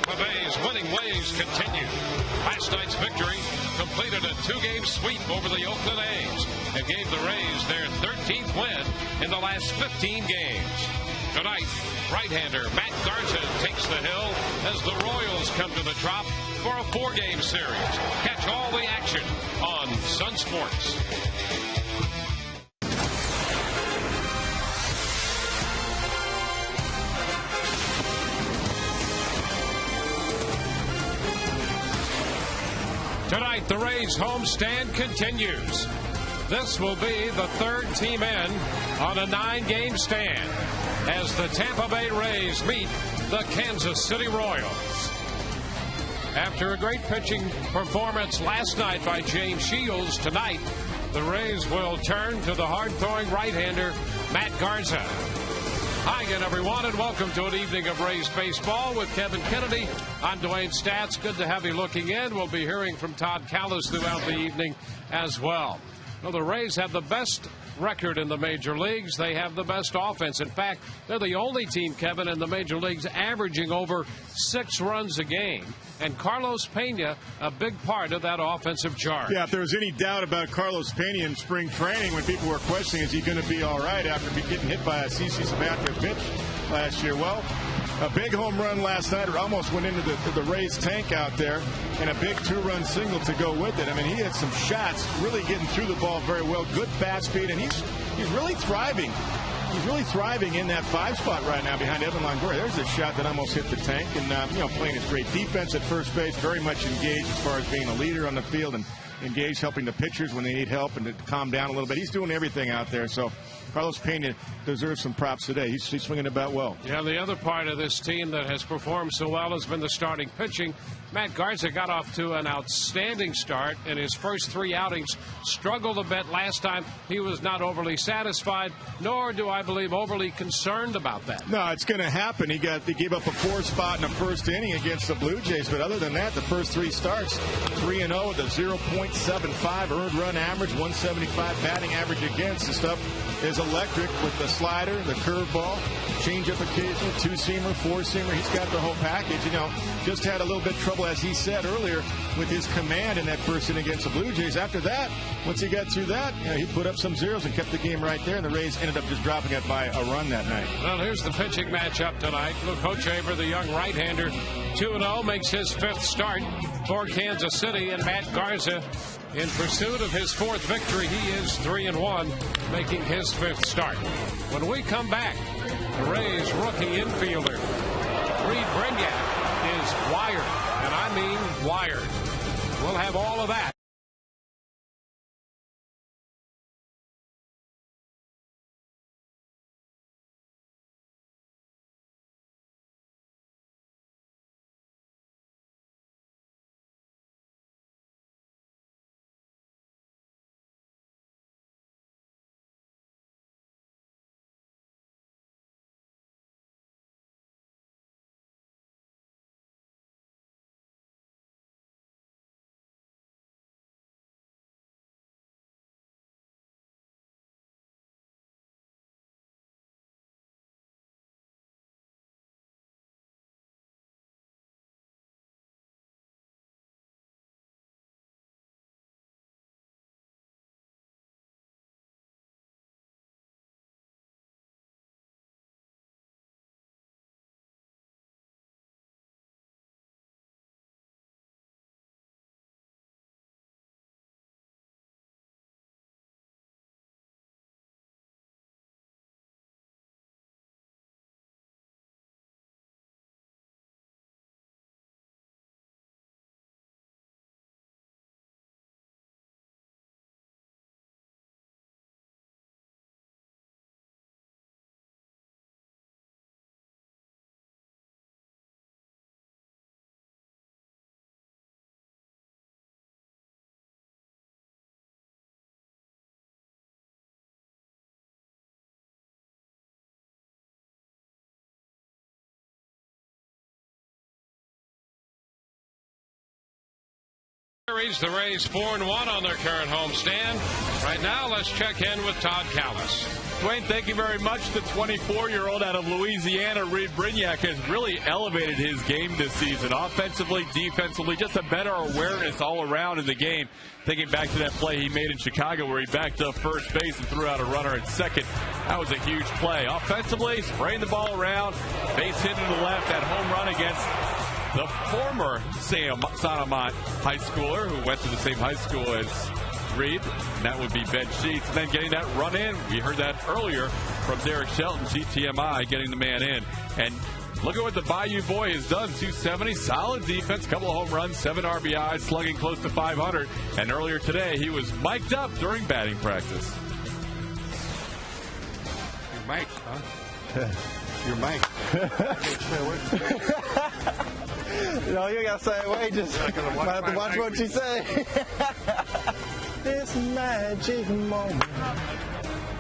Tampa Bay's winning ways continue. Last night's victory completed a 2-game sweep over the Oakland A's and gave the Rays their 13th win in the last 15 games. Tonight, right-hander Matt Garza takes the hill as the Royals come to the Trop for a 4-game series. Catch all the action on Sun Sports. Tonight, the Rays homestand continues. This will be the third team in on a 9-game stand as the Tampa Bay Rays meet the Kansas City Royals. After a great pitching performance last night by James Shields, tonight the Rays will turn to the hard-throwing right-hander Matt Garza. Hi again, everyone, and welcome to an evening of Rays baseball with Kevin Kennedy. I'm Dwayne Stats. Good to have you looking in. We'll be hearing from Todd Callis throughout the evening as well. Well, the Rays have the best record in the major leagues. They have the best offense. In fact, they're the only team, Kevin, in the major leagues averaging over 6 runs a game. And Carlos Pena, a big part of that offensive charge. Yeah, if there was any doubt about Carlos Pena in spring training when people were questioning, is he going to be all right after getting hit by a CC Sabathia pitch last year? Well, a big home run last night almost went into the Rays tank out there, and a big 2-run single to go with it. I mean, he had some shots, really getting through the ball very well, good bat speed, and he's really thriving. He's really thriving in that 5 spot right now behind Evan Longoria. There's a shot that almost hit the tank, and playing his great defense at first base, very much engaged as far as being a leader on the field and engaged, helping the pitchers when they need help and to calm down a little bit. He's doing everything out there, so Carlos Pena deserves some props today. He's swinging about well. Yeah, the other part of this team that has performed so well has been the starting pitching. Matt Garza got off to an outstanding start in his first 3 outings. Struggled a bit last time. He was not overly satisfied, nor do I believe overly concerned about that. No, it's going to happen. He gave up a 4 spot in the first inning against the Blue Jays, but other than that, the first 3 starts, 3-0 with a 0.75 earned run average, 175 batting average against. The stuff is electric with the slider, the curveball, change-up occasional, 2-seamer, 4-seamer. He's got the whole package. Just had a little bit of trouble, as he said earlier, with his command in that first inning against the Blue Jays. After that, once he got through that, he put up some zeros and kept the game right there, and the Rays ended up just dropping it by a run that night. Well, here's the pitching matchup tonight. Luke Hochevar, the young right-hander, 2-0, makes his 5th start for Kansas City, and Matt Garza, in pursuit of his 4th victory, he is 3-1, making his 5th start. When we come back, the Rays rookie infielder Brignac is wired, and I mean wired. We'll have all of that. The Rays 4-1 on their current homestand. Right now, let's check in with Todd Callis. Dwayne, thank you very much. The 24-year-old out of Louisiana, Brignac, has really elevated his game this season. Offensively, defensively, just a better awareness all around in the game. Thinking back to that play he made in Chicago where he backed up first base and threw out a runner at second. That was a huge play. Offensively, spraying the ball around, base hit to the left, that home run against the former Sonoma high schooler who went to the same high school as Reed, and that would be Ben Sheets. And then getting that run in, we heard that earlier from Derek Shelton, GTMI, getting the man in. And look at what the Bayou boy has done. 270, solid defense, couple of home runs, 7 RBIs, slugging close to 500. And earlier today, he was mic'd up during batting practice. You're mic'd, huh? You're mic'd. No, you gotta say away. Just have to watch what you say. This magic moment.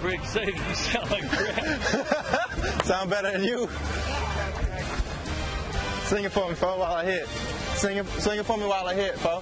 Rick, say you sound like crap. Sound better than you. Sing it for me, fo, while I hit. Sing it for me while I hit, fo.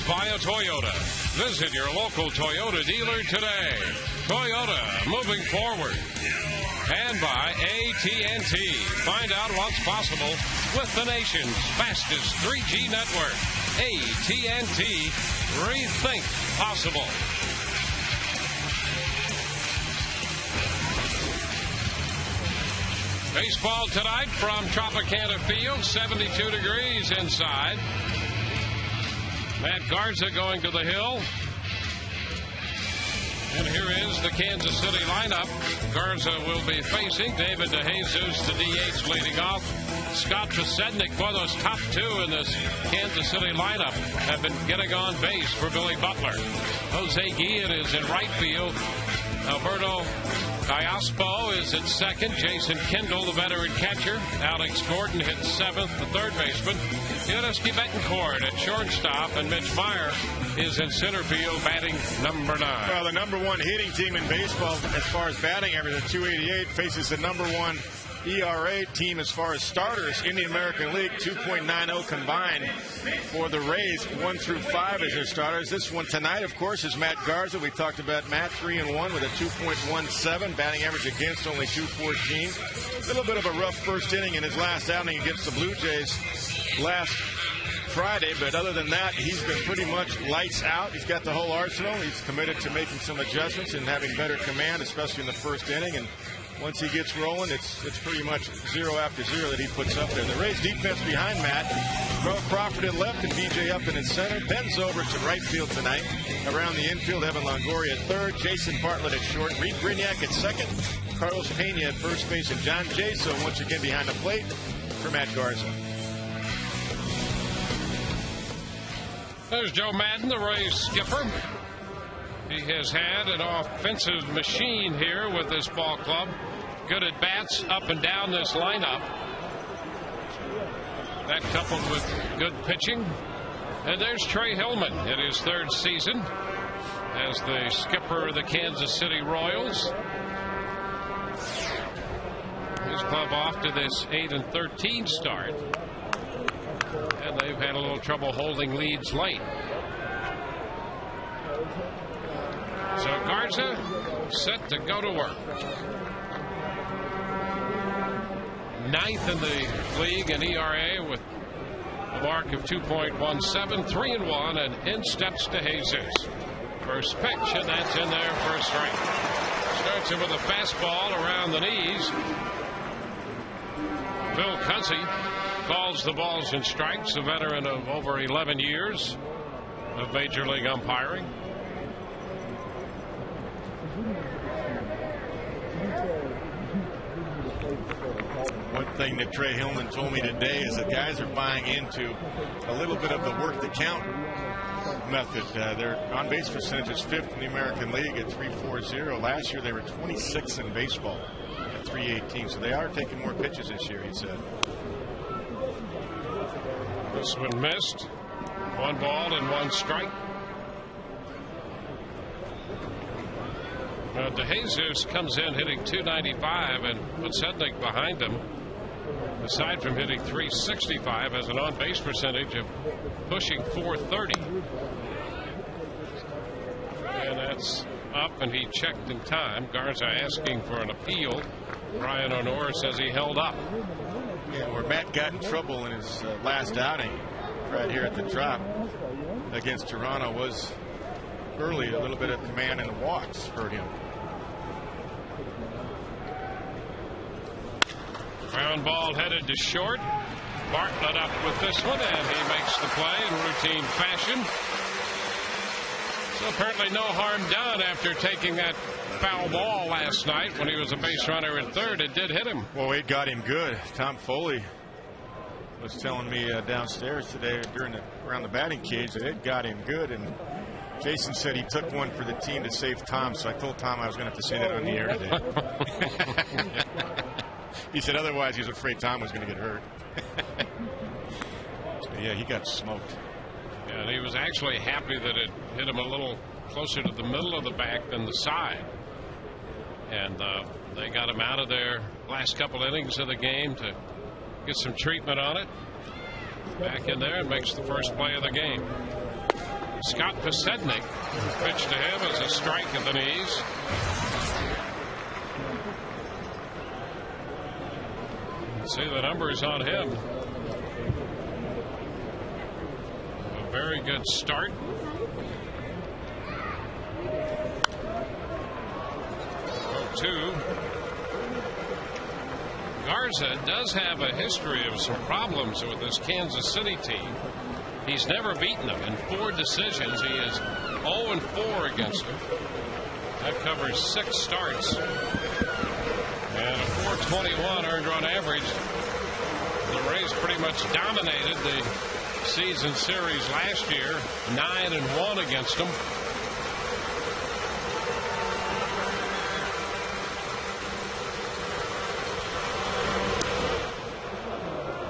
Via Toyota. Visit your local Toyota dealer today. Toyota, moving forward. And by AT&T. Find out what's possible with the nation's fastest 3G network. AT&T. Rethink possible. Baseball tonight from Tropicana Field. 72 degrees inside. Matt Garza going to the hill. And here is the Kansas City lineup. Garza will be facing David DeJesus, the DH, leading off. Scott Trasednik, one of those top two in this Kansas City lineup, have been getting on base for Billy Butler. Jose Guillen is in right field. Alberto Callaspo is at second. Jason Kendall, the veteran catcher. Alex Gordon hits seventh, the third baseman. Yudisky Betancourt at shortstop, and Mitch Meyer is in center field batting number 9. Well, the number one hitting team in baseball as far as batting average at 288 faces the number one ERA team as far as starters in the American League, 2.90 combined for the Rays, 1 through 5 as their starters. This one tonight, of course, is Matt Garza. We talked about Matt, 3-1 with a 2.17, batting average against only 214. A little bit of a rough first inning in his last outing against the Blue Jays last Friday, but other than that, he's been pretty much lights out. He's got the whole arsenal. He's committed to making some adjustments and having better command, especially in the first inning. And once he gets rolling, it's pretty much 0 after 0 that he puts up there. The Rays defense behind Matt. Carl Crawford at left and BJ Upton in center. Ben's over to right field tonight. Around the infield, Evan Longoria at third. Jason Bartlett at short. Reed Brignac at second. Carlos Pena at first base. And John Jaso once again behind the plate for Matt Garza. There's Joe Madden, the Rays skipper. He has had an offensive machine here with this ball club. Good at bats up and down this lineup. That coupled with good pitching. And there's Trey Hillman in his third season as the skipper of the Kansas City Royals. His club off to this 8-13 start. And they've had a little trouble holding leads late. So Garza set to go to work. 9th in the league in ERA with a mark of 2.17, 3-1, and in steps to Jesus. First pitch, and that's in there for a strike. Starts him with a fastball around the knees. Phil Cuzzy calls the balls and strikes, a veteran of over 11 years of Major League umpiring. One thing that Trey Hillman told me today is that guys are buying into a little bit of the work the count method. Their on base percentage is 5th in the American League at .340. Last year they were 26th in baseball at .318. So they are taking more pitches this year, he said. This one missed. 1 ball and 1 strike. DeJesus comes in hitting .295 and puts Hednick behind him. Aside from hitting .365, has an on-base percentage of pushing .430. And that's up, and he checked in time. Garza asking for an appeal. Brian Honora says he held up. Yeah, where Matt got in trouble in his last outing right here at the Trop against Toronto was early. A little bit of command and the walks hurt him. Ground ball headed to short. Bartlett up with this one, and he makes the play in routine fashion. So apparently no harm done after taking that foul ball last night when he was a base runner at third. It did hit him. Well, it got him good. Tom Foley was telling me downstairs today around the batting cage that it got him good, and Jason said he took one for the team to save Tom, so I told Tom I was going to have to say that on the air today. He said otherwise he was afraid Tom was going to get hurt. So, yeah, he got smoked. Yeah, and he was actually happy that it hit him a little closer to the middle of the back than the side. And they got him out of there last couple innings of the game to get some treatment on it. Back in there and makes the first play of the game. Scott Posednik pitched to him as a strike at the knees. See the numbers on him. A very good start. 0-2. Garza does have a history of some problems with this Kansas City team. He's never beaten them. In 4 decisions, he is 0-4 against them. That covers 6 starts. And a .421 earned run average. The Rays pretty much dominated the season series last year. 9-1 against them.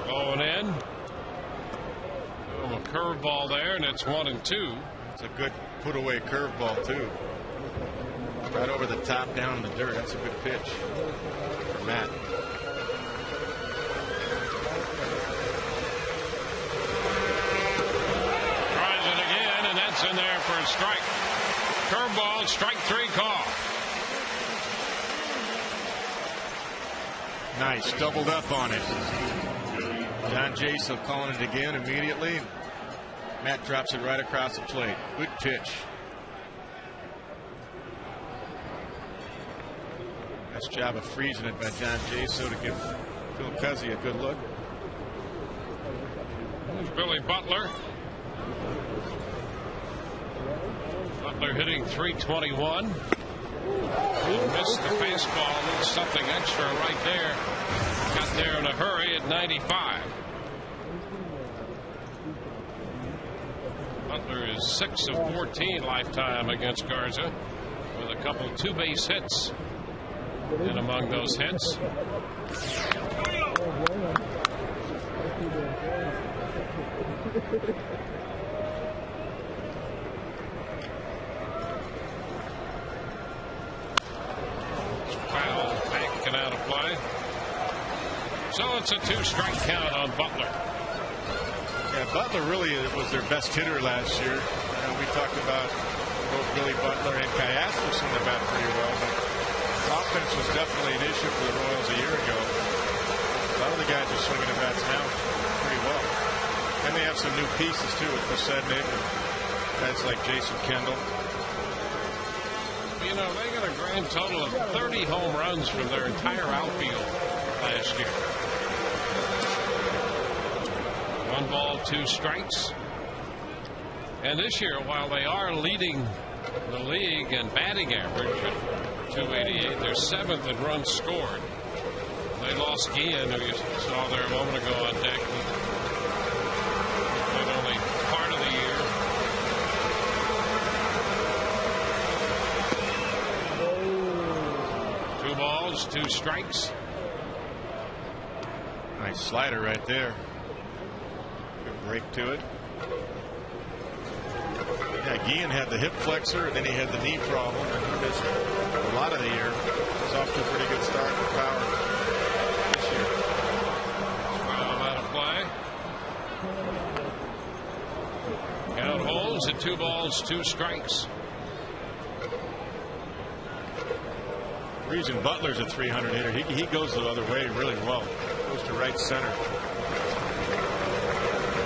Going in. A curveball there, and it's 1-2. It's a good put away curveball too. Right over the top, down in the dirt. That's a good pitch for Matt. Tries it again, and that's in there for a strike. Curveball, strike 3 call. Nice, doubled up on it. John Jaso calling it again immediately. Matt drops it right across the plate. Good pitch. Nice job of freezing it by John Jaso to give Phil Cuzzy a good look. There's Billy Butler. Butler hitting .321. Missed the fastball. Needs something extra right there. Got there in a hurry at 95. Butler is 6 of 14 lifetime against Garza, with a couple 2-base hits. And among those hits, foul, backing out of play. So it's a 2-strike count on Butler. Yeah, Butler really was their best hitter last year. We talked about both Billy Butler and Kayaskus in the bat pretty well, but offense was definitely an issue for the Royals a year ago. A lot of the guys are swinging the bats now pretty well. And they have some new pieces too with Posednik and guys like Jason Kendall. You know, they got a grand total of 30 home runs from their entire outfield last year. 1 ball, 2 strikes. And this year, while they are leading the league in batting average at .288, they're 7th in runs scored. They lost Guillen, who you saw there a moment ago on deck. Played only part of the year. 2 balls, 2 strikes. Nice slider right there. Good break to it. Yeah, Guillen had the hip flexor, and then he had the knee problem, and he missed a lot of the year. He's off to a pretty good start with power this year. Foul out of play. Count holds at 2 balls, 2 strikes. The reason Butler's a 300 hitter, he goes the other way really well. Goes to right center.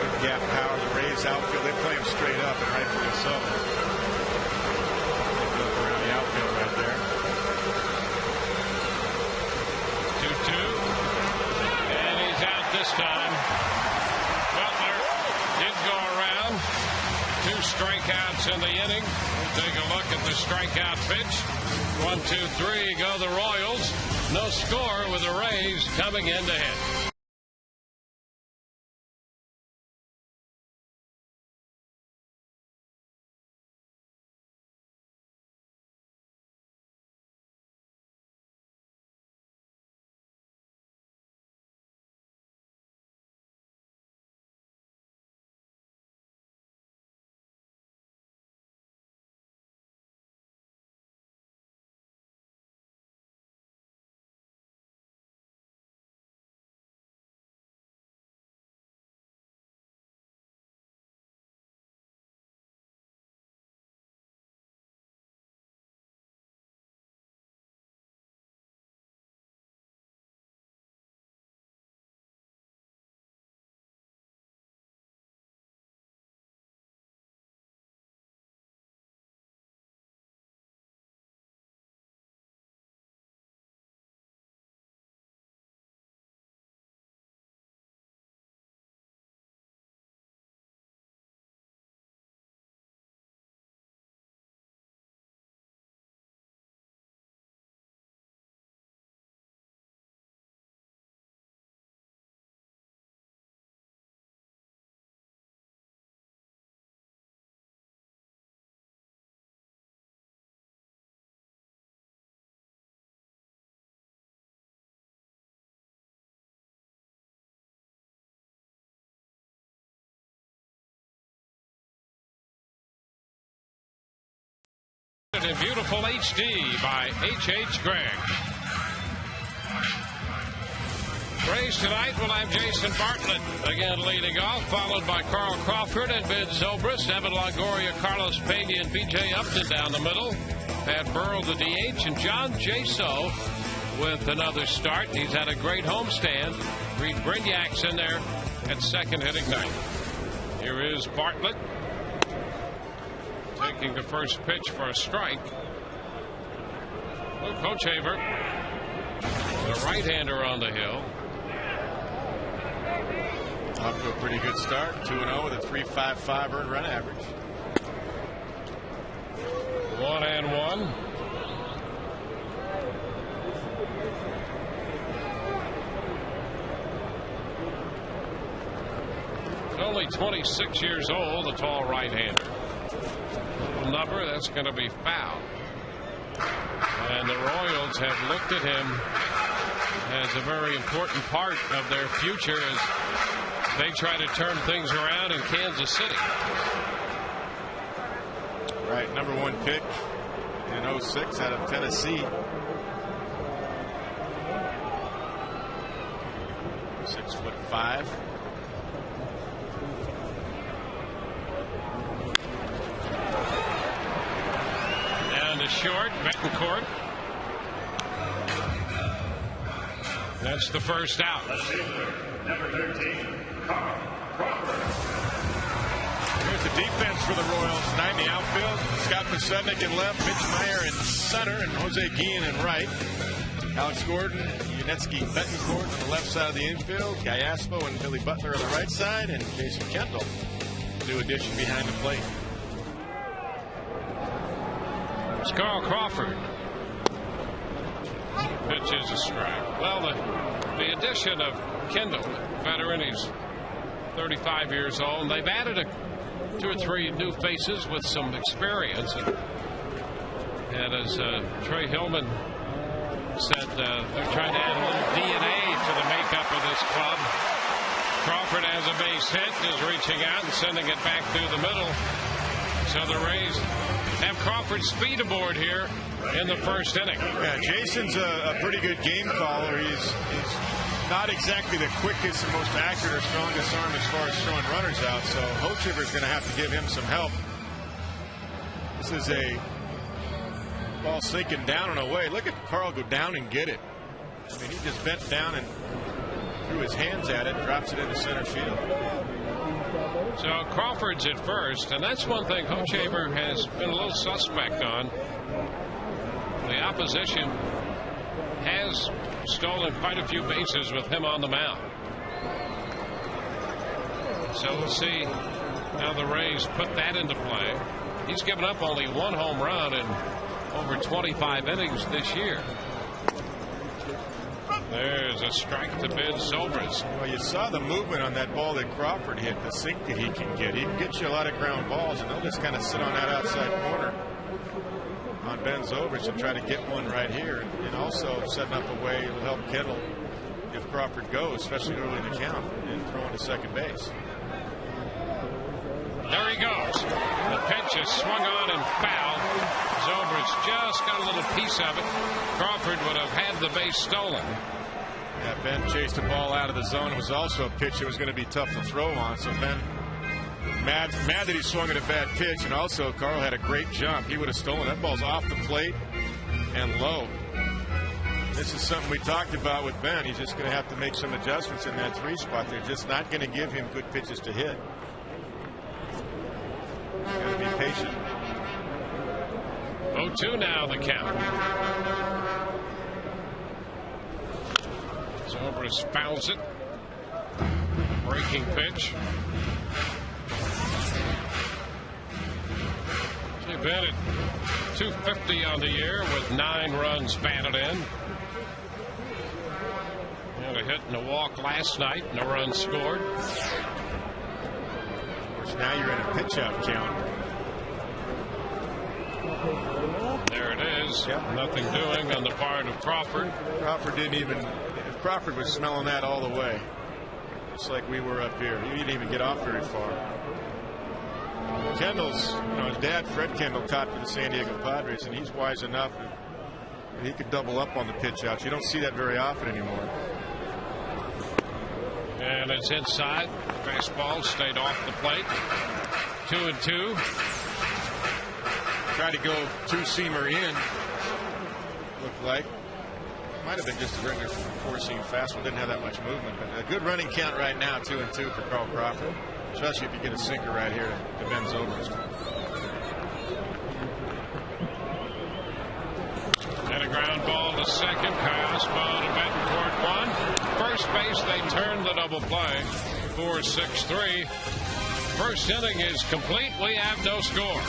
Good gap power. The Rays outfield, they play him straight up, and rightfully so. They built around the outfield right there. 2-2. And he's out this time. Butler did go around. 2 strikeouts in the inning. We'll take a look at the strikeout pitch. 1, 2, 3 go the Royals. No score with the Rays coming in to hit. In beautiful HD by H.H. Gregg. Rays tonight will have Jason Bartlett again leading off, followed by Carl Crawford and Ben Zobrist, Evan Longoria, Carlos Pena, and B.J. Upton down the middle. Pat Burrell, the DH, and John Jaso with another start. He's had a great homestand. Reed Brignac's in there at second, hitting ninth. Here is Bartlett taking the first pitch for a strike. Well, Coach Haver, the right-hander on the hill. Off to a pretty good start. 2-0 with a 3.55 earned run average. 1-1. Only 26 years old, the tall right-hander. Number, that's going to be foul. And the Royals have looked at him as a very important part of their future as they try to turn things around in Kansas City. Right, number 1 pick in 06 out of Tennessee. 6'5". Down to short, Betancourt. That's the first out. Number 13, Carl Crawford. Here's the defense for the Royals tonight in the outfield. Scott Pasevnik in left, Mitch Meyer in center, and Jose Guillen in right. Alex Gordon, Yunetsky, Betancourt on the left side of the infield. Gallaspo and Billy Butler on the right side, and Jason Kendall, new addition behind the plate. It's Carl Crawford. Pitch is a strike. Well, the addition of Kendall, veteran, he's 35 years old, and they've added 2 or 3 new faces with some experience. And as Trey Hillman said, they're trying to add a little DNA to the makeup of this club. Crawford has a base hit, is reaching out and sending it back through the middle. So the Rays have Crawford's speed aboard here in the first inning. Yeah, Jason's a pretty good game caller. He's not exactly the quickest and most accurate or strongest arm as far as throwing runners out, so Hochevar's going to have to give him some help. This is a ball sinking down and away. Look at Carl go down and get it. I mean, he just bent down and threw his hands at it, drops it into center field. So Crawford's at first, and that's one thing Hochevar has been a little suspect on. The opposition has stolen quite a few bases with him on the mound. So we'll see how the Rays put that into play. He's given up only 1 home run in over 25 innings this year. There's a strike to Ben Zobrist. Well, you saw the movement on that ball that Crawford hit, the sink that he can get. He can get you a lot of ground balls, and they'll just kind of sit on that outside corner on Ben Zobrist and try to get one right here, and also setting up a way to help Kendall if Crawford goes, especially early in the count, and throwing to second base. There he goes. The pitch is swung on and foul. Zobrist just got a little piece of it. Crawford would have had the base stolen. Yeah, Ben chased the ball out of the zone. It was also a pitch that was going to be tough to throw on, so Ben mad that he swung at a bad pitch, and also Carl had a great jump. He would have stolen that. Ball's off the plate and low. This is something we talked about with Ben. He's just going to have to make some adjustments in that 3 spot. They're just not going to give him good pitches to hit. Got to be patient. 0-2 now the count. Zobrist fouls it. Breaking pitch. They've been at 250 on the year with 9 runs batted in. Had a hit and a walk last night, no runs scored. Of course, now you're in a pitch out count. There it is. Yep. Nothing doing on the part of Crawford. Crawford didn't even, if Crawford was smelling that all the way, just like we were up here. He didn't even get off very far. Kendall's, his dad, Fred Kendall, caught for the San Diego Padres, and he's wise enough that he could double up on the pitch outs. You don't see that very often anymore. And it's inside. Fastball stayed off the plate. 2-2. Tried to go 2-seamer in. Looked like. Might have been just a regular 4-seam fastball. Didn't have that much movement. But a good running count right now, 2-2 for Carl Crawford. especially if you get a sinker right here to Ben Zobrist. And a ground ball to second. Kyle Spa to Betancourt one. First base, they turn the double play. 4-6-3. First inning is complete. We have no score.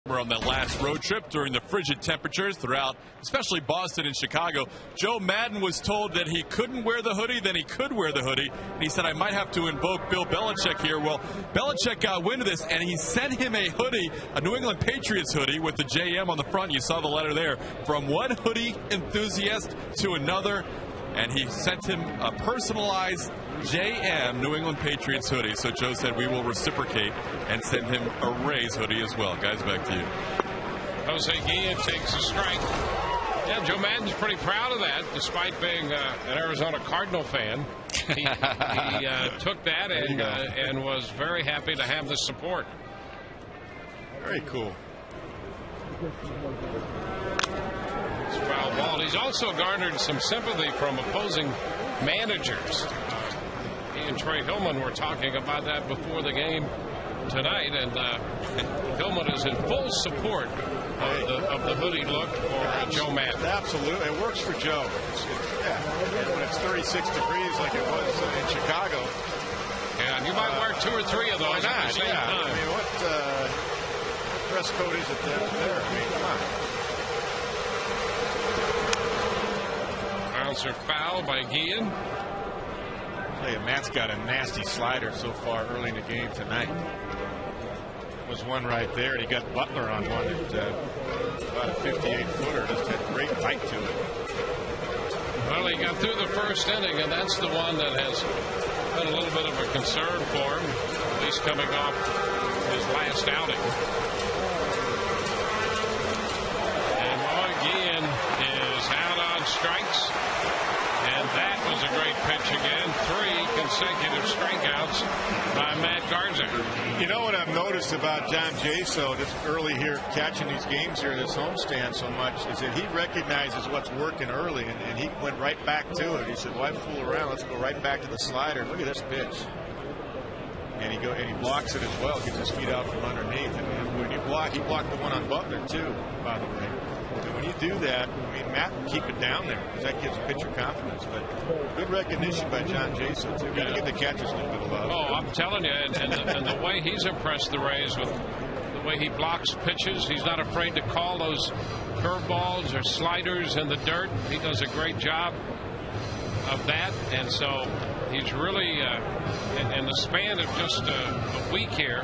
On that last road trip during the frigid temperatures throughout, especially Boston and Chicago. Joe Madden was told that he couldn't wear the hoodie, then he could wear the hoodie. And he said, I might have to invoke Bill Belichick here. Well, Belichick got wind of this, and he sent him a hoodie, a New England Patriots hoodie with the JM on the front. You saw the letter there. From one hoodie enthusiast to another. And he sent him a personalized JM New England Patriots hoodie. So Joe said we will reciprocate and send him a Rays hoodie as well. Guys, back to you. Jose Guillen takes a strike. Yeah, Joe Madden's pretty proud of that, despite being an Arizona Cardinal fan. He took that and was very happy to have the support. Very cool. Foul ball. He's also garnered some sympathy from opposing managers. He and Trey Hillman were talking about that before the game tonight, and Hillman is in full support of the hoodie look for Joe Madden. Absolutely, it works for Joe. When it's 36 degrees like it was in Chicago. Yeah, and you might wear 2 or 3 of those at the same time. I mean, what dress code is it there? I mean, come on. Bouncer foul by Guillen. Tell you, Matt's got a nasty slider so far early in the game tonight. Was one right there, and he got Butler on one at about a 58-footer. Just had great bite to it. Well, he got through the first inning, and that's the one that has been a little bit of a concern for him, at least coming off his last outing. And Roy Guillen is out on strikes. And that was a great pitch again. 3 consecutive strikeouts by Matt Garza. You know what I've noticed about John Jaso just early here, catching these games here, this homestand so much, is that he recognizes what's working early, and he went right back to it. He said, why fool around? Let's go right back to the slider. Look at this pitch. And he blocks it as well, gets his feet out from underneath. And when he blocked the one on Butler too, by the way. And when you do that, I mean, Matt can keep it down there because that gives pitcher confidence. But good recognition by John Jason too. Got to give the catchers a little bit of love. Oh, I'm telling you, and the way he's impressed the Rays with the way he blocks pitches, he's not afraid to call those curveballs or sliders in the dirt. He does a great job of that, and so he's really, in the span of just a week here,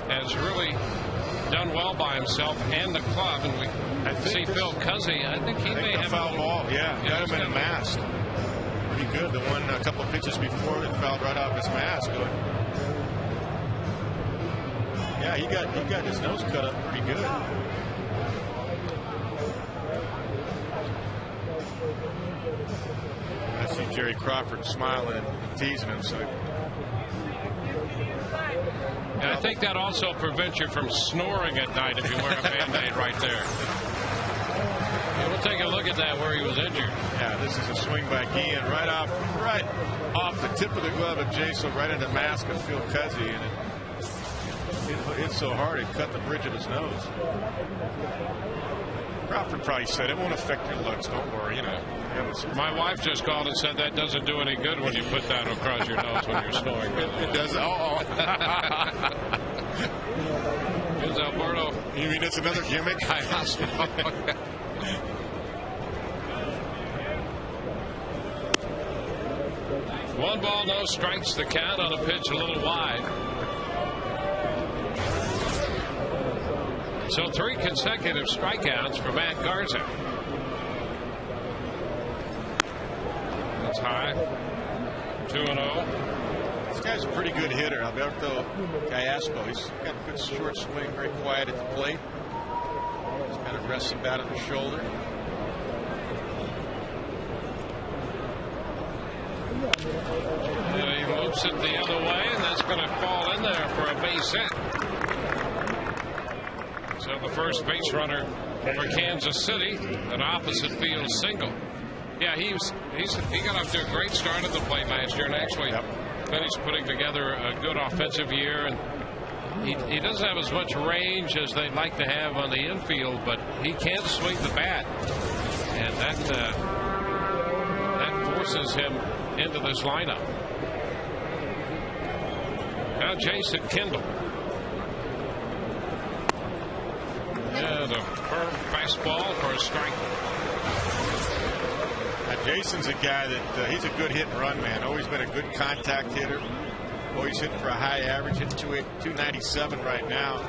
has really done well by himself and the club. And See Phil Cuzzy. I think he may have foul ball. Yeah, got him in a mask. Pretty good. The one a couple of pitches before that fouled right off his mask. Yeah, he got his nose cut up pretty good. I see Jerry Crawford smiling and teasing him. So. And I think that also prevents you from snoring at night if you wear a Band-Aid right there. Yeah, we'll take a look at that where he was injured. Yeah, this is a swing by Guillen right off the tip of the glove of Jason, right into the mask of Phil Cuzzy, and it hit so hard it cut the bridge of his nose. Crawford probably said it won't affect your looks. Don't worry, you know. My wife just called and said that doesn't do any good when you put that across your nose when you're snoring. It doesn't. Oh. Here's Alberto. You mean it's another gimmick? One ball, no strikes. The count on a pitch a little wide. So 3 consecutive strikeouts for Matt Garza. That's high. 2-0. This guy's a pretty good hitter, Alberto Callaspo. He's got a good short swing, very quiet at the plate. He's kind of rests the bat on the shoulder. He moves it the other way, and that's going to fall in there for a base hit. So the first base runner for Kansas City, an opposite field single. Yeah, he got off to a great start at the plate last year, and actually finished putting together a good offensive year. And he doesn't have as much range as they'd like to have on the infield, but he can swing the bat, and that forces him into this lineup. Now Jason Kendall. And a firm fastball for a strike. Now Jason's a guy that he's a good hit and run man. Always been a good contact hitter. Always hitting for a high average. Hitting 297 right now.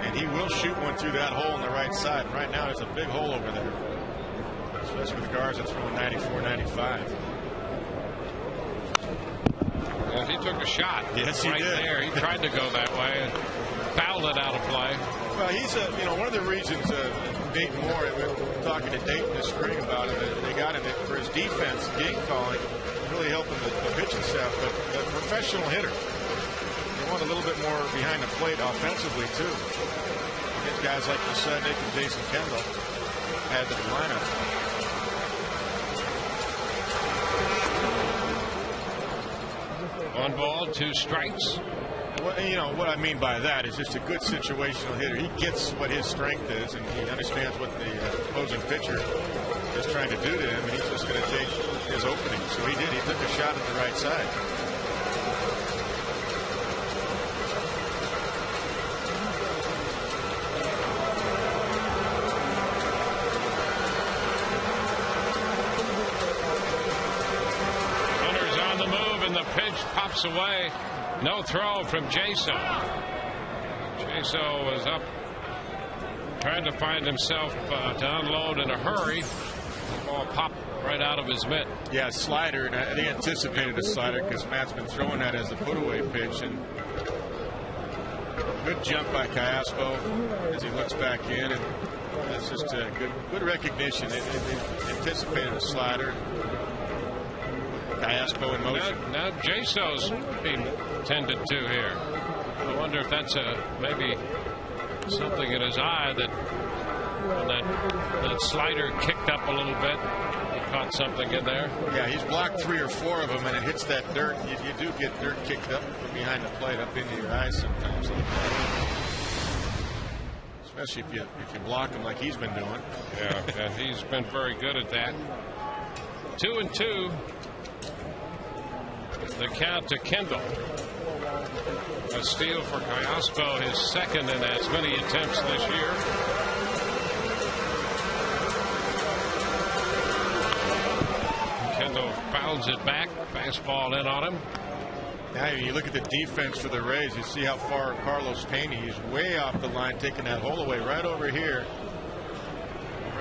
And he will shoot one through that hole on the right side. Right now there's a big hole over there. Especially with the Garza throwing 94, 95. And he took a shot. Yes, right he did. There. He tried to go that way and fouled it out of play. Well, he's one of the reasons Dayton Moore, we were talking to Dayton this spring about it. They got him for his defense, game calling, really helping the pitching staff, but a professional hitter. They want a little bit more behind the plate offensively too. Against guys like Nick and Jason Kendall add to the lineup. One ball, 2 strikes. Well, what I mean by that is just a good situational hitter. He gets what his strength is, and he understands what the opposing pitcher is trying to do to him, and he's just going to take his opening. So he did. He took a shot at the right side. Runners on the move, and the pitch pops away. No throw from Jaso. Jaso was up trying to find himself to unload in a hurry. The ball popped right out of his mitt. Yeah, slider, and they anticipated a slider because Matt's been throwing that as the put-away pitch. And good jump by Callaspo as he looks back in, and that's just a good recognition. They anticipated a slider. Callaspo in motion. Now Jaso's being tended to here. I wonder if that's maybe something in his eye that when that slider kicked up a little bit, he caught something in there. Yeah, he's blocked 3 or 4 of them, and it hits that dirt. You do get dirt kicked up from behind the plate up into your eyes sometimes. Especially if you block him like he's been doing. Yeah, he's been very good at that. 2-2. The count to Kendall. A steal for Callaspo, his second in as many attempts this year. Kendall fouls it back. Fastball in on him. Now you look at the defense for the Rays. You see how far Carlos Pena, he's way off the line, taking that hole away right over here.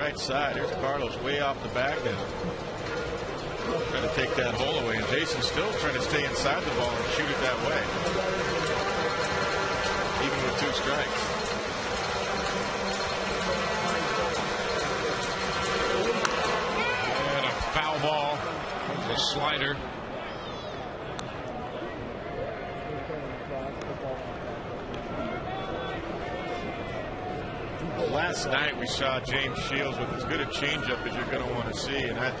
right side. There's Carlos way off the back now. Trying to take that hole away, and Jason's still trying to stay inside the ball and shoot it that way, even with 2 strikes. And a foul ball. A slider. Last night we saw James Shields with as good a changeup as you're going to want to see, and I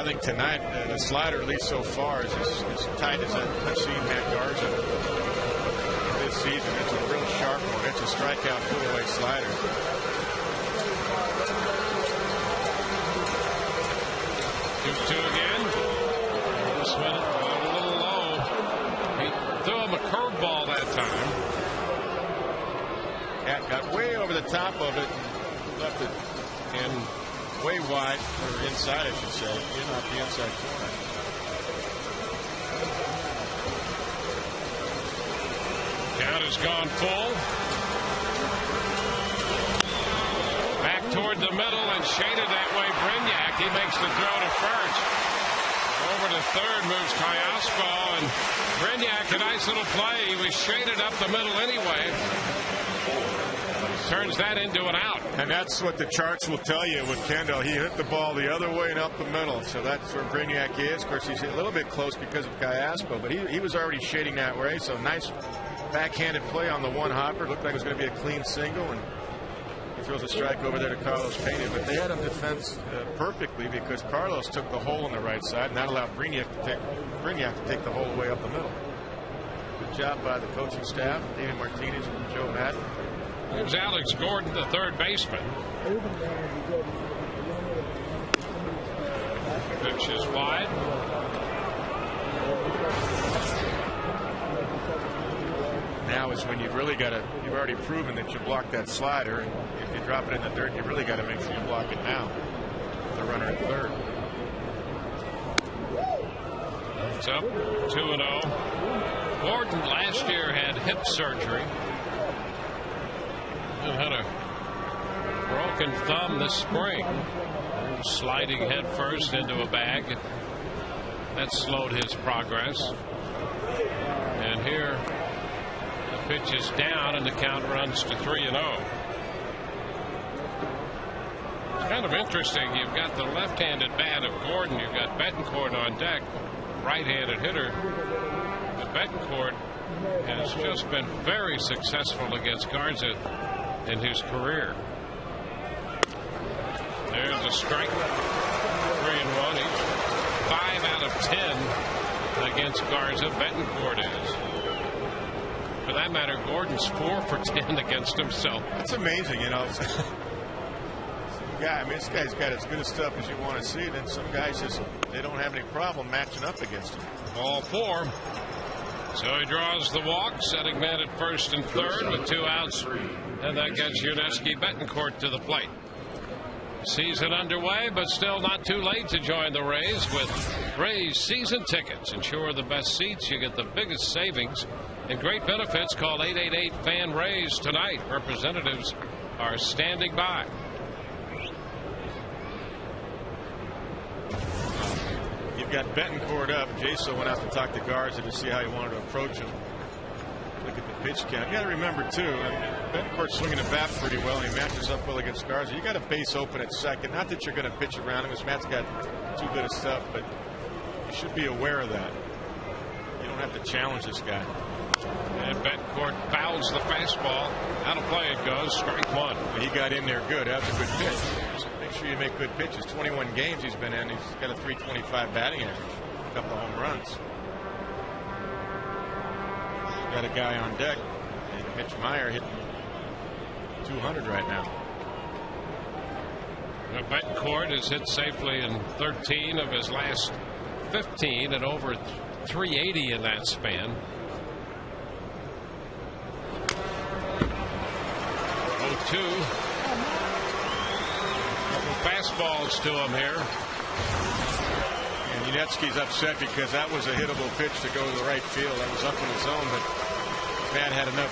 think tonight the slider, at least so far, is as tight as I've seen Matt Garza this season. It's a real sharp one. It's a strikeout put-away slider. 2-2 again. This one a little low. He threw him a curveball that time. Cat got way over the top of it, left it in way wide, or inside I should say, in off the inside corner. Count has gone full. Back toward the middle and shaded that way. Brignac, he makes the throw to first. Over to third moves Kayaspo, and Brignac, a nice little play. He was shaded up the middle anyway. Turns that into an out. And that's what the charts will tell you with Kendall. He hit the ball the other way and up the middle. So that's where Brignac is. Of course, he's a little bit close because of Kayaspo, but he was already shading that way. So nice backhanded play on the one hopper. Looked like it was going to be a clean single, and he throws a strike over there to Carlos Pena. But they had him defense perfectly because Carlos took the hole on the right side, and that allowed Brignac to take the whole way up the middle. Good job by the coaching staff, David Martinez and Joe Madden. There's Alex Gordon, the third baseman. Pitch is wide. Now is when you've really got to, you've already proven that you block that slider. And if you drop it in the dirt, you really got to make sure you block it now. The runner at third. It's up 2-0. Gordon last year had hip surgery. He had a broken thumb this spring. Sliding head first into a bag. That slowed his progress. And here the pitch is down and the count runs to 3-0. It's kind of interesting. You've got the left-handed bat of Gordon. You've got Betancourt on deck, right-handed hitter. But Betancourt has just been very successful against Garza in his career. There's a strike. 3-1. He's 5 out of 10 against Garza. Betancourt is. For that matter, Gordon's 4 for 10 against himself. That's amazing, you know. Guy, I mean, this guy's got as good a stuff as you want to see. Then some guys just, they don't have any problem matching up against him. Ball 4. So he draws the walk, setting man at first and third with 2 outs. And that gets Yuniesky Betancourt to the plate. Season underway, but still not too late to join the Rays with Rays season tickets. Ensure the best seats. You get the biggest savings and great benefits. Call 888-FAN-RAYS tonight. Representatives are standing by. You've got Betancourt up. Jason went out to talk to Garza to see how he wanted to approach him. Look at the pitch count. You got to remember too, Betancourt's swinging the bat pretty well. He matches up well against Garza. You got a base open at second. Not that you're going to pitch around him, because Matt's got too good of stuff, but you should be aware of that. You don't have to challenge this guy. And Betancourt fouls the fastball. Out of play it goes. Strike 1. He got in there good. That was a good pitch. So make sure you make good pitches. 21 games he's been in. He's got a .325 batting average. A couple of home runs. Got a guy on deck, and Mitch Meyer hitting 200 right now. Betancourt has hit safely in 13 of his last 15 and over 380 in that span. 0-2. Couple fastballs to him here. And Yuniesky's upset because that was a hittable pitch to go to the right field. That was up in the zone, but Matt had enough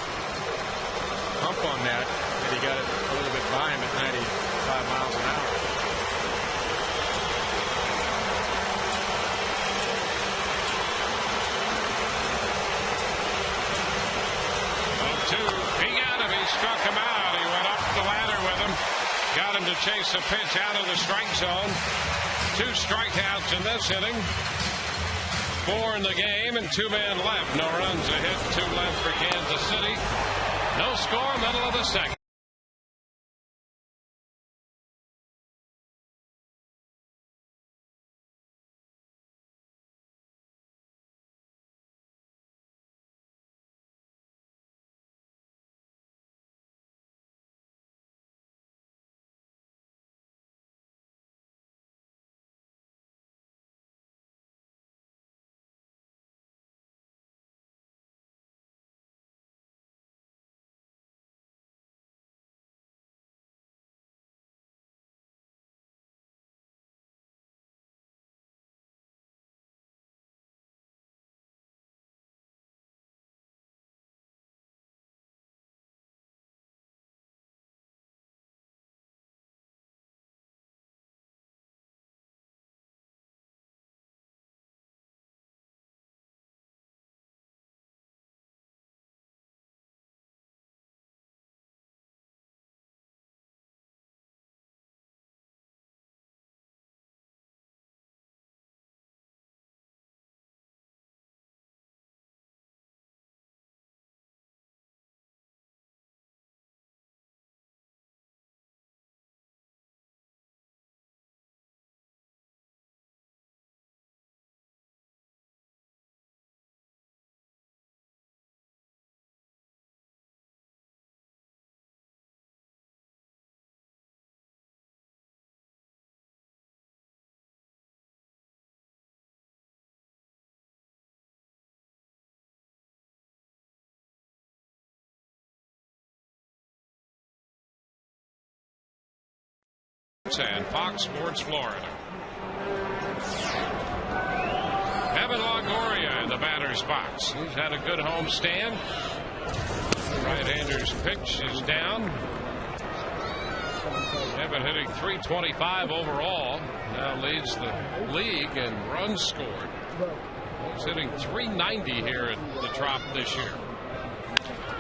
hump on that he got it a little bit by him at 95 miles an hour. to chase a pitch out of the strike zone. 2 strikeouts in this inning. 4 in the game and 2 men left. No runs, a hit, 2 left for Kansas City. No score, middle of the second. And Fox Sports Florida. Evan Longoria in the batter's box. He's had a good home stand. Right-hander's pitch is down. Evan hitting .325 overall. Now leads the league in runs scored. He's hitting .390 here at the Trop this year.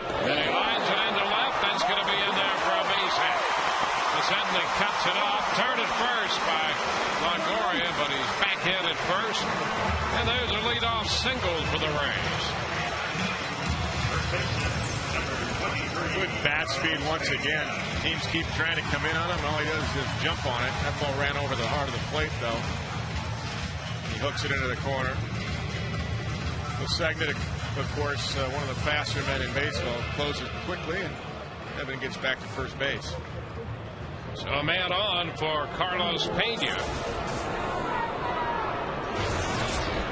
And he lines it into left. That's going to be in there for a base hit. Suddenly cuts it off. Turned at first by Longoria, but he's back in at first. And there's a leadoff single for the Rays. Good bat speed once again. Teams keep trying to come in on him. All he does is just jump on it. That ball ran over the heart of the plate, though. He hooks it into the corner. Segnet, of course, one of the faster men in baseball, closes quickly, and Evan gets back to first base. So a man on for Carlos Pena.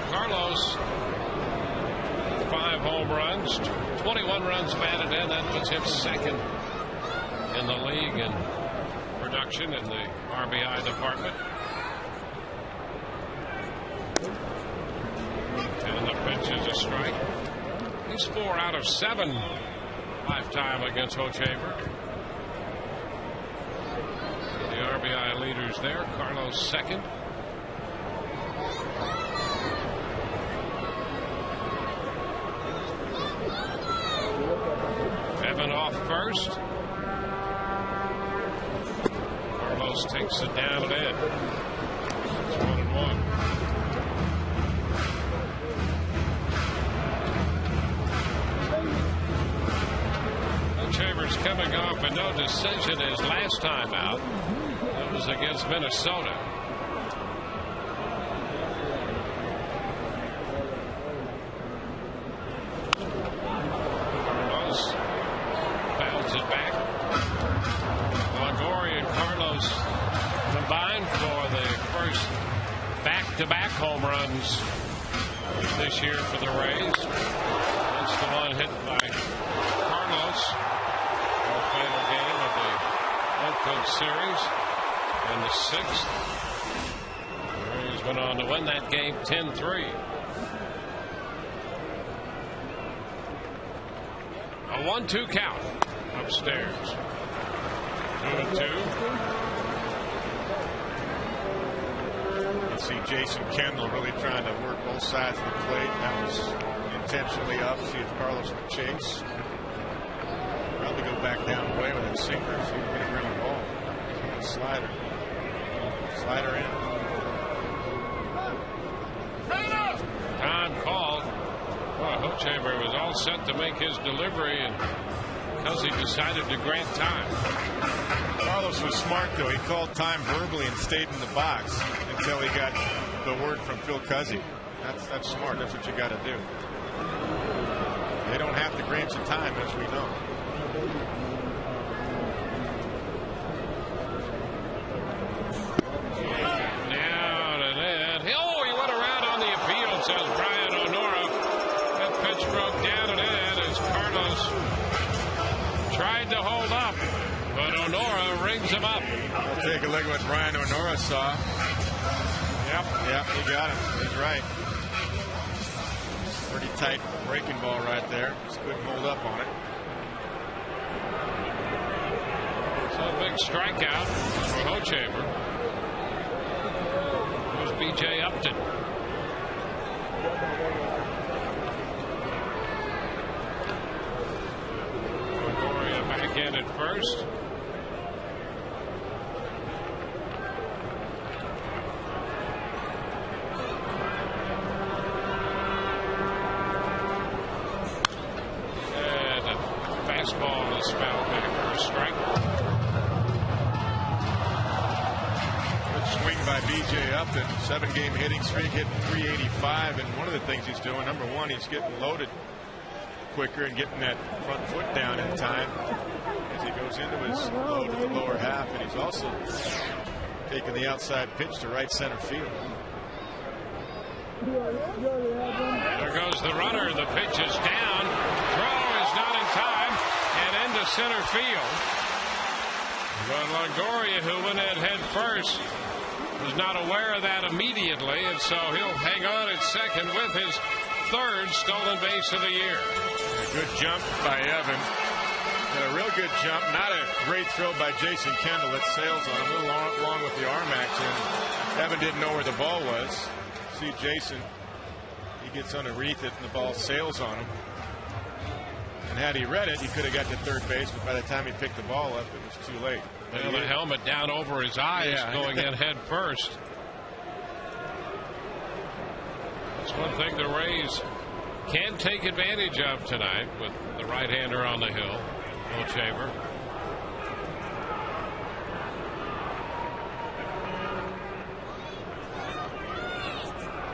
Carlos, 5 home runs, 21 runs batted in. That puts him second in the league in production in the RBI department. And the pitch is a strike. He's 4 out of 7 lifetime against Hochevar. The RBI leaders there. Carlos second. Evan off first. Carlos takes it down and in. It's 1-1. Hochevar's coming off a no decision his last time out. That was against Minnesota. Carlos bounces it back. Longoria and Carlos combined for the first back-to-back home runs this year for the Rays. That's the one hit by Carlos. Our final game of the Oakland series. And the 6th. The Rays went on to win that game 10-3. A 1-2 count upstairs. 2-2. Let's see Jason Kendall really trying to work both sides of the plate. That was intentionally up. See if Carlos could chase. Probably go back down the way with that sinker. See if he can get a ground ball. Slide Slider. Slider in. Time called. Well, Hochevar was all set to make his delivery, and Cuzzy decided to grant time. Carlos was smart, though. He called time verbally and stayed in the box until he got the word from Phil Cuzzy. That's smart. That's what you got to do. They don't have to grant you time, as we know. Now to that. Oh, he went around on the appeal, says Brian O'Nora. That pitch broke down to that as Carlos tried to hold up, but O'Nora rings him up. I'll take a look at what Brian O'Nora saw. Yep, he got him. He's right. Pretty tight breaking ball right there. Just couldn't hold up on it. So a big strikeout for Hochevar. There's B.J. Upton. Longoria back in at first. Fastball is fouled back for a strike. Good swing by B.J. Upton. 7-game hitting streak, hitting .385. And one of the things he's doing, number one, he's getting loaded quicker and getting that front foot down in time as he goes into his load at the lower half. And he's also taking the outside pitch to right center field. There goes the runner. The pitch is down. Throw is not in time and into center field. But Longoria, who went head first, was not aware of that immediately, and so he'll hang on at second with his third stolen base of the year. A good jump by Evan. And a real good jump. Not a great throw by Jason Kendall. That sails on him. A little long with the arm action. Evan didn't know where the ball was. See Jason, he gets underneath it and the ball sails on him. And had he read it, he could have got to third base, but by the time he picked the ball up, it was too late. Well, the helmet down over his eyes, going in head first. That's one thing the Rays can take advantage of tonight with the right-hander on the hill, Hochevar.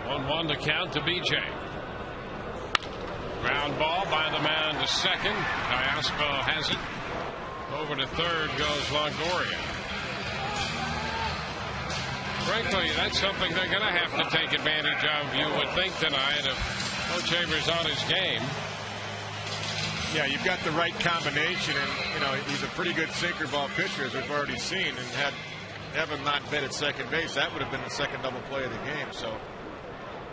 1-1 to count to B.J. Ground ball by the man to second. Iasco has it. Over to third goes Longoria. Frankly, that's something they're going to have to take advantage of, you would think, tonight, if Hochevar's on his game. Yeah, you've got the right combination, and he's a pretty good sinker ball pitcher, as we've already seen. And had Evan not been at second base, that would have been the second double play of the game. So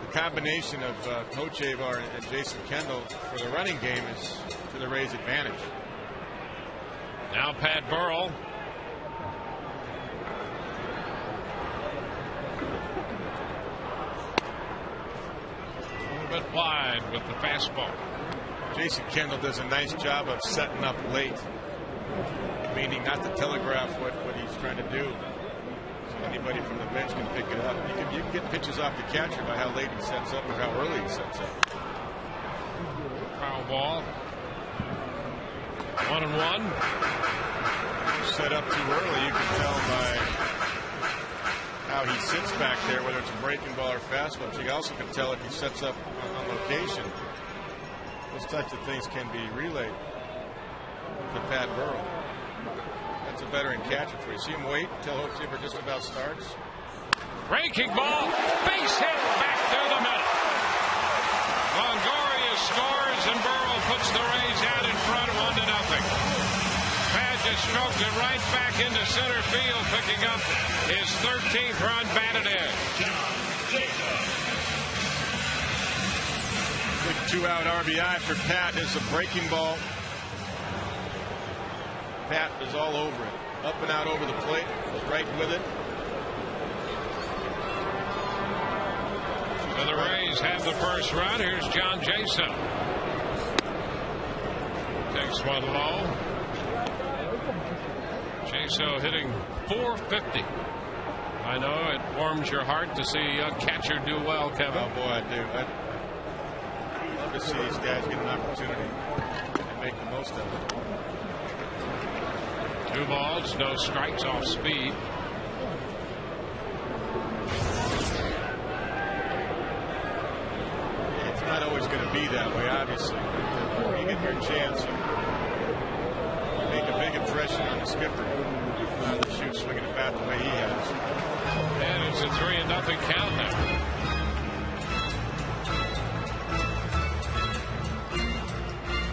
the combination of Hochevar and Jason Kendall for the running game is to the Rays' advantage. Now Pat Burrell. A little bit wide with the fastball. Jason Kendall does a nice job of setting up late, meaning not to telegraph what he's trying to do, so anybody from the bench can pick it up. You can get pitches off the catcher by how late he sets up or how early he sets up. Foul ball. 1-1. Set up too early, you can tell by how he sits back there, whether it's a breaking ball or fastball. But you also can tell if he sets up on location. Those types of things can be relayed to Pat Burrell. That's a veteran catcher for you. See him wait until Hochevar just about starts. Breaking ball, base hit back through the middle. Longoria scores and Burrell puts the Rays out in front 1-0. Pat just stroked it right back into center field, picking up his 13th run batted in. Big 2-out RBI for Pat. It's a breaking ball. Pat is all over it. Up and out over the plate. Was right with it. So the Rays have the first run. Here's John Jason. Takes one low. Jaso hitting .450. I know it warms your heart to see a young catcher do well, Kevin. Oh, boy, I do. I love to see these guys get an opportunity and make the most of it. 2 balls, no strikes off speed. It's not always going to be that way, obviously. When you get your chance, you make a big impression on the skipper. To shoot swinging the bat the way he has. And it's a 3-0 count now.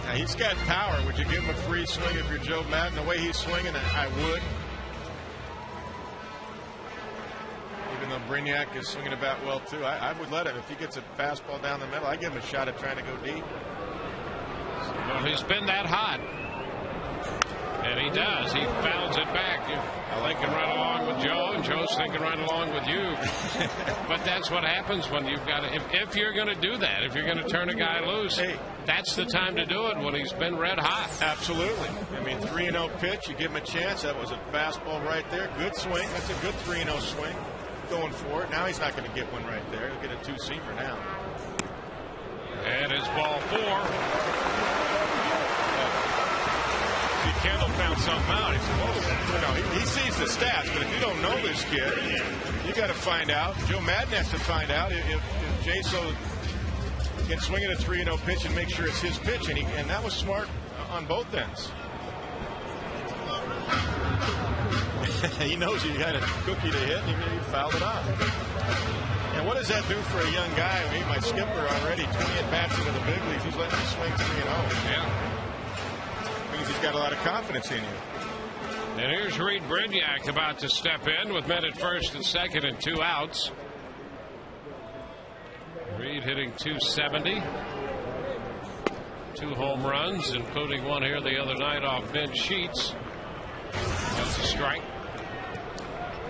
Now he's got power. Would you give him a free swing if you're Joe Madden? The way he's swinging, I would. Even though Brignac is swinging the bat well too, I would let him. If he gets a fastball down the middle, I give him a shot at trying to go deep. Well, he's been that hot. And he does. He fouls it back. You're thinking right along with Joe, and Joe's thinking right along with you. But that's what happens when you've got to, if you're going to do that, if you're going to turn a guy loose, that's the time to do it when he's been red hot. Absolutely. I mean, 3-0 pitch, you give him a chance. That was a fastball right there. Good swing. That's a good 3-0 swing. Going for it. Now he's not going to get one right there. He'll get a 2-seamer now. And it's ball 4. Kendall found something out. He said, "Whoa!" You know, he sees the stats, but if you don't know this kid, you got to find out. Joe Madden has to find out if Jaso can swing at a 3-0 pitch and make sure it's his pitch, and that was smart on both ends. He knows you got a cookie to hit, and he fouled it off. And what does that do for a young guy? I mean, my skipper already 20 at-bats into the big leagues. He's letting you swing 3-0. Yeah. Means he's got a lot of confidence in you. And here's Reed Brignac about to step in with men at first and second and 2 outs. Reed hitting .270. 2 home runs, including one here the other night off Ben Sheets. That's a strike.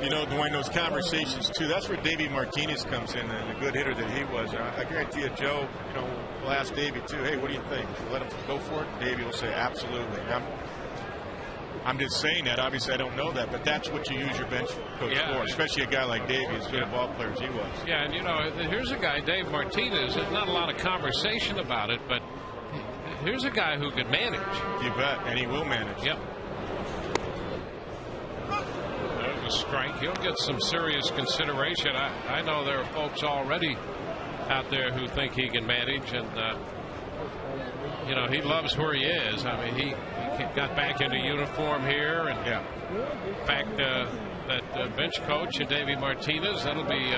You know, Dwayne, those conversations, too, that's where Davey Martinez comes in, and a good hitter that he was. I guarantee you, Joe, you know, will ask Davey, too, hey, what do you think? Let him go for it? Davey will say, absolutely. I'm just saying that. Obviously, I don't know that, but that's what you use your bench coach for, especially a guy like Davey, as good a ball player as he was. Yeah, and, you know, here's a guy, Dave Martinez, there's not a lot of conversation about it, but here's a guy who could manage. You bet, and he will manage. Yep. A strike. He'll get some serious consideration. I know there are folks already out there who think he can manage, and you know, he loves where he is. I mean, he got back into uniform here, and in fact, that bench coach and Davey Martinez, that'll be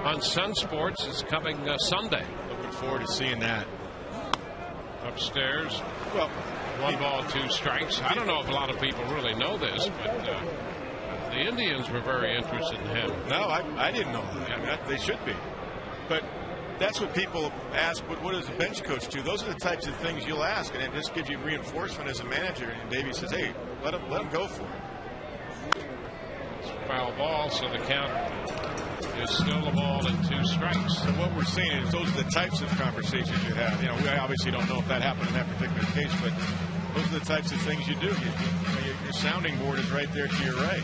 on Sun Sports. It's coming Sunday. Looking forward to seeing that. Upstairs. Well, 1 ball, 2 strikes. I don't know if a lot of people really know this, but the Indians were very interested in him. No, I didn't know that. I mean, they should be. But that's what people ask, what does the bench coach do? Those are the types of things you'll ask, and it just gives you reinforcement as a manager. And Davey says, hey, let him go for it. It's a foul ball, so the count is still a ball and 2 strikes. So what we're seeing is those are the types of conversations you have. You know, we obviously don't know if that happened in that particular case, but those are the types of things you do. Your sounding board is right there to your right.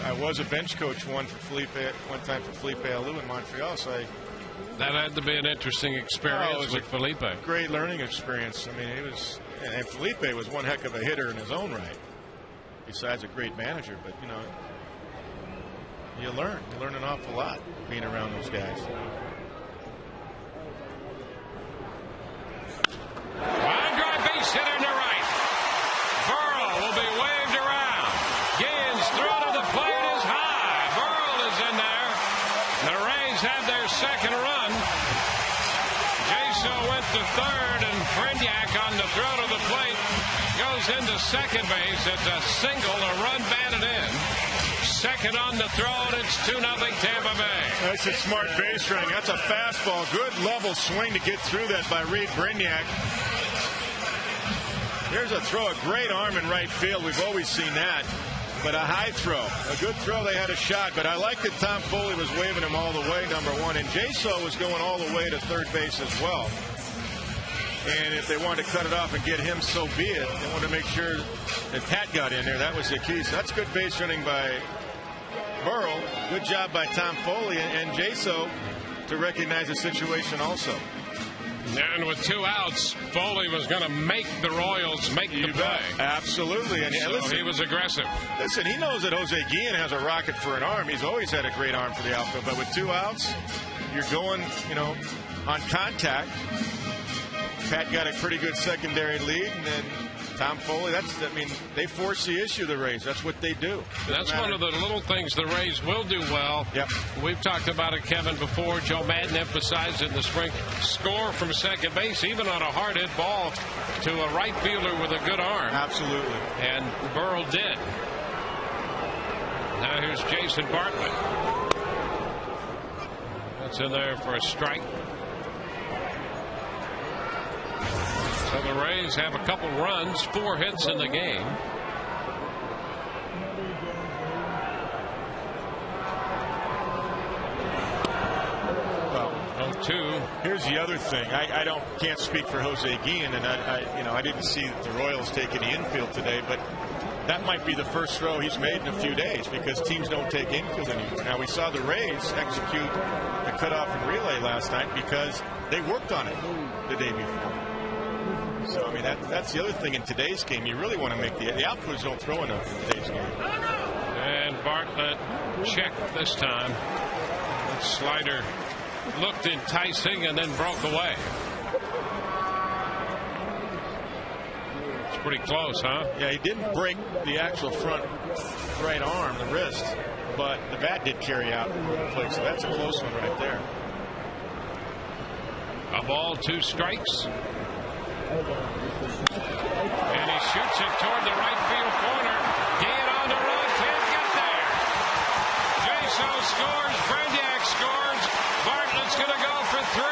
I was a bench coach one time for Felipe Alou in Montreal, so that had to be an interesting experience with Felipe. Great learning experience. I mean, and Felipe was one heck of a hitter in his own right, besides a great manager. But you know, you learn an awful lot being around those guys. Line drive base hit into right. Burrow will be waved around. Gins throw to the plate is high. Burrow is in there. The Rays have their second run. Jaso went to third, and Brignac on the throw to the plate goes into second base. It's a single, a run batted in. Second on the throw, and it's 2-0 Tampa Bay. That's a smart base running. That's a fastball. Good level swing to get through that by Reed Brignac. Here's a throw, a great arm in right field. We've always seen that. But a high throw. A good throw, they had a shot. But I like that Tom Foley was waving him all the way, number one. And Jaso was going all the way to third base as well. And if they wanted to cut it off and get him, so be it. They wanted to make sure that Pat got in there. That was the key. So that's good base running by Burrell. Good job by Tom Foley and Jaso to recognize the situation also. And with 2 outs, Foley was going to make the Royals make the play. Absolutely. And so listen, he was aggressive. Listen, he knows that Jose Guillen has a rocket for an arm. He's always had a great arm for the outfield. But with 2 outs, you're going, on contact. Pat got a pretty good secondary lead, and then Tom Foley, they force the issue, the Rays. That's what they do. That's one of the little things the Rays will do well. Yep. We've talked about it, Kevin, before. Joe Madden emphasized it in the spring. Score from second base, even on a hard hit ball to a right fielder with a good arm. Absolutely. And Burrell did. Now here's Jason Bartlett. That's in there for a strike. So the Rays have a couple runs, 4 hits in the game. Well, 0-2. Here's the other thing. I can't speak for Jose Guillen, and I didn't see the Royals taking the infield today, but that might be the first throw he's made in a few days because teams don't take infield anymore. Now, we saw the Rays execute the cutoff and relay last night because they worked on it the day before. So, that's the other thing in today's game. You really want to make the outfielders don't throw enough in today's game. And Bartlett checked this time. That slider looked enticing and then broke away. It's pretty close, huh? Yeah, he didn't break the actual front right arm, the wrist, but the bat did carry out the play, so that's a close one right there. A ball, 2 strikes. And he shoots it toward the right field corner. Guillen on the run, can't get there. Jaso scores, Brignac scores. Bartlett's going to go for 3.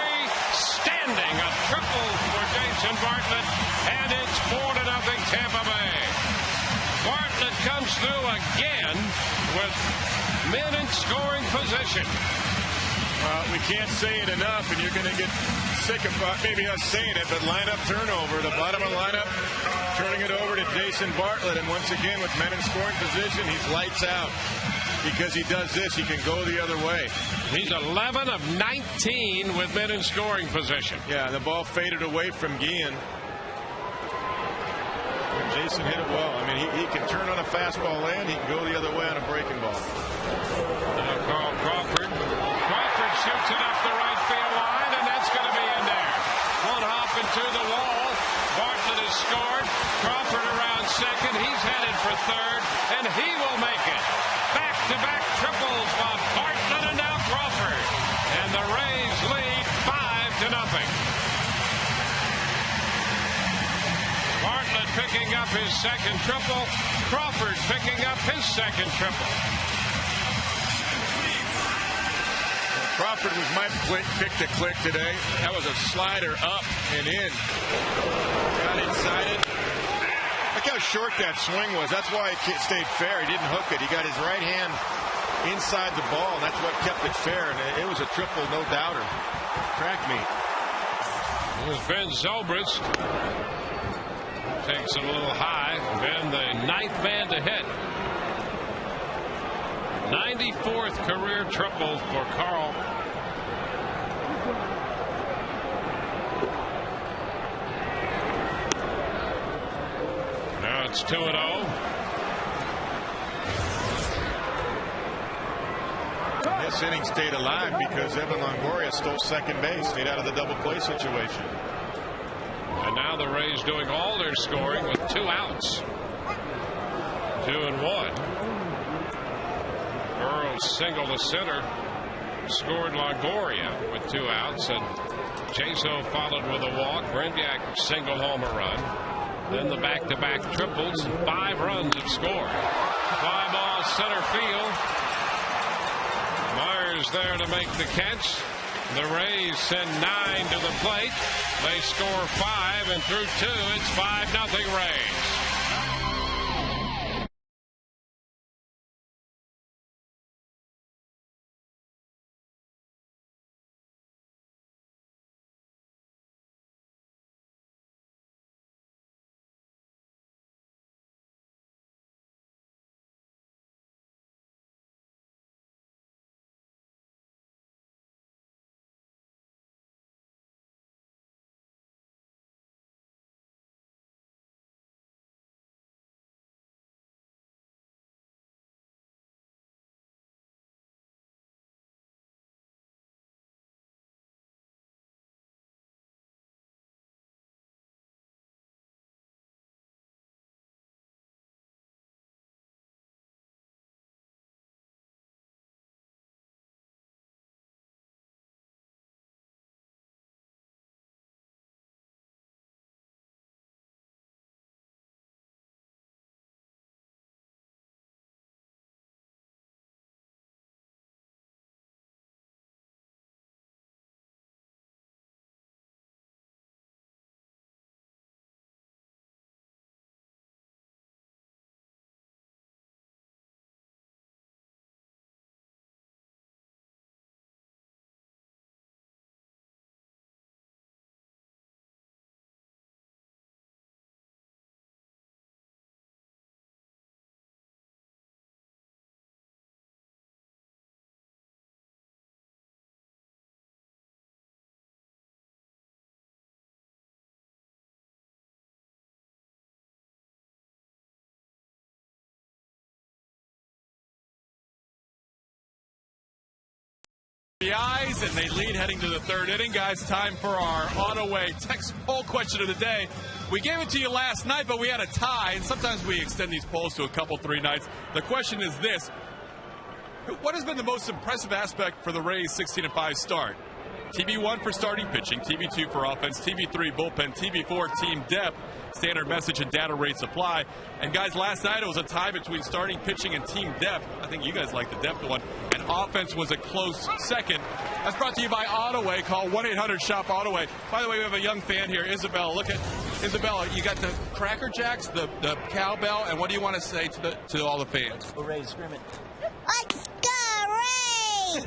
Standing, a triple for Jason Bartlett, and it's 4-0 Tampa Bay. Bartlett comes through again with men in scoring position. Well, we can't say it enough, and you're going to get sick of maybe us saying it, but lineup turnover, the bottom of the lineup, turning it over to Jason Bartlett, and once again with men in scoring position, he's lights out. Because he does this, he can go the other way. He's 11 of 19 with men in scoring position. Yeah, the ball faded away from Guillen. Jason hit it well. He can turn on a fastball and he can go the other way on a breaking ball. Now Carl Crawford. Crawford shoots it up the right field line, and that's going to be in there. One hop into the wall. Bartlett has scored. Crawford around second. He's headed for third, and he will make it. Back-to-back triples by Bartlett and now Crawford. And the Rays lead 5-0. Bartlett picking up his second triple. Crawford picking up his second triple. Crawford was my pick to click today. That was a slider up and in. Got inside it. Look how short that swing was. That's why it stayed fair. He didn't hook it. He got his right hand inside the ball, and that's what kept it fair. And it was a triple, no doubter. Track meet. It was Ben Zobrist. Takes it a little high. Ben, the 9th man to hit. 94th career triple for Carl. Now it's 2-0. This inning stayed alive because Evan Longoria stole second base, stayed out of the double play situation. And now the Rays doing all their scoring with 2 outs. 2-1. Burrows single to center. Scored Longoria with 2 outs. And Jaso followed with a walk. Brignac single homer run. Then the back-to-back triples. 5 runs have scored. Fly ball center field. Myers there to make the catch. The Rays send 9 to the plate. They score 5, and through 2, it's 5-0 Rays. eyes, and they lead heading to the third inning. Guys, time for our on-away text poll question of the day. We gave it to you last night, but we had a tie, and sometimes we extend these polls to a couple, 3 nights. The question is this: what has been the most impressive aspect for the Rays' 16-5 start? TB1 for starting pitching, TB2 for offense, TB3 bullpen, TB4 team depth, standard message and data rate supply. And guys, last night it was a tie between starting pitching and team depth. I think you guys like the depth one. And offense was a close second. That's brought to you by Autoway. Call 1-800-SHOP-AUTOWAY. By the way, we have a young fan here, Isabella. Look at Isabella. You got the Cracker Jacks, the cowbell, and what do you want to say to all the fans? Hooray, scream it. Let's go, Rays!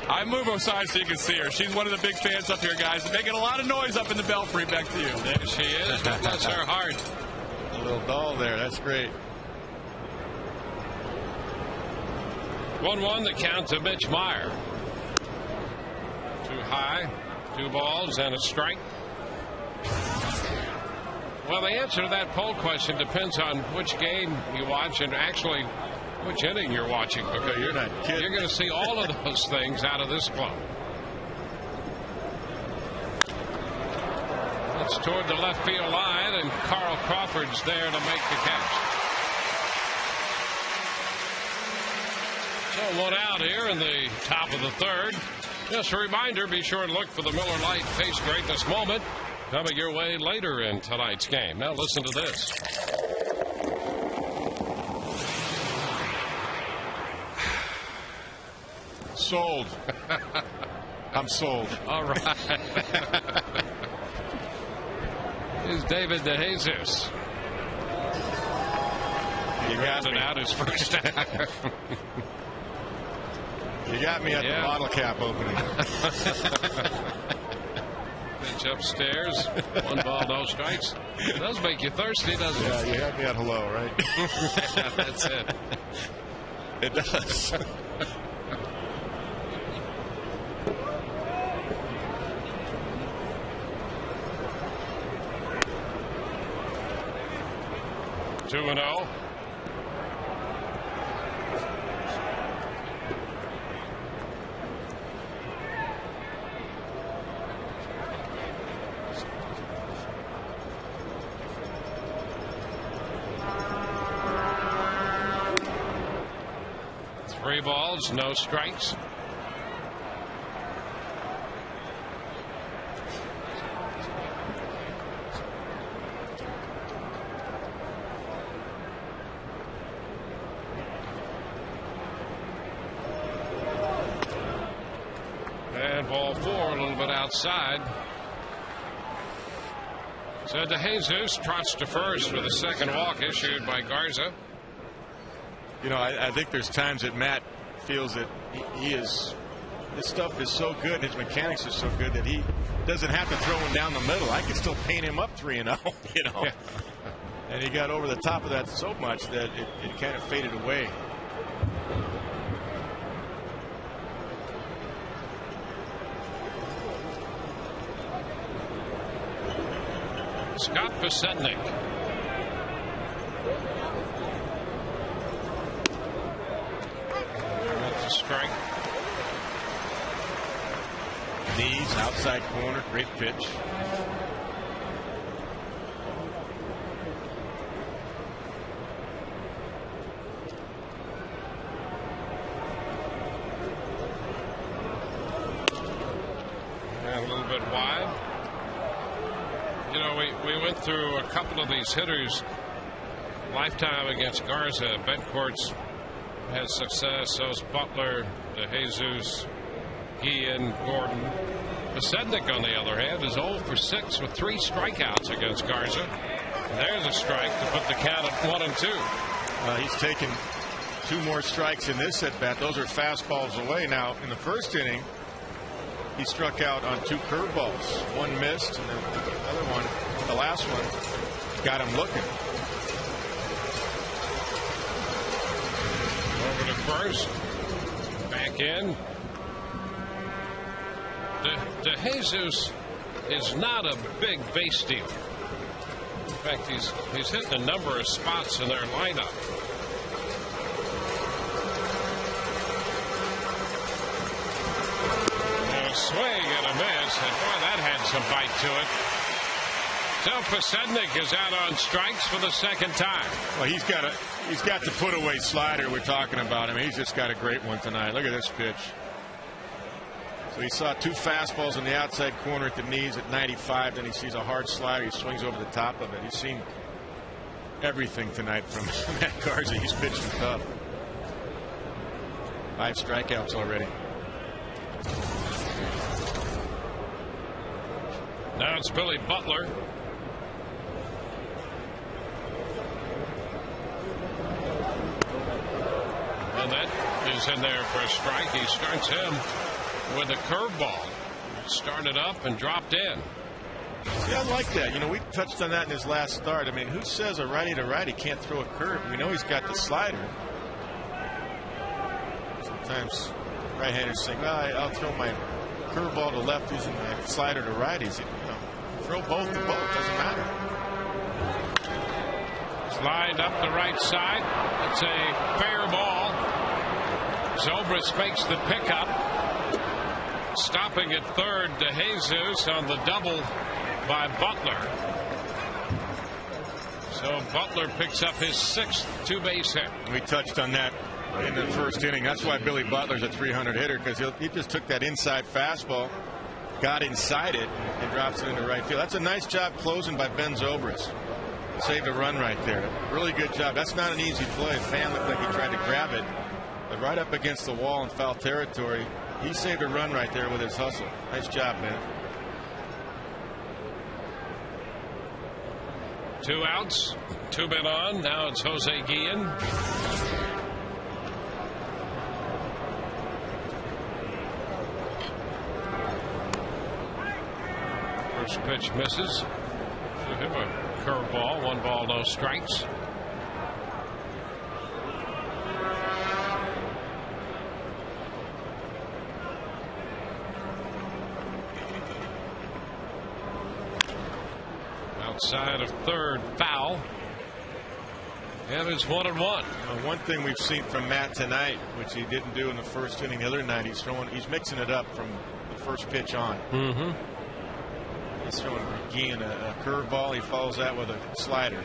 I move aside so you can see her. She's one of the big fans up here, guys. Making a lot of noise up in the belfry. Back to you. There she is. Bless her heart. A little doll there. That's great. 1-1 the count to Mitch Meyer. Too high. 2 balls and a strike. Well, the answer to that poll question depends on which game you watch and actually which inning you're watching, because you're going to see all of those things out of this club. It's toward the left field line, and Carl Crawford's there to make the catch. So 1 out here in the top of the third. Just a reminder, be sure and look for the Miller Lite Taste Greatness moment coming your way later in tonight's game. Now listen to this. Sold. I'm sold. All right. Here's David DeJesus. You got me. Out his first time. You got me at the bottle cap opening. Pitch upstairs. 1 ball, no strikes. It does make you thirsty, doesn't it? Yeah, you had me at hello, right? That's it. It does. Two and 0. Three balls, no strikes. And ball 4, a little bit outside. So DeJesus trots to first with a second walk issued by Garza. You know, I think there's times that Matt feels that his stuff is so good, his mechanics are so good that he doesn't have to throw him down the middle. I can still paint him up 3-0, you know. Yeah. And he got over the top of that so much that it kind of faded away. Scott Posednik. That's a strike. Knees, outside corner, great pitch. And a little bit wide. You know, we went through a couple of these hitters lifetime against Garza. Bencourt's has success. So's Butler, DeJesus, Guillen, Gordon. Posednik, on the other hand, is 0 for 6 with 3 strikeouts against Garza. And there's a strike to put the count at 1 and 2. He's taken 2 more strikes in this at bat. Those are fastballs away. Now, in the first inning, he struck out on 2 curveballs. One missed, and the other one, the last one, got him looking. Over to first. Back in. DeJesus is not a big base stealer. In fact, he's hit a number of spots in their lineup. Swing and a miss, and boy, that had some bite to it. So Posednik is out on strikes for the second time. Well, he's got the put away slider we're talking about. I mean, he's just got a great one tonight. Look at this pitch. So he saw 2 fastballs in the outside corner at the knees at 95. Then he sees a hard slider. He swings over the top of it. He's seen everything tonight from Matt Garza. He's pitching tough. 5 strikeouts already. Now it's Billy Butler. And that is in there for a strike. He starts him with a curveball. Started up and dropped in. Yeah, I like that. You know, we touched on that in his last start. I mean, who says a righty to righty can't throw a curve? We know he's got the slider. Sometimes right-handers think, I'll throw my curveball to lefties and my slider to righties. You know, throw both to both. Doesn't matter. Slide up the right side. It's a fair ball. Zobrist makes the pickup. Stopping at third to Jesus on the double by Butler. So Butler picks up his 6th 2-base hit. We touched on that in the first inning. That's why Billy Butler's a 300 hitter, because he just took that inside fastball, got inside it, and drops it into right field. That's a nice job closing by Ben Zobrist. Saved a run right there. Really good job. That's not an easy play. Fan looked like he tried to grab it, but right up against the wall in foul territory. He saved a run right there with his hustle. Nice job, man. 2 outs, 2 men on. Now it's Jose Guillen. First pitch misses. Give him a curveball. 1 ball, no strikes. Outside of third, foul. And it's 1-1. One thing we've seen from Matt tonight, which he didn't do in the first inning the other night, he's mixing it up from the first pitch on. He's throwing again a curveball. He follows that with a slider.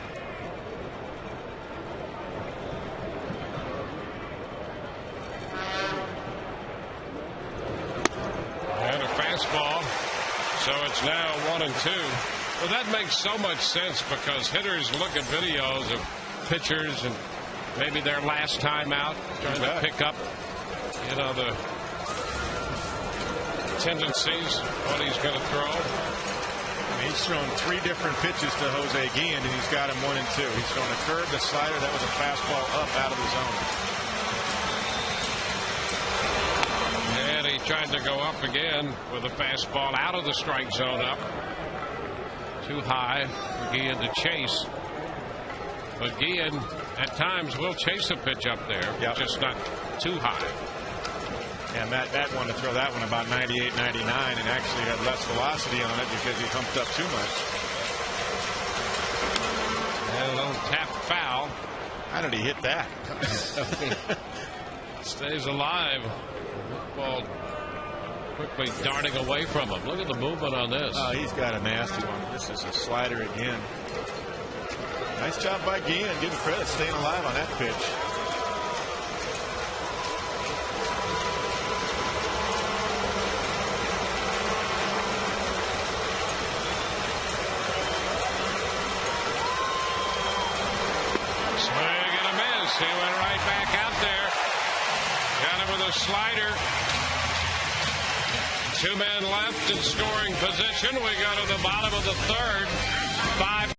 And a fastball. So it's now 1-2. Well, that makes so much sense, because hitters look at videos of pitchers and maybe their last time out, trying to pick up, you know, the tendencies, what he's going to throw. I mean, he's thrown 3 different pitches to Jose Guillen, and he's got him 1 and 2. He's thrown a curve, the slider, that was a fastball up out of the zone. And he tried to go up again with a fastball out of the strike zone up. Too high for Guillen to chase. But Guillen at times will chase a pitch up there, just not too high. And Matt wanted to throw that one about 98, 99, and actually had less velocity on it because he humped up too much. And a little tap foul. How did he hit that? Stays alive. Ball quickly darting away from him. Look at the movement on this. Oh, he's got a nasty one. This is a slider again. Nice job by Guillen. Give him credit staying alive on that pitch. Swing and a miss. He went right back out there. Got him with a slider. 2 men left in scoring position. We go to the bottom of the third. 5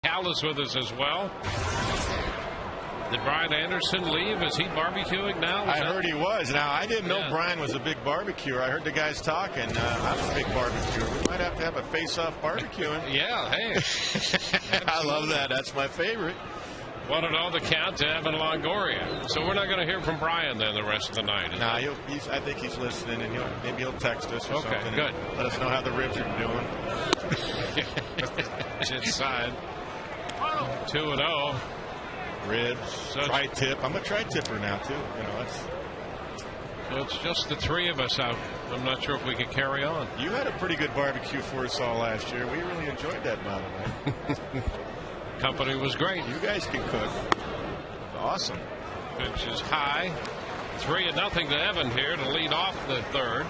Cal is with us as well. Did Brian Anderson leave? Is he barbecuing now? I heard he was. Now, I didn't know Brian was a big barbecuer. I heard the guys talking. I'm a big barbecuer. We might have to have a face-off barbecuing. Yeah, hey. I love that. That's my favorite. 1-0 the count to Evan Longoria. So we're not going to hear from Brian then the rest of the night. Nah, I think he's listening, and maybe he'll text us or something. Okay, good. Let us know how the ribs are doing. It's side. 2-0. Ribs, tri-tip. I'm a tri-tipper now, too. You know, so it's just the three of us out. I'm not sure if we can carry on. You had a pretty good barbecue for us all last year. We really enjoyed that, by the way. Company was great. You guys can cook. Awesome. Pitch is high. 3-0 to Evan here to lead off the third.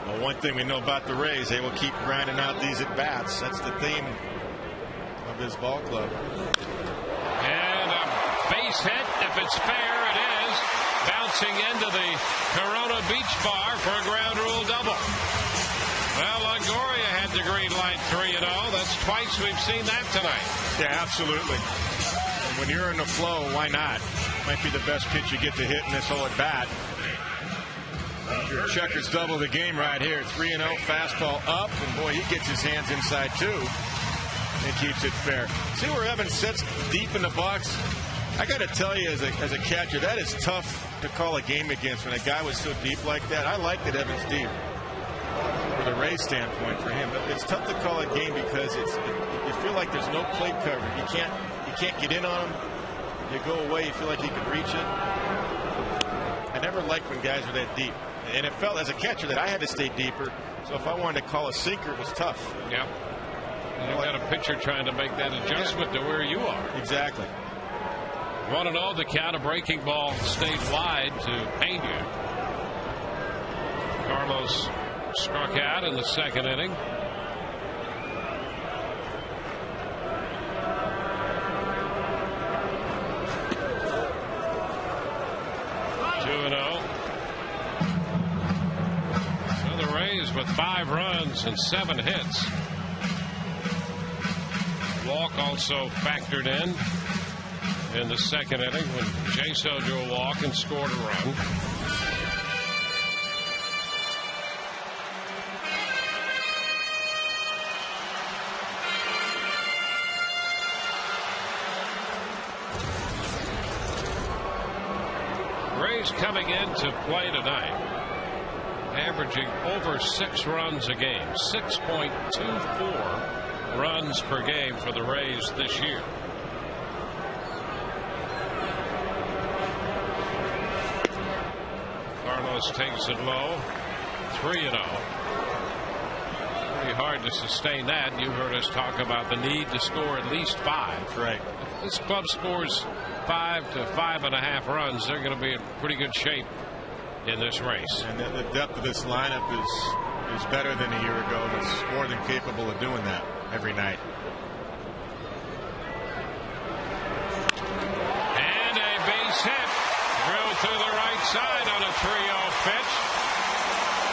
Well, one thing we know about the Rays, they will keep grinding out these at-bats. That's the theme of this ball club. And a base hit. If it's fair, it is. Bouncing into the Corona Beach Bar for a ground rule double. Well, Longoria had the green light 3-0. That's twice we've seen that tonight. Yeah, absolutely. And when you're in the flow, why not? Might be the best pitch you get to hit in this whole at-bat. Checkers double the game right here. 3-0, fastball up, and boy, he gets his hands inside too. And keeps it fair. See where Evans sits deep in the box? I got to tell you, as a catcher, that is tough to call a game against when a guy was so deep like that. I like that Evans deep for the Rays standpoint for him, but it's tough to call a game because you feel like there's no plate coverage. You can't get in on him. You go away, you feel like you can reach it. I never liked when guys were that deep, and it felt as a catcher that I had to stay deeper. So if I wanted to call a sinker, it was tough. Yeah. You've got a pitcher trying to make that adjustment to where you are. Exactly. 1-0, the count. A breaking ball stayed wide to Pena. Carlos struck out in the second inning. So the Rays with 5 runs and 7 hits. Walk also factored in the second inning when Jaso drew a walk and scored a run. Rays coming into play tonight, averaging over 6 runs a game, 6.24 runs per game for the Rays this year. Carlos takes it low. 3-0. Pretty hard to sustain that. You heard us talk about the need to score at least 5. Right. If this club scores 5 to 5.5 runs, they're going to be in pretty good shape in this race. And the depth of this lineup is better than a year ago. It's more than capable of doing that every night. And a base hit. Drilled to the right side on a 3-0 pitch.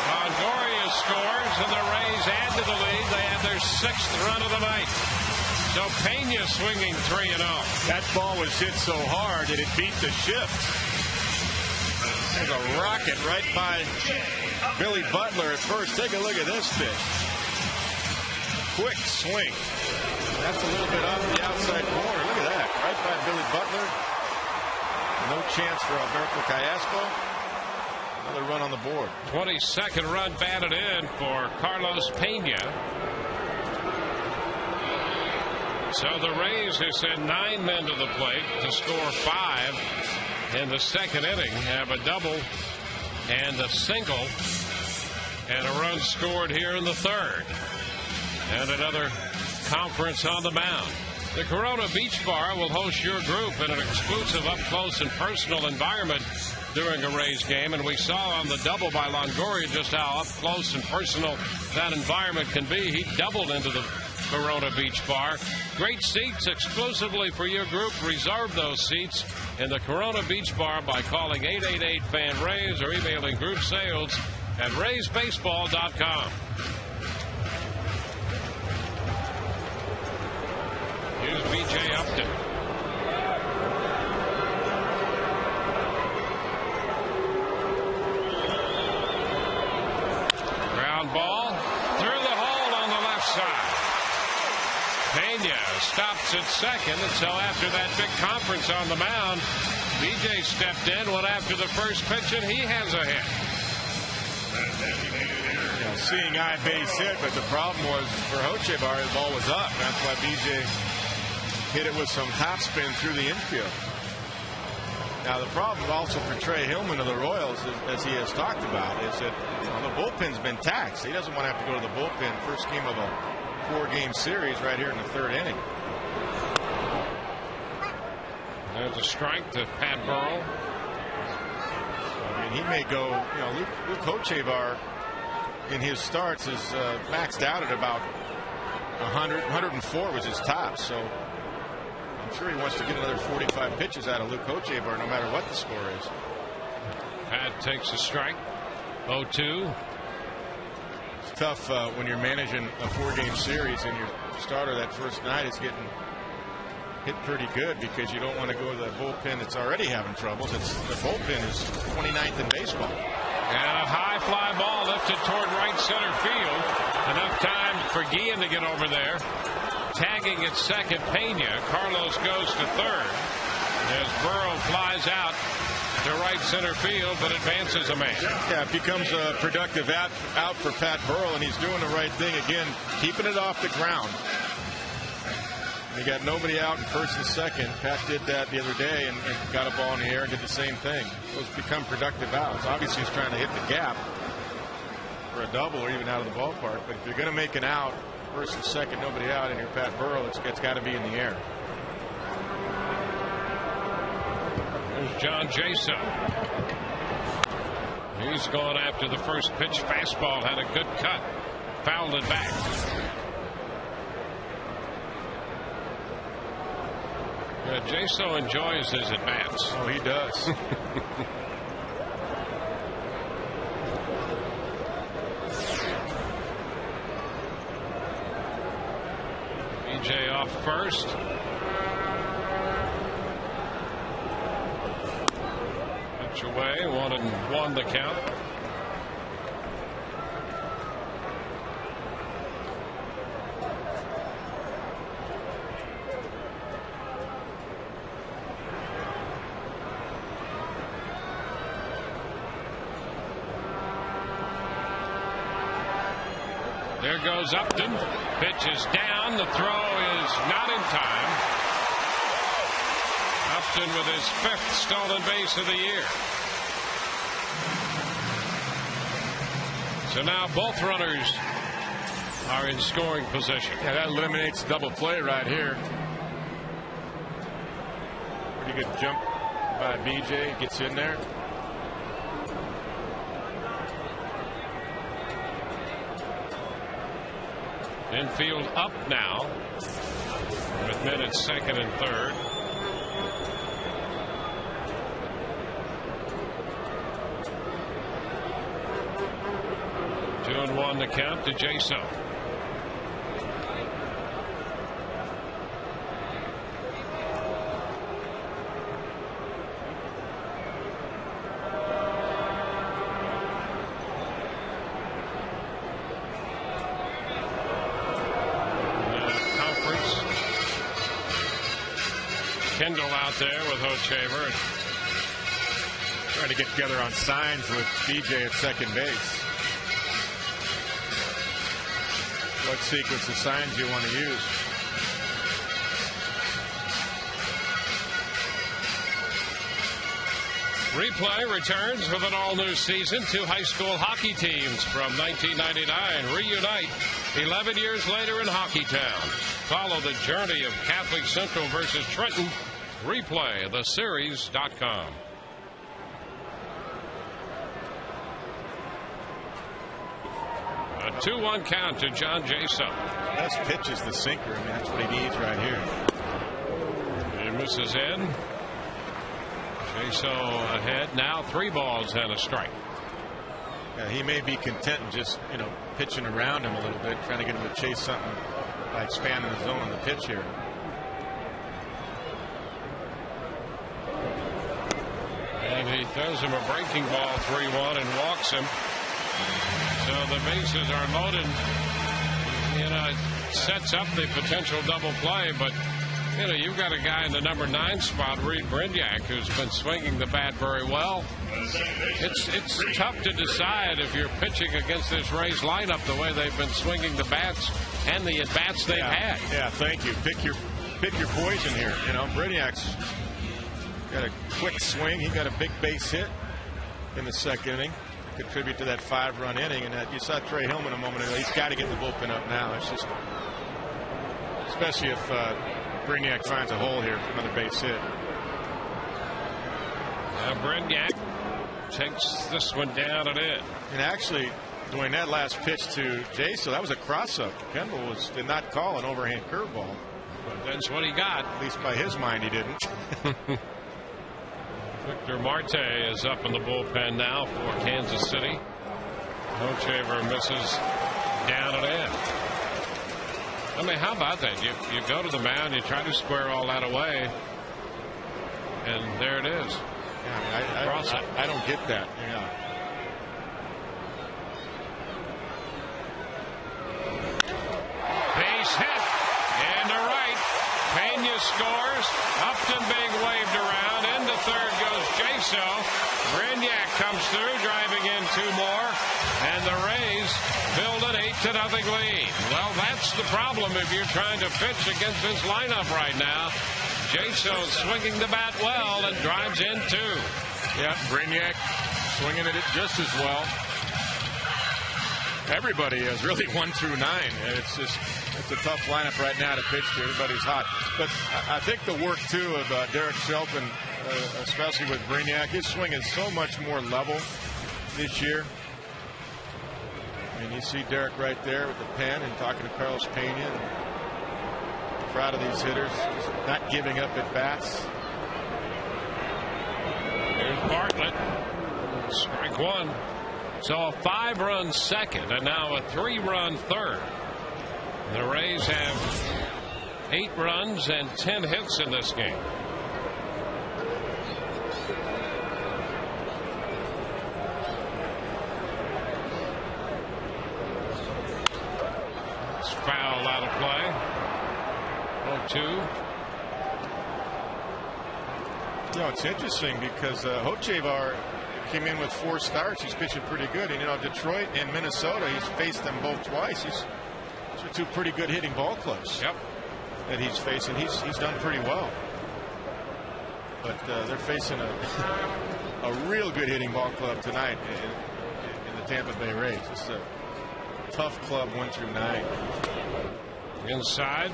Longoria scores, and the Rays add to the lead. They have their 6th run of the night. So Pena swinging 3-0. That ball was hit so hard that it beat the shift. There's a rocket right by Billy Butler at first. Take a look at this pitch. Quick swing. That's a little bit off the outside corner. Look at that. Right by Billy Butler. No chance for Alberto Callasco. Another run on the board. 22nd run batted in for Carlos Pena. So the Rays have sent 9 men to the plate to score 5 in the second inning. Have a double and a single and a run scored here in the third. And another conference on the mound. The Corona Beach Bar will host your group in an exclusive up-close and personal environment during a Rays game. And we saw on the double by Longoria just how up-close and personal that environment can be. He doubled into the Corona Beach Bar. Great seats exclusively for your group. Reserve those seats in the Corona Beach Bar by calling 888-FAN-RAYS or emailing group sales at raysbaseball.com. is B.J. Upton. Ground ball through the hole on the left side. Pena stops at second, and so after that big conference on the mound, B.J. stepped in, went after the first pitch, and he has a hit. Seeing eye base hit, but the problem was for Hochevar, his ball was up. That's why B.J. hit it with some topspin through the infield. Now the problem also for Trey Hillman of the Royals, as he has talked about, is that the bullpen's been taxed. He doesn't want to have to go to the bullpen first game of a 4-game series right here in the 3rd inning. There's a strike to Pat Burrell. I mean, he may go. Luke Hochevar in his starts is maxed out at about 104 was his top. So I'm sure he wants to get another 45 pitches out of Luke Hochevar, no matter what the score is. Pat takes a strike. 0-2. It's tough when you're managing a 4-game series and your starter that first night is getting hit pretty good, because you don't want to go to the bullpen that's already having troubles. The bullpen is 29th in baseball. And a high fly ball lifted toward right center field. Enough time for Guillen to get over there. Tagging at second, Pena. Carlos goes to third as Burrow flies out to right center field, but advances a man. Yeah, it becomes a productive out for Pat Burrell, and he's doing the right thing again, keeping it off the ground. He got nobody out in first and second. Pat did that the other day and got a ball in the air and did the same thing. Those become productive outs. Obviously, he's trying to hit the gap for a double or even out of the ballpark. But if you're going to make an out, first and second, nobody out, and you're Pat Burrell, it's got to be in the air. There's John Jaso. He's going after the first pitch. Fastball had a good cut. Fouled it back. Jaso enjoys his at-bats. Oh, he does. BJ off first. Pitch away, 1-1 the count. There goes Upton. Pitch is down. The throw is not in time. Upton with his 5th stolen base of the year. So now both runners are in scoring position. Yeah, that eliminates double play right here. Pretty good jump by BJ. Gets in there. Infield up now with men at second and third. Two and 1 to count to Jaso. Kendall out there with Hochevar. Trying to get together on signs with BJ at second base. What sequence of signs you want to use? Replay returns with an all-new season. 2 high school hockey teams from 1999 reunite 11 years later in Hockeytown. Follow the journey of Catholic Central versus Trenton. Replay theseries.com. A 2-1 count to John Jaso. Best pitch is the sinker. I mean, that's what he needs right here. He misses in. Jaso ahead now, 3 balls and a strike. Yeah, he may be content in just pitching around him a little bit, trying to get him to chase something by expanding the zone on the pitch here. And he throws him a breaking ball 3-1 and walks him. So the bases are loaded. You know, it sets up the potential double play, but you know, you've got a guy in the number 9 spot, Brignac, who's been swinging the bat very well. It's tough to decide if you're pitching against this Rays lineup the way they've been swinging the bats and the at-bats they've had. Yeah, thank you. Pick your poison here. You know, Brignac's got a quick swing. He got a big base hit in the second inning. Contribute to that 5-run inning, and you saw Trey Hillman a moment ago. He's got to get the bullpen up now. It's just, especially if Brignac finds a hole here for another base hit. Brignac takes this one down and in. And actually, during that last pitch to Jaso, that was a cross-up. Kendall did not call an overhand curveball. But that's what he got. At least by his mind, he didn't. Victor Marte is up in the bullpen now for Kansas City. Hochevar misses down and in. I mean, how about that? You go to the mound, you try to square all that away, and there it is. Yeah, I don't get that. Yeah. Base hit into right. Pena scores. Upton being waved around. Into third goes Jaso. Brignac comes through, driving in 2 more, and the Rays build an 8-0 lead. Well, that's the problem if you're trying to pitch against this lineup right now. Jaso swinging the bat well and drives in 2. Yeah, Brignac swinging at it just as well. Everybody is really 1 through 9. It's a tough lineup right now to pitch to. Everybody's hot. But I think the work, too, of Derek Shelton, especially with Brignac, his swing is so much more level this year. And you see Derek right there with the pen and talking to Carlos Pena. And proud of these hitters, just not giving up at bats. Here's Bartlett. Strike 1. So a 5-run second and now a 3-run third. The Rays have 8 runs and 10 hits in this game. It's foul out of play. 0-2. You know, it's interesting because Hochevar came in with 4 starts. He's pitching pretty good. And, you know, Detroit and Minnesota, he's faced them both twice. These are 2 pretty good hitting ball clubs. Yep. That he's facing. He's done pretty well. But they're facing a real good hitting ball club tonight in the Tampa Bay Rays. It's a tough club 1 through 9. Inside.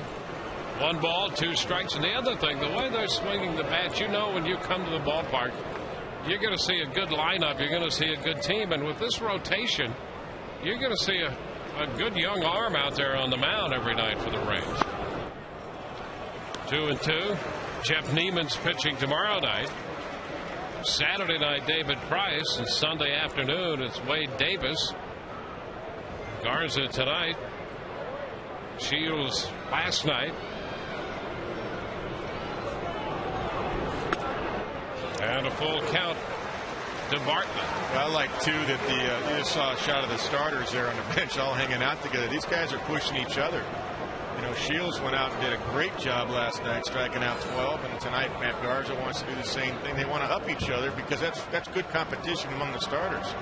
1 ball, 2 strikes. And the other thing, the way they're swinging the bat, you know, when you come to the ballpark, you're going to see a good lineup. You're going to see a good team. And with this rotation, you're going to see a good young arm out there on the mound every night for the Rays. 2-2. Jeff Neiman's pitching tomorrow night. Saturday night, David Price. And Sunday afternoon, it's Wade Davis. Garza tonight. Shields last night. And a full count to Bartlett. I like, too, that you just saw a shot of the starters there on the bench all hanging out together. These guys are pushing each other. You know, Shields went out and did a great job last night striking out 12. And tonight, Matt Garza wants to do the same thing. They want to up each other because that's good competition among the starters.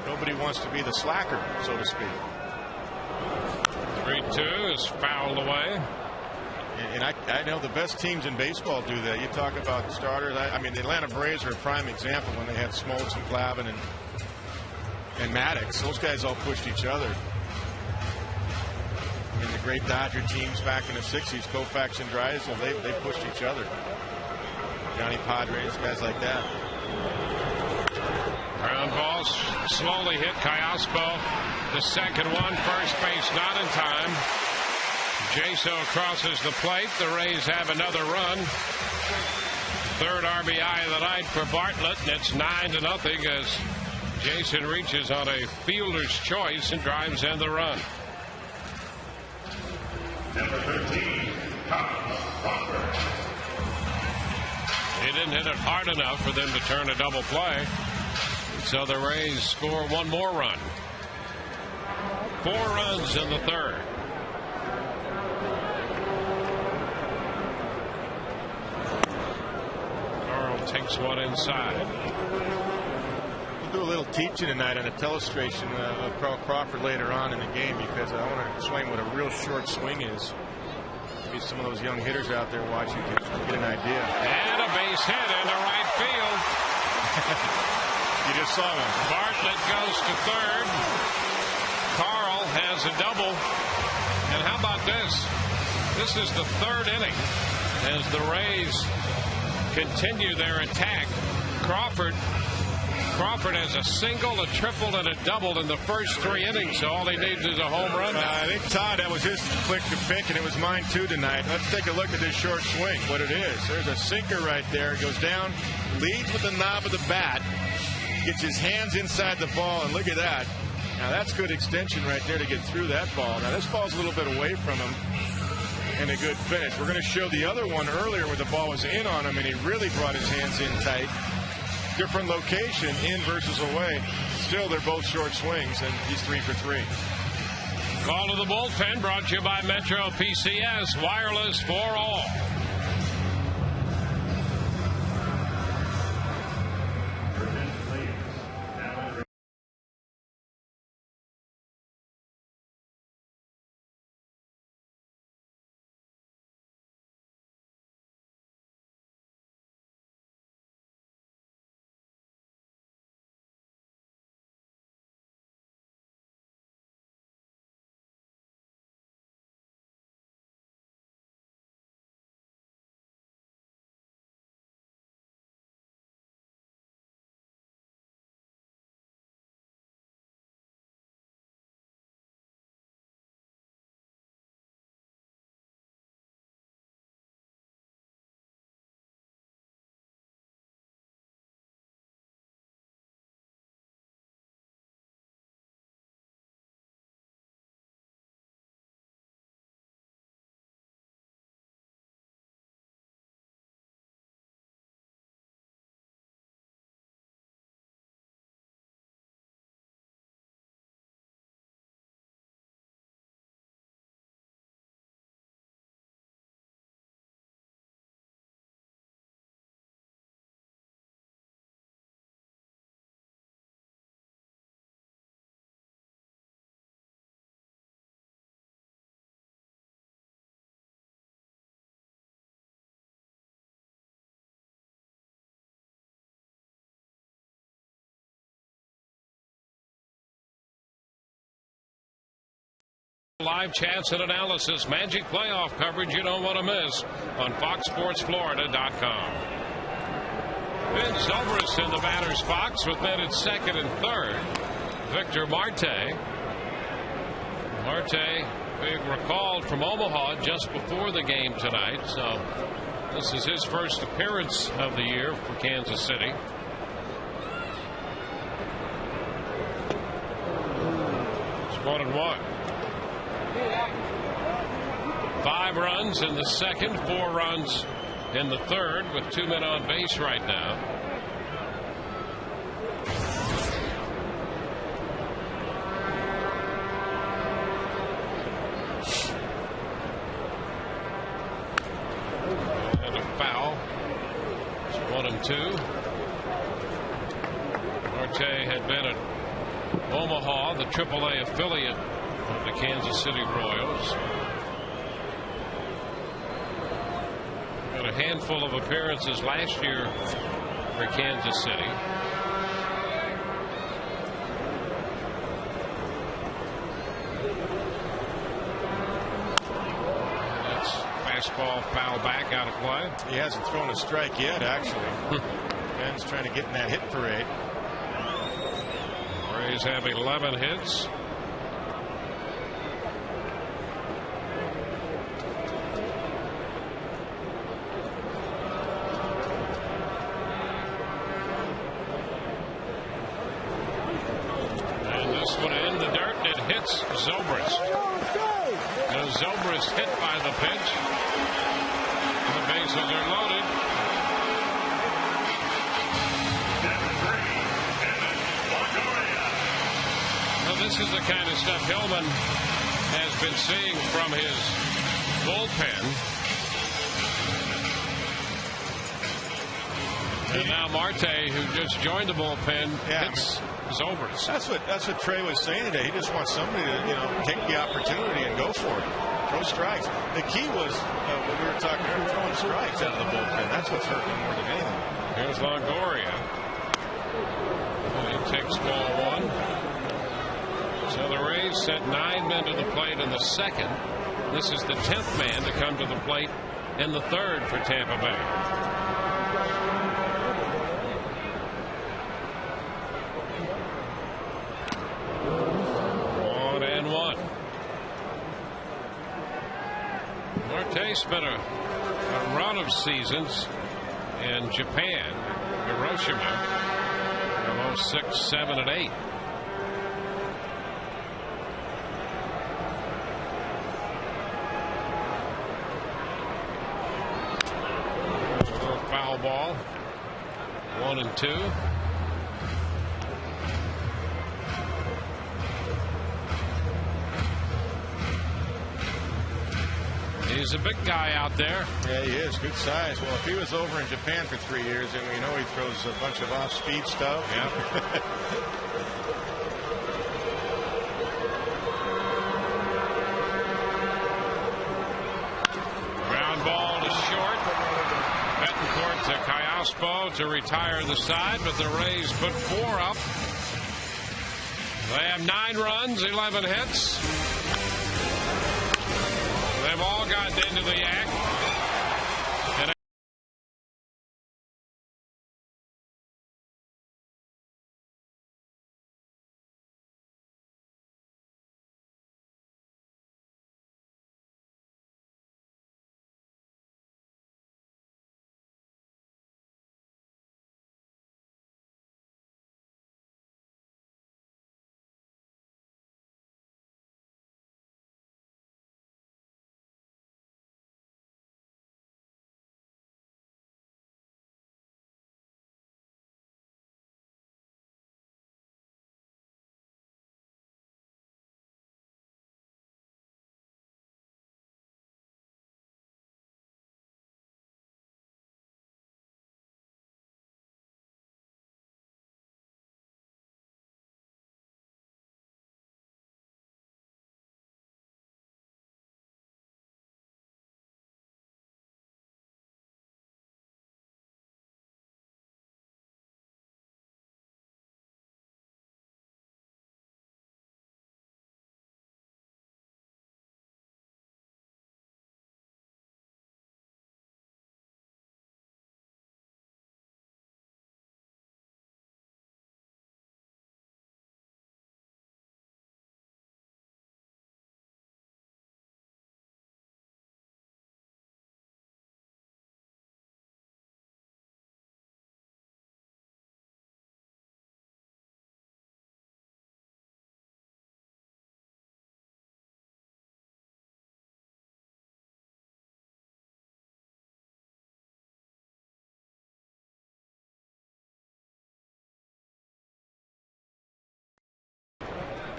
Nobody wants to be the slacker, so to speak. 3-2 is fouled away. And I know the best teams in baseball do that. You talk about starters. I mean, the Atlanta Braves are a prime example when they had Smoltz and Glavine and Maddox. Those guys all pushed each other. And the great Dodger teams back in the 60s, Koufax and Drysdale, they pushed each other. Johnny Padres, guys like that. Ground ball slowly hit Callaspo. The second one, first base not in time. Jaso crosses the plate. The Rays have another run. Third RBI of the night for Bartlett. And it's 9-0 as Jason reaches on a fielder's choice and drives in the run. Number 13, Kyle Crawford. He didn't hit it hard enough for them to turn a double play. So the Rays score one more run. 4 runs in the third. Carl takes one inside. We'll do a little teaching tonight on a telestration of Carl Crawford later on in the game, because I want to explain what a real short swing is. Maybe some of those young hitters out there watching can get an idea. And a base hit into right field. You just saw one. Bartlett goes to third. Carl has a double. And how about this? This is the third inning as the Rays continue their attack. Crawford has a single, a triple, and a double in the first 3 innings, so all he needs is a home run. I think, Todd, that was his click to pick, and it was mine too tonight. Let's take a look at this short swing, what it is. There's a sinker right there. It goes down, leads with the knob of the bat, gets his hands inside the ball, and look at that. Now, that's good extension right there to get through that ball. Now, this ball's a little bit away from him, and a good finish. We're going to show the other one earlier where the ball was in on him, and he really brought his hands in tight. Different location, in versus away. Still, they're both short swings, and he's 3 for 3. Call to the bullpen brought to you by Metro PCS, wireless for all. Live chats and analysis, Magic playoff coverage you don't want to miss on FoxSportsFlorida.com. Ben Zobrist in the batter's box with men at second and third. Victor Marte. Marte being recalled from Omaha just before the game tonight, so this is his first appearance of the year for Kansas City. It's 1-1. 5 runs in the second, 4 runs in the third, with 2 men on base right now. And a foul. It's 1-2. Marte had been at Omaha, the AAA affiliate of the Kansas City Royals. Got a handful of appearances last year for Kansas City. That's fastball foul back out of play. He hasn't thrown a strike yet, actually. Ben's trying to get in that hit parade. Rays have 11 hits. Zobrist. Now Zobrist hit by the pitch. The bases are loaded. This is the kind of stuff Hillman has been seeing from his bullpen. And now Marte, who just joined the bullpen, hits his overs. That's what Trey was saying today. He just wants somebody to take the opportunity and go for it. Throw strikes. The key was what we were talking about, throwing strikes out of the bullpen. That's what's hurting more than anything. Here's Longoria. And he takes ball one. So the Rays sent 9 men to the plate in the second. This is the 10th man to come to the plate in the third for Tampa Bay. 1-1. Marte spent a run of seasons in Japan, Hiroshima, from 06, 07, and 08. Foul ball. 1-2. He's a big guy out there. Yeah, he is. Good size. Well, if he was over in Japan for 3 years, then we know he throws a bunch of off-speed stuff. Yeah. Ground ball to short. Betancourt to Callaspo to retire the side, but the Rays put 4 up. They have 9 runs, 11 hits. They've all gotten into the act.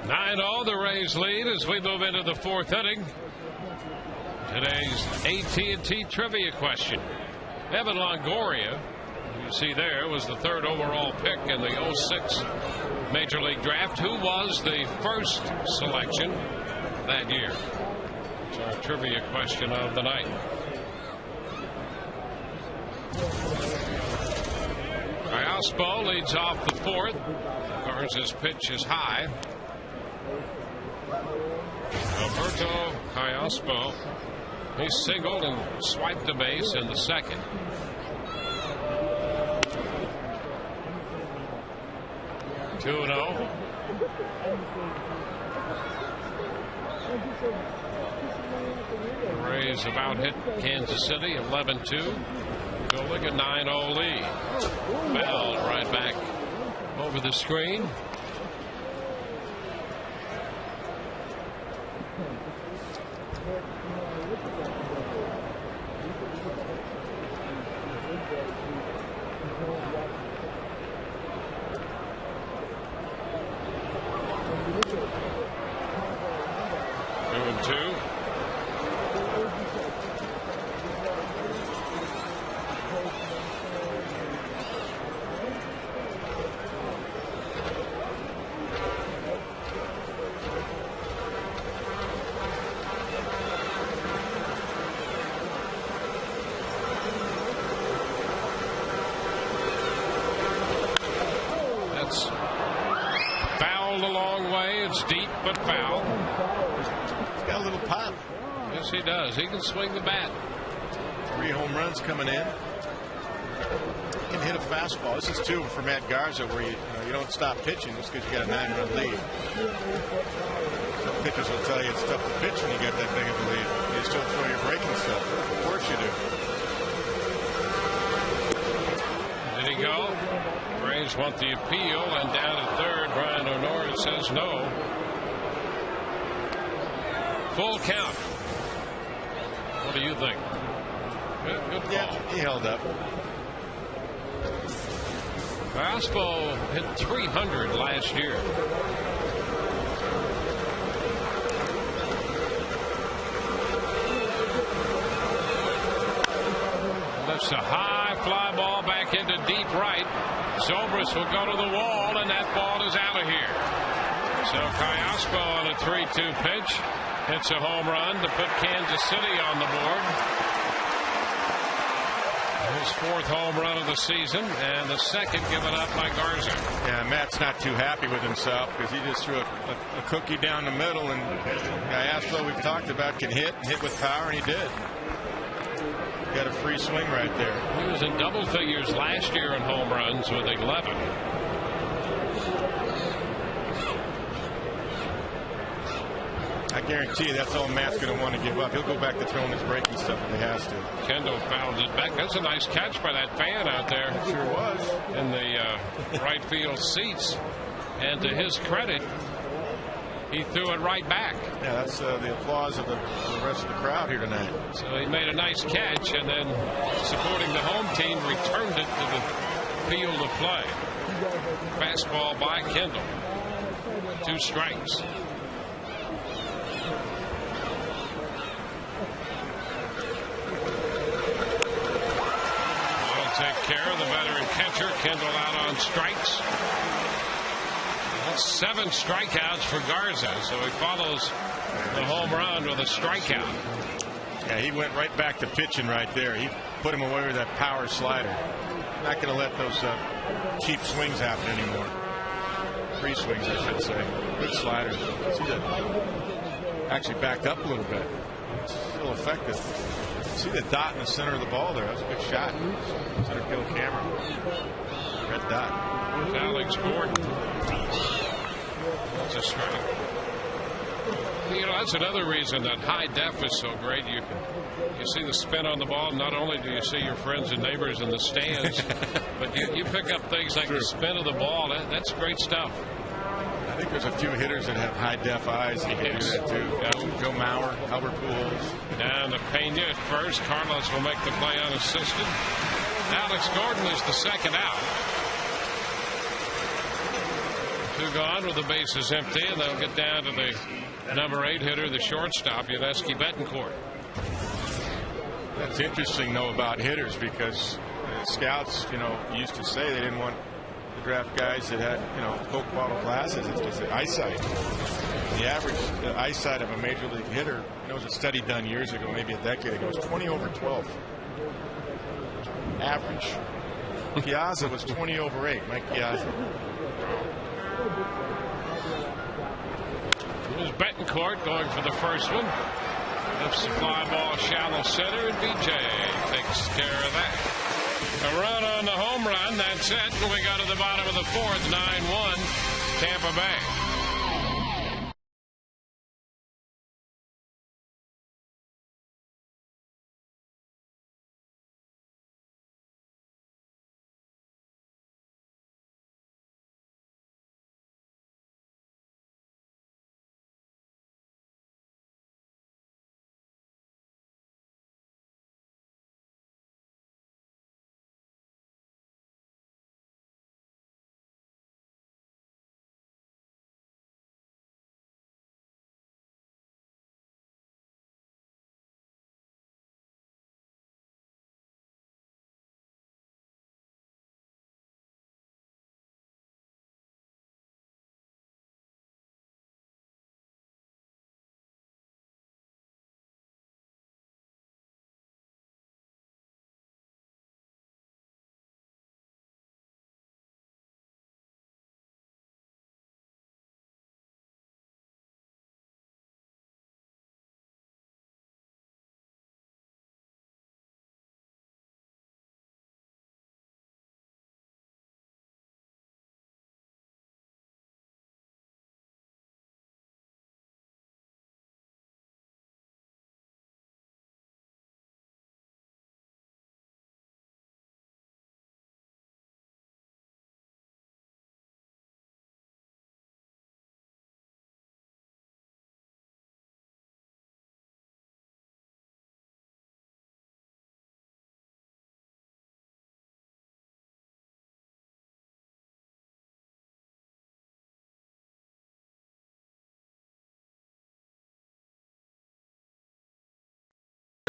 And all the Rays lead as we move into the 4th inning. Today's AT&T trivia question. Evan Longoria, you see there, was the 3rd overall pick in the 06 Major League Draft. Who was the first selection that year? It's our trivia question of the night. Callaspo leads off the 4th. Garza's pitch is high. Alberto Callaspo, he singled and swiped the base in the 2nd. (2-0). Rays about hit Kansas City 11-2. Building a 9-0 lead. Bell right back over the screen. 2. That's fouled a long way. It's deep, but foul. He's got a little pop. Yes, he does. He can swing the bat. 3 home runs coming in. He can hit a fastball. This is 2 for Matt Garza, where you don't stop pitching just because you got a 9-run lead. Some pitchers will tell you it's tough to pitch when you get that big of a lead. You still throw your breaking stuff. Of course you do. Did he go? Braves want the appeal, and down at third, Brian O'Nora says no. Full count. What do you think? Good call. Yeah, he held up. Fastball hit 300 last year. Lifts a high fly ball back into deep right. Zobrist will go to the wall, and that ball is out of here. So Callaspo on a 3-2 pitch hits a home run to put Kansas City on the board. His 4th home run of the season, and the 2nd given up by Garza. Yeah, Matt's not too happy with himself because he just threw a cookie down the middle, and Callaspo, we've talked about, can hit with power, and he did. Got a free swing right there. He was in double figures last year in home runs with 11. I guarantee you that's all Matt's going to want to give up. He'll go back to throwing his breaking stuff if he has to. Kendall fouled it back. That's a nice catch by that fan out there. It sure was. In the right field seats. And to his credit, he threw it right back. Yeah, that's the applause of the rest of the crowd here tonight. So he made a nice catch, and then supporting the home team returned it to the field of play. Fastball by Kendall. 2 strikes. Take care of the veteran catcher. Kendall out on strikes. That's 7 strikeouts for Garza, so he follows the home run with a strikeout. Yeah, he went right back to pitching right there. He put him away with that power slider. Not going to let those cheap swings happen anymore. Free swings, I should say. Good slider. See that? Actually backed up a little bit. Still effective. See the dot in the center of the ball there. That was a good shot. Center field camera. Red dot. Alex Gordon. That's a strike. You know, that's another reason that high def is so great. You see the spin on the ball. Not only do you see your friends and neighbors in the stands, but you pick up things like the spin of the ball. That's great stuff. I think there's a few hitters that have high def eyes. He can do that too. Joe Mauer, Albert Pujols. Down to Pena at first. Carlos will make the play unassisted. Alex Gordon is the 2nd out. 2 gone with the bases empty, and they'll get down to the number 8 hitter, the shortstop, Yuniesky Betancourt. That's interesting, though, about hitters, because scouts, used to say they didn't want to draft guys that had, Coke bottle glasses. It's just eyesight. The average eyesight of a major league hitter, there was a study done years ago, maybe a decade ago, it was 20/12. Average. Piazza was 20/8. Mike Piazza. Here's Betancourt going for the first one. Lifts the fly ball shallow center, and BJ takes care of that. A run on the home run. That's it. And we go to the bottom of the 4th. 9-1 Tampa Bay.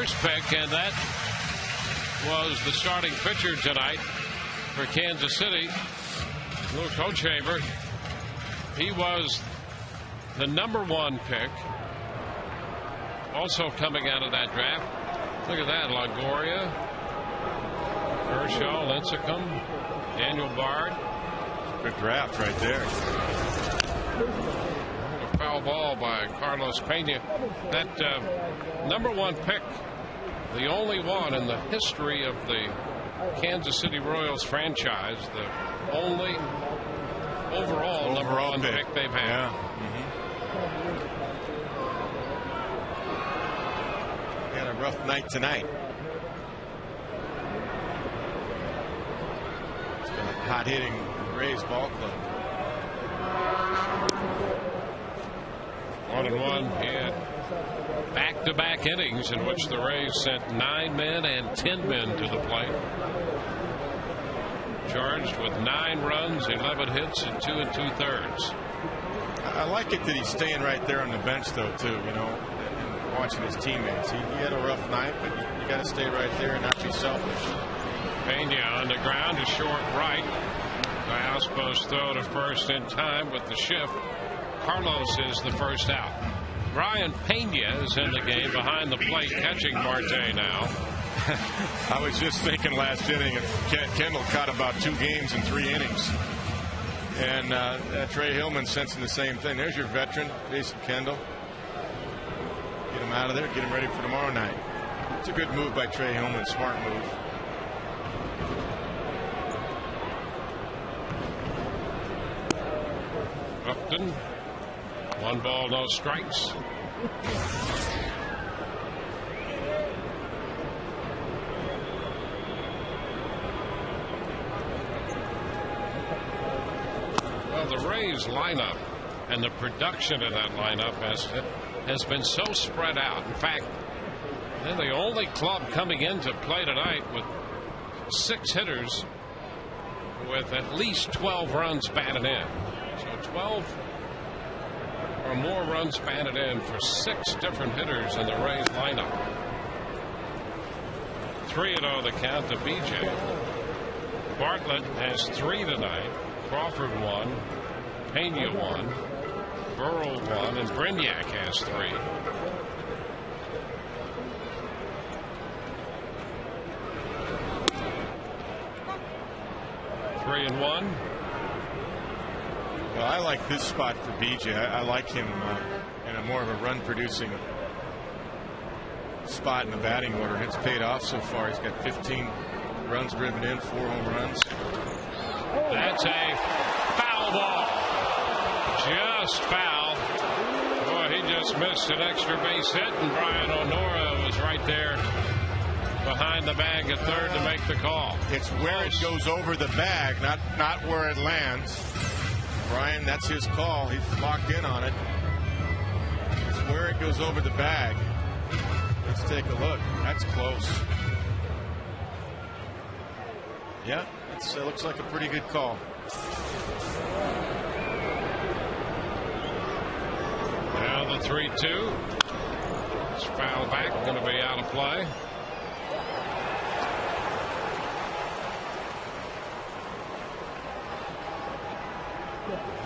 First pick, and that was the starting pitcher tonight for Kansas City, Luke Hochevar. He was the #1 pick. Also coming out of that draft. Look at that. Longoria, Kershaw, Lincecum, Daniel Bard. Good draft right there. A foul ball by Carlos Pena. That #1 pick, the only one in the history of the Kansas City Royals franchise, the only overall #1 pick they've had. Yeah. Had a rough night tonight. It's been a hot hitting Rays ball club. 1-1. He had back-to-back innings in which the Rays sent 9 men and 10 men to the plate. Charged with 9 runs, 11 hits, and 2 2/3. I like it that he's staying right there on the bench, though, too. You know, and watching his teammates. He had a rough night, but you got to stay right there and not be selfish. Pena on the ground to short right. Diospo's throw to first in time with the shift. Carlos is the first out. Brian Pena is in the game behind the plate, catching Marte now. I was just thinking last inning, Kendall caught about 2 games in 3 innings. And Trey Hillman sensing the same thing. There's your veteran, Jason Kendall. Get him out of there, get him ready for tomorrow night. It's a good move by Trey Hillman, smart move. Upton, 1 ball, no strikes. Well, the Rays lineup and the production in that lineup has been so spread out. In fact, they're the only club coming into play tonight with 6 hitters with at least 12 runs batted in. So 12 or more runs batted in for 6 different hitters in the Rays lineup. 3-0 the count to BJ. Bartlett has 3 tonight. Crawford 1. Pena 1. Burrell 1. And Brignac has 3. Three and 1. Well, I like this spot for BJ. I like him in a more of a run-producing spot in the batting order. It's paid off so far. He's got 15 runs driven in, 4 home runs. That's a foul ball. Just foul. Boy, he just missed an extra base hit, and Brian O'Nora was right there behind the bag at third to make the call. It's where it goes over the bag, not where it lands. Brian, that's his call. He's locked in on it. It's where it goes over the bag. Let's take a look. That's close. Yeah, it looks like a pretty good call. Now the 3-2. It's foul back, going to be out of play.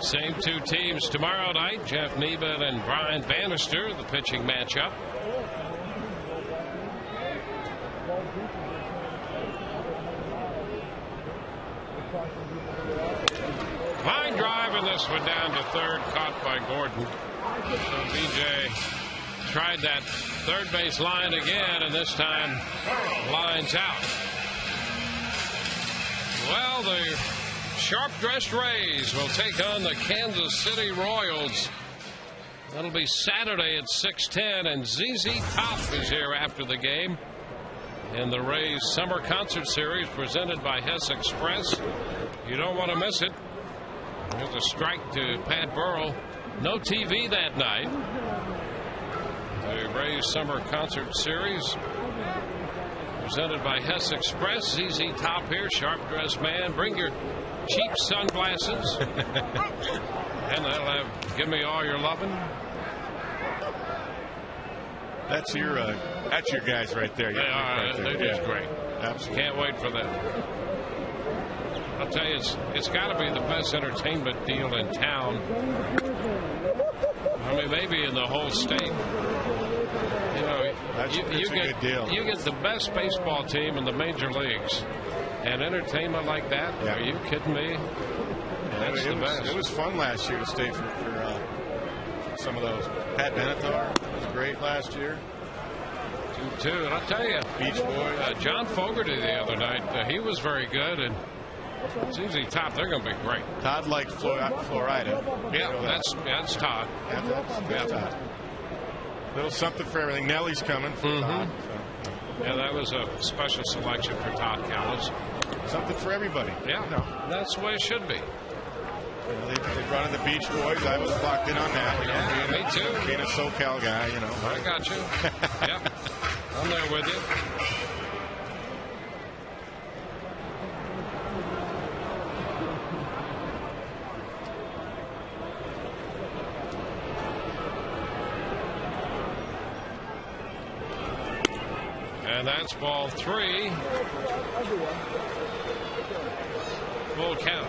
Same 2 teams tomorrow night. Jeff Neiman and Brian Bannister, the pitching matchup. Line drive, and this one down to third, caught by Gordon. So BJ tried that third base line again, and this time lines out. Well, the sharp-dressed Rays will take on the Kansas City Royals. That'll be Saturday at 6:10, and ZZ Top is here after the game in the Rays Summer Concert Series presented by Hess Express. You don't want to miss it. There's a strike to Pat Burrell. No TV that night. The Rays Summer Concert Series presented by Hess Express. ZZ Top here, sharp-dressed man. Bring your cheap sunglasses, and they'll have "Give Me All Your Lovin'." That's your guys right there. They are. They're just great. Absolutely. Can't wait for that. I'll tell you, it's got to be the best entertainment deal in town. I mean, maybe in the whole state. You know, you get a good deal. You get the best baseball team in the major leagues, and entertainment like that. Yeah. Are you kidding me? That's the best. It was fun last year to stay for some of those. Pat Benatar was great last year. 2-2, and I'll tell you, Beach Boys. John Fogerty the other night, he was very good, and ZZ Top, they're going to be great. Todd liked Florida. Yeah, that's Todd. Yeah, that's Todd. Little something for everything. Nellie's coming for Todd. So. Yeah, that was a special selection for Todd Callis. Something for everybody. Yeah, that's the way it should be. They brought in the Beach Boys. I was locked in on that. Yeah, me too. Being a SoCal guy, you know. I got you. Yeah, I'm there with you. And that's ball 3. Full count.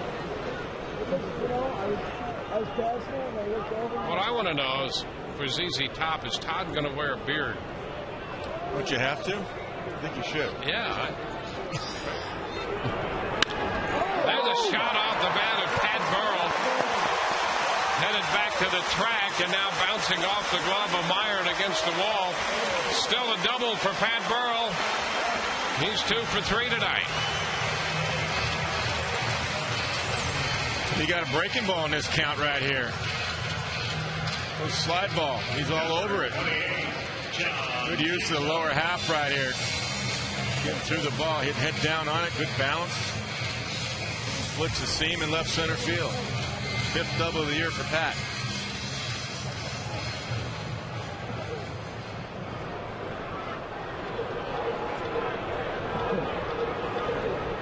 What I want to know is, for ZZ Top, is Todd going to wear a beard? Don't you have to? I think you should. Yeah. There's a shot off the bat of Pat Burrell. Headed back to the track and now bouncing off the glove of Myron against the wall. Still a double for Pat Burrell. He's 2 for 3 tonight. He got a breaking ball in this count right here. A slide ball. He's all over it. Good use of the lower half right here. Getting through the ball. Hit head down on it. Good balance. Flicks the seam in left center field. 5th double of the year for Pat.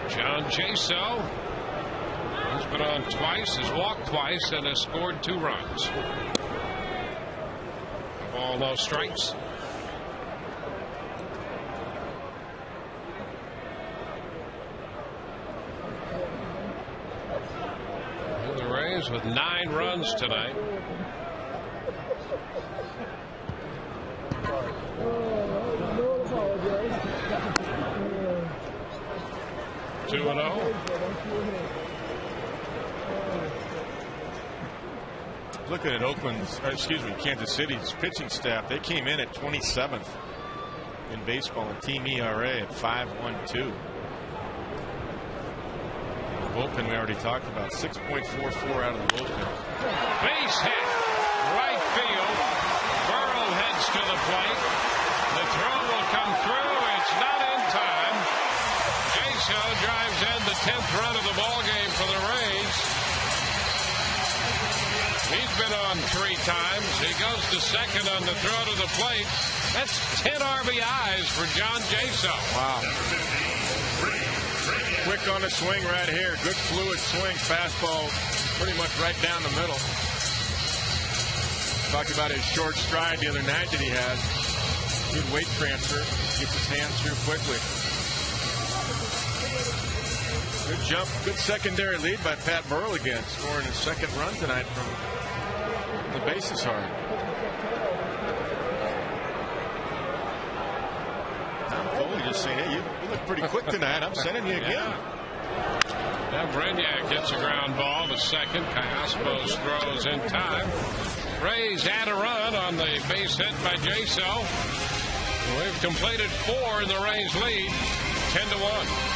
John Jaso. He's been on twice, has walked twice, and has scored 2 runs. Ball, no strikes. And the Rays with 9 runs tonight. Two and 0. Looking at Kansas City's pitching staff, they came in at 27th in baseball in team ERA at 5.12. Bullpen we already talked about, 6.44 out of the bullpen. Base hit, right field. Burrow heads to the plate. The throw will come through. It's not in time. Jaso drives in the 10th run of the ball game for the Rays. He's been on 3 times. He goes to second on the throw to the plate. That's 10 RBIs for John Jaso. Wow. Quick on the swing right here. Good fluid swing. Fastball pretty much right down the middle. Talked about his short stride the other night that he has. Good weight transfer. Gets his hands through quickly. Good jump. Good secondary lead by Pat Burrell again. Scoring his 2nd run tonight from the bases hard. Tom Foley just saying, hey, you look pretty quick tonight. I'm sending you again. Now Brignac gets a ground ball to second. Cayaspos throws in time. Rays add a run on the base hit by Jaso. We've completed 4 in the Rays lead, 10-1.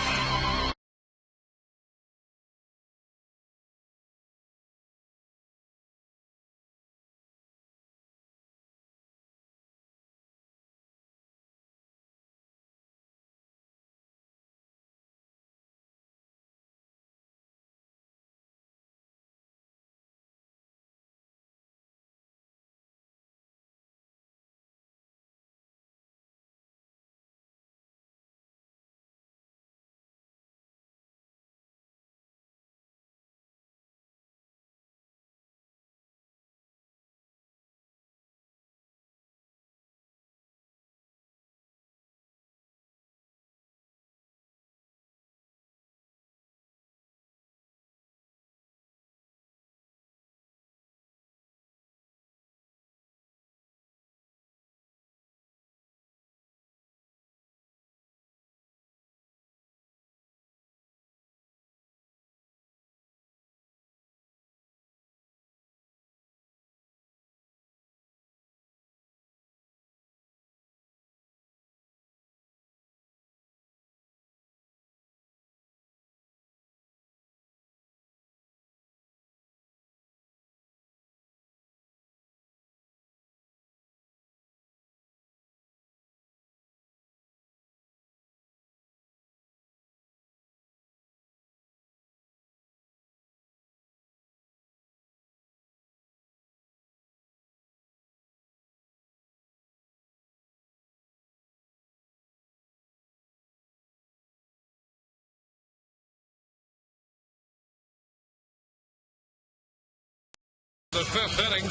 The fifth inning.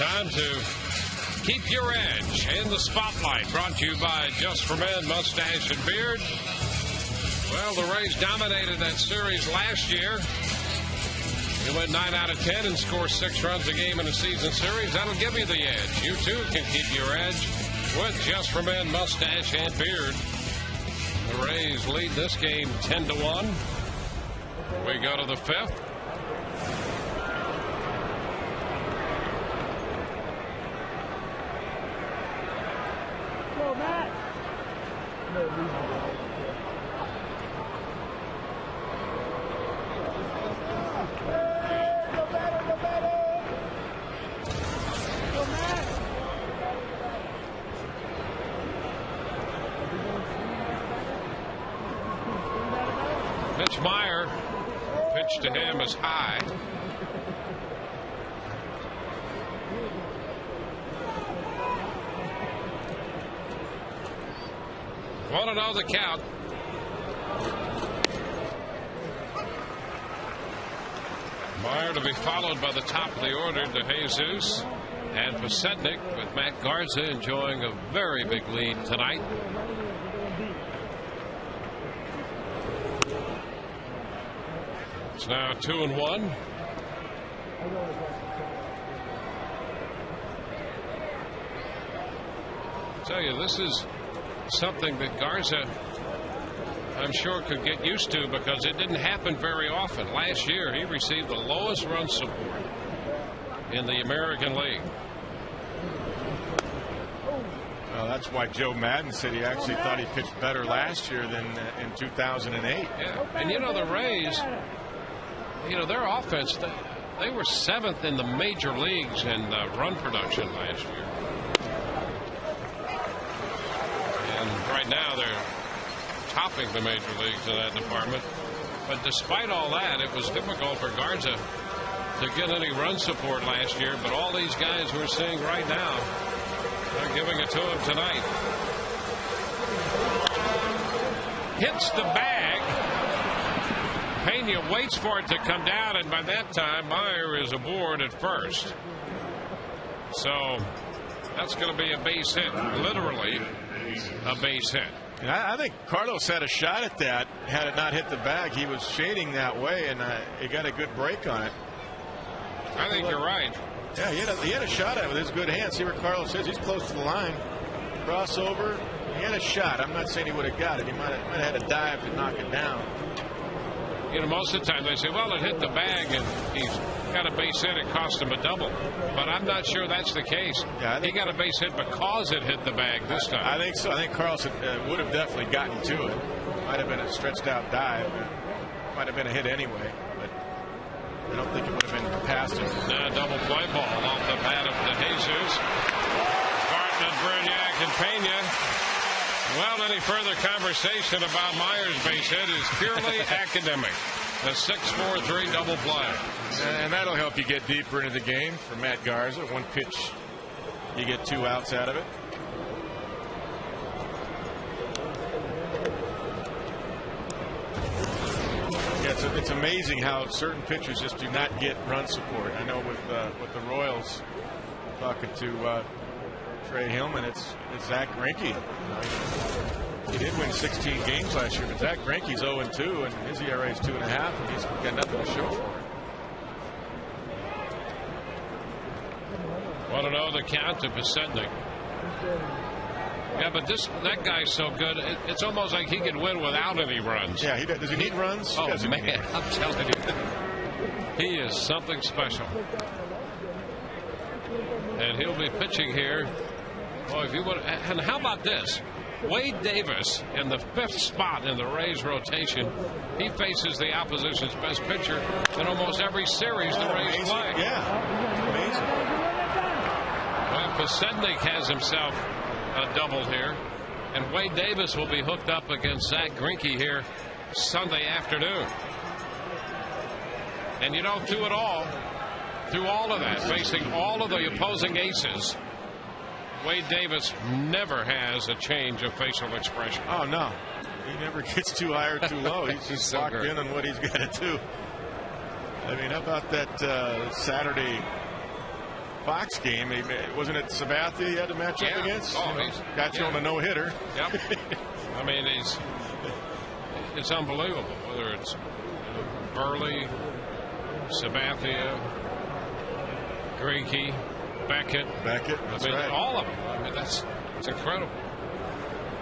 Time to keep your edge in the spotlight. Brought to you by Just for Men Mustache and Beard. Well, the Rays dominated that series last year. They went 9 out of 10 and score 6 runs a game in a season series. That'll give you the edge. You too can keep your edge with Just for Men Mustache and Beard. The Rays lead this game 10-1. We go to the fifth. Meyer, pitch to him is high. Want to know the count. Meyer to be followed by the top of the order to Jesus and Posednik, with Matt Garza enjoying a very big lead tonight. It's now 2-1. I tell you, this is something that Garza, I'm sure, could get used to, because it didn't happen very often. Last year, he received the lowest run support in the American League. Well, that's why Joe Madden said he actually thought he pitched better last year than in 2008. Yeah, and you know, the Rays, you know, their offense, they were 7th in the major leagues in run production last year. And right now they're topping the major leagues in that department. But despite all that, it was difficult for Garza to get any run support last year. But all these guys we're seeing right now are giving it to him tonight. Hits the bag. Pena waits for it to come down, and by that time, Meyer is aboard at first. So that's going to be a base hit, literally a base hit. And I think Carlos had a shot at that. Had it not hit the bag, he was shading that way, and he got a good break on it. I think you're right. Yeah, he had a shot at it with his good hand. See where Carlos is? He's close to the line. Crossover. He had a shot. I'm not saying he would have got it. He might have had a dive to knock it down. You know, most of the time they say, well, it hit the bag and he's got a base hit. It cost him a double. But I'm not sure that's the case. Yeah, he got a base hit because it hit the bag this time. I think so. I think Carlson would have definitely gotten to it. Might have been a stretched out dive. Might have been a hit anyway. But I don't think it would have been past him. Double play ball off the bat of De Jesus. Bartlett, Brignac, and Pena. Well, any further conversation about Meyer's base hit is purely academic. The 6-4-3 double play. And that'll help you get deeper into the game for Matt Garza. One pitch, you get 2 outs out of it. Yeah, it's amazing how certain pitchers just do not get run support. I know with the Royals, talking to Trey Hillman, it's Zach Greinke. He did win 16 games last year, but Zach Greinke's 0-2, and his ERA is 2.5, and he's got nothing to show for it. Want to know the count to Posednik? Yeah, but that guy's so good, it's almost like he could win without any runs. Yeah, does he need runs? Oh, man, I'm telling you. He is something special. And he'll be pitching here. Boy, if you would, and how about this? Wade Davis in the 5th spot in the Rays rotation. He faces the opposition's best pitcher in almost every series the Rays play. Yeah, amazing. Well, Posednik has himself a double here, and Wade Davis will be hooked up against Zach Greinke here Sunday afternoon. And you know, through all of that, facing all of the opposing aces, Wade Davis never has a change of facial expression. Oh, no. He never gets too high or too low. He's just so locked in on what he's got to do. I mean, how about that Saturday Fox game. Wasn't it Sabathia he had to match up against? Oh, he's got you on a no-hitter. Yep. I mean, it's unbelievable. Whether it's Burley, Sabathia, Greinke, Beckett. That's right. All of them. I mean, it's incredible.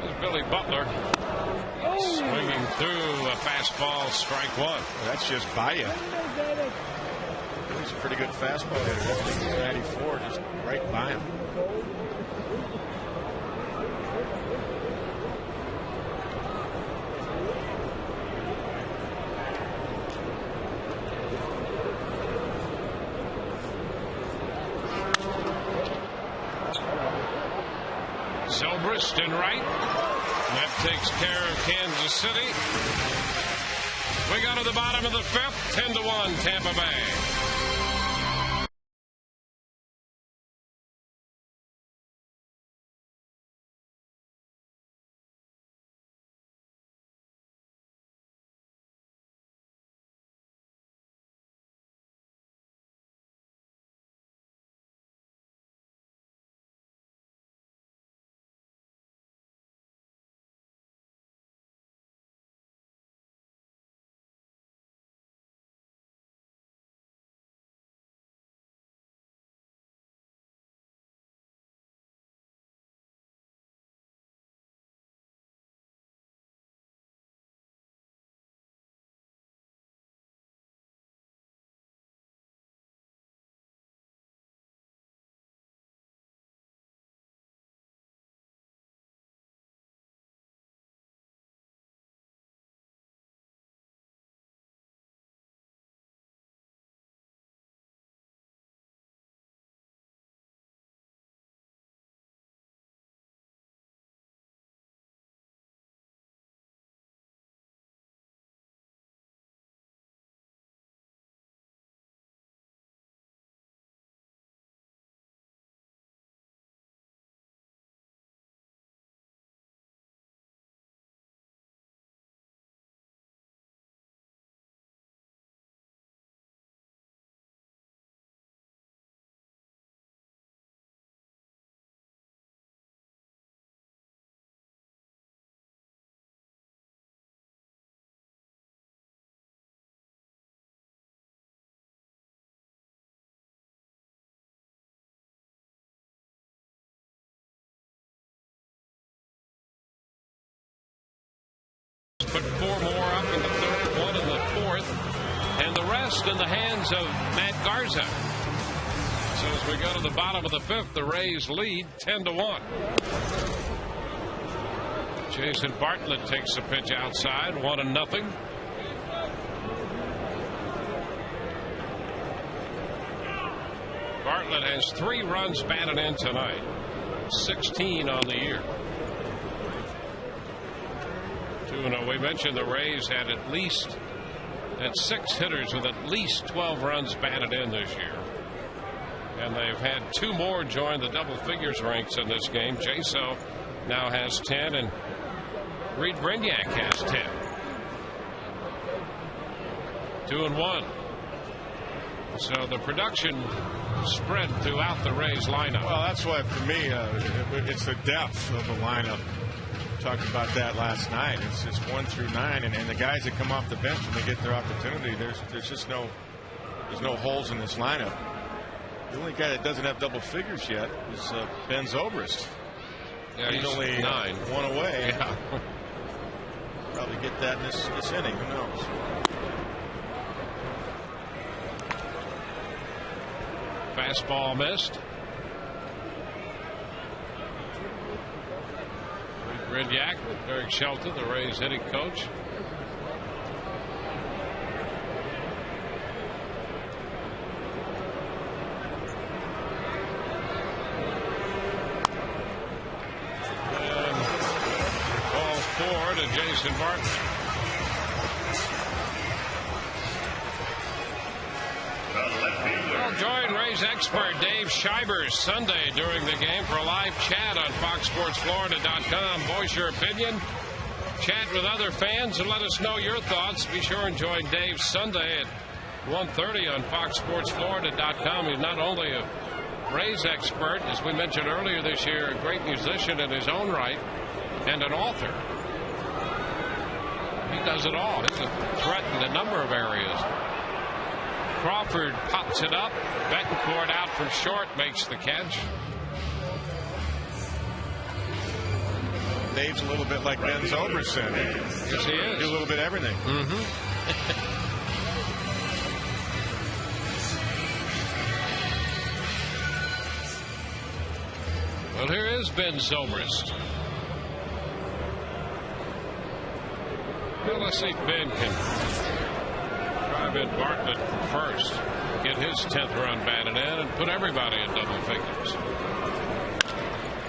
There's Billy Butler swinging through a fastball, strike one. That's just by you. He's a pretty good fastball hitter. That thing is 94, just right by him. Zobrist in right. That takes care of Kansas City. We go to the bottom of the fifth, 10-1 Tampa Bay. Put four more up in the third, one in the fourth, and the rest in the hands of Matt Garza. So as we go to the bottom of the fifth, the Rays lead 10-1. Jason Bartlett takes the pitch outside, 1-0. Bartlett has 3 runs batted in tonight, 16 on the year. 2-0. We mentioned the Rays had at 6 hitters with at least 12 runs batted in this year. And they've had 2 more join the double figures ranks in this game. Jaso now has 10, and Reed Brignac has 10. 2-1. So the production spread throughout the Rays lineup. Well, that's why for me it's the depth of the lineup. Talked about that last night. It's just 1 through 9, and the guys that come off the bench when they get their opportunity, there's just no holes in this lineup. The only guy that doesn't have double figures yet is Ben Zobrist. Yeah, he's only 9. 1 away. Yeah. Probably get that in this inning. Who knows? Fastball missed. Brignac, Eric Shelton, the Rays hitting coach. And ball 4 to Jason Bartlett. Well, join Rays expert Dave Shivers Sunday during the game for a live chat on FoxSportsFlorida.com. Voice your opinion, chat with other fans, and let us know your thoughts. Be sure and join Dave Sunday at 1:30 on FoxSportsFlorida.com. He's not only a Rays expert, as we mentioned earlier this year, a great musician in his own right, and an author. He does it all. He's a threat in a number of areas. Crawford pops it up. Betancourt out from short, makes the catch. Dave's a little bit like Ben Zomerson. Yes, he is. Do a little bit of everything. Well, here is Ben Zomerst. Well, let's see if Ben can drive in Bartlett from first, get his 10th run batted in, and put everybody in double figures.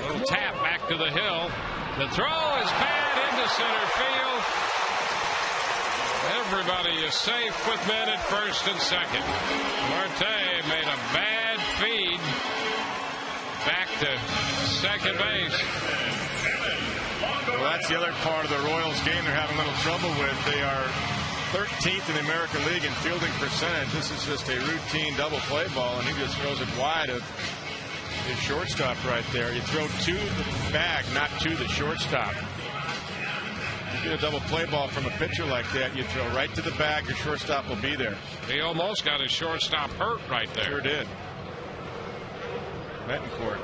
Little tap back to the hill. The throw is bad into center field. Everybody is safe with men at first and second. Marte made a bad feed back to second base. Well, that's the other part of the Royals game they're having a little trouble with. They are 13th in the American League in fielding percentage. This is just a routine double play ball, and he just throws it wide of his shortstop right there. You throw to the bag, not to the shortstop. You get a double play ball from a pitcher like that, you throw right to the bag, your shortstop will be there. He almost got his shortstop hurt right there. Sure did. Betancourt.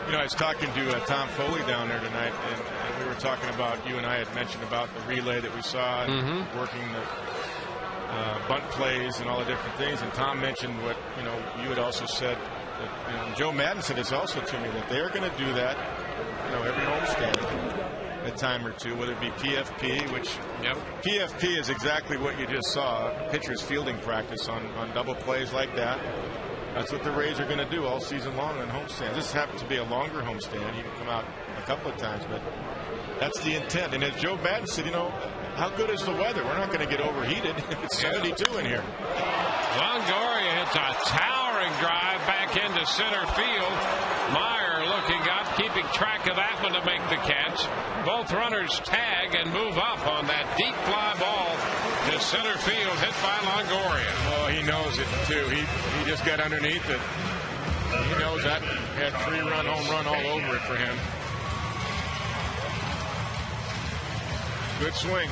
You know, I was talking to Tom Foley down there tonight, and we were talking about, you and I had mentioned about the relay that we saw, and working the bunt plays and all the different things. And Tom mentioned what, you know, you had also said, that, you know, Joe Madden said this also to me, that they're going to do that, you know, every homestand a time or two, whether it be PFP, which PFP is exactly what you just saw, pitcher's fielding practice on double plays like that. That's what the Rays are going to do all season long on homestands. This happens to be a longer homestand. You can come out a couple of times, but that's the intent. And as Joe Madden said, you know, how good is the weather? We're not going to get overheated. It's 72 in here. Longoria hits a towering drive back into center field. Meyer looking up, keeping track of that one to make the catch. Both runners tag and move up on that deep fly ball to center field, hit by Longoria. Oh, he knows it too. He just got underneath it. He knows that had 3-run home run all over it for him. Good swing.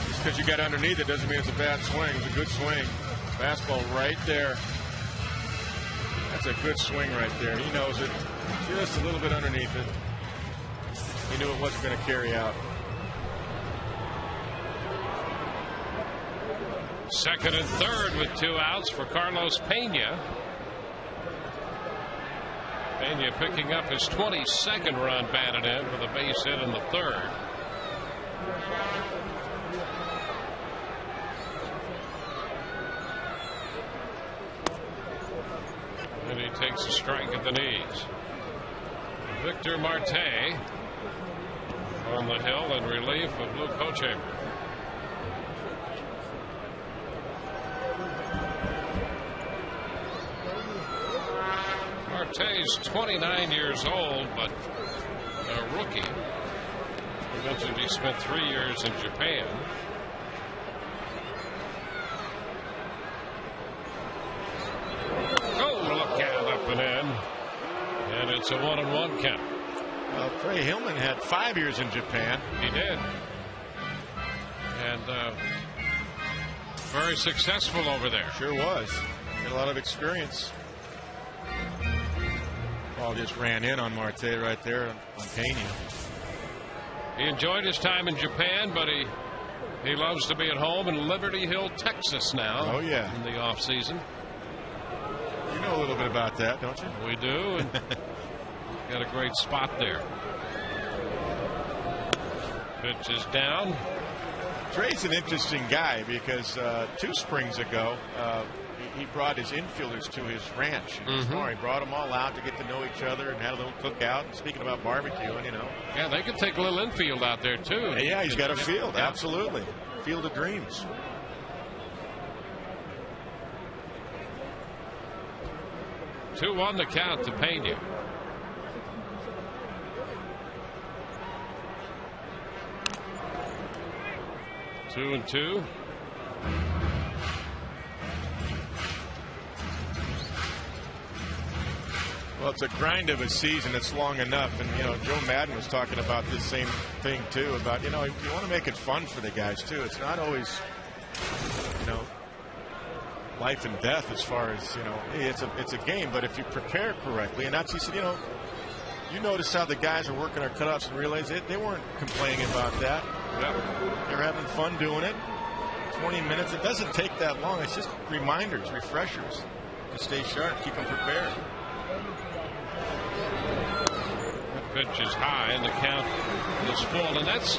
Just because you got underneath it doesn't mean it's a bad swing. It's a good swing. Fastball right there. That's a good swing right there. He knows it. Just a little bit underneath it. He knew it wasn't going to carry out. Second and third with 2 outs for Carlos Pena. Pena picking up his 22nd run batted in with a base hit in the third. And he takes a strike at the knees. Victor Marte on the hill in relief of Luke Hochevar. Marte's 29 years old, but a rookie. We mentioned he spent 3 years in Japan. Oh, look out, up and in. And it's a 1-1 count. Well, Trey Hillman had 5 years in Japan. He did. And very successful over there. Sure was. Had a lot of experience. Ball just ran in on Marte right there on Pena. He enjoyed his time in Japan, but he loves to be at home in Liberty Hill, Texas now. Oh, yeah. In the off season. You know a little bit about that, don't you? We do. And got a great spot there. Pitch is down. Trey's an interesting guy because 2 springs ago he brought his infielders to his ranch. He brought them all out to get to know each other and had a little cookout. And speaking about barbecuing, you know. Yeah, they could take a little infield out there too. Yeah, he's got a field. Yeah. Absolutely. Field of dreams. Two on the count to Pena. Two and two. Well, it's a grind of a season. It's long enough. And, you know, Joe Madden was talking about this same thing, too, about, you know, you want to make it fun for the guys, too. It's not always, you know, life and death as far as, you know, hey, it's a game. But if you prepare correctly, and that's, he said, you know, you notice how the guys are working our cutoffs and relays. They weren't complaining about that. They're having fun doing it. 20 minutes. It doesn't take that long. It's just reminders, refreshers to stay sharp, keep them prepared. Pitch is high and the count is full, and that's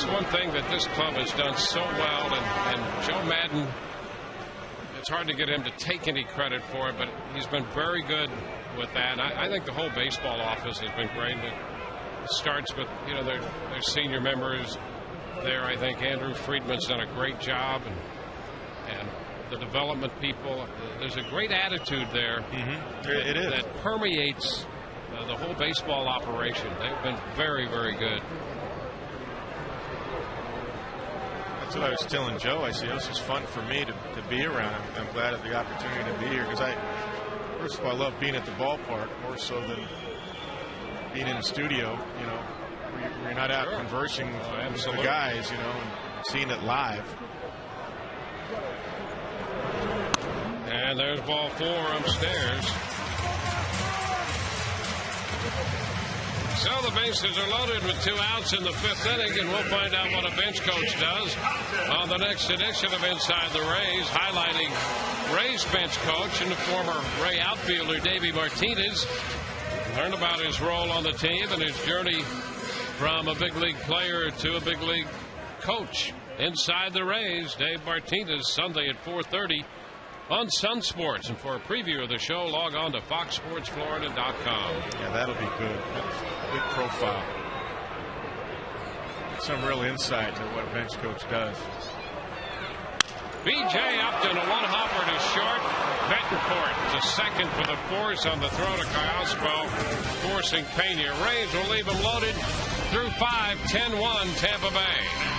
one thing that this club has done so well, and Joe Madden, it's hard to get him to take any credit for it, but he's been very good with that. I think the whole baseball office has been great. It starts with, you know, their senior members there. I think Andrew Friedman's done a great job, and the development people. There's a great attitude there. It is. That permeates the whole baseball operation. They've been very, very good. That's what I was telling Joe. I said, this is fun for me to be around. I'm glad of the opportunity to be here because first of all, I love being at the ballpark more so than being in the studio, you know, where you're not out conversing with the guys, you know, and seeing it live. And there's ball 4 upstairs. So the bases are loaded with 2 outs in the 5th inning, and we'll find out what a bench coach does on the next edition of Inside the Rays, highlighting Rays bench coach and the former Ray outfielder Davey Martinez. Learn about his role on the team and his journey from a big league player to a big league coach. Inside the Rays, Dave Martinez, Sunday at 4:30 on Sun Sports. And for a preview of the show, log on to foxsportsflorida.com. Yeah, that'll be good. Big profile. Some real insight into what a bench coach does. B.J. Upton, a one-hopper to short. Betancourt to second for the force on the throw to Callaspo, forcing Pena. Rays will leave him loaded through 5, 10-1 Tampa Bay.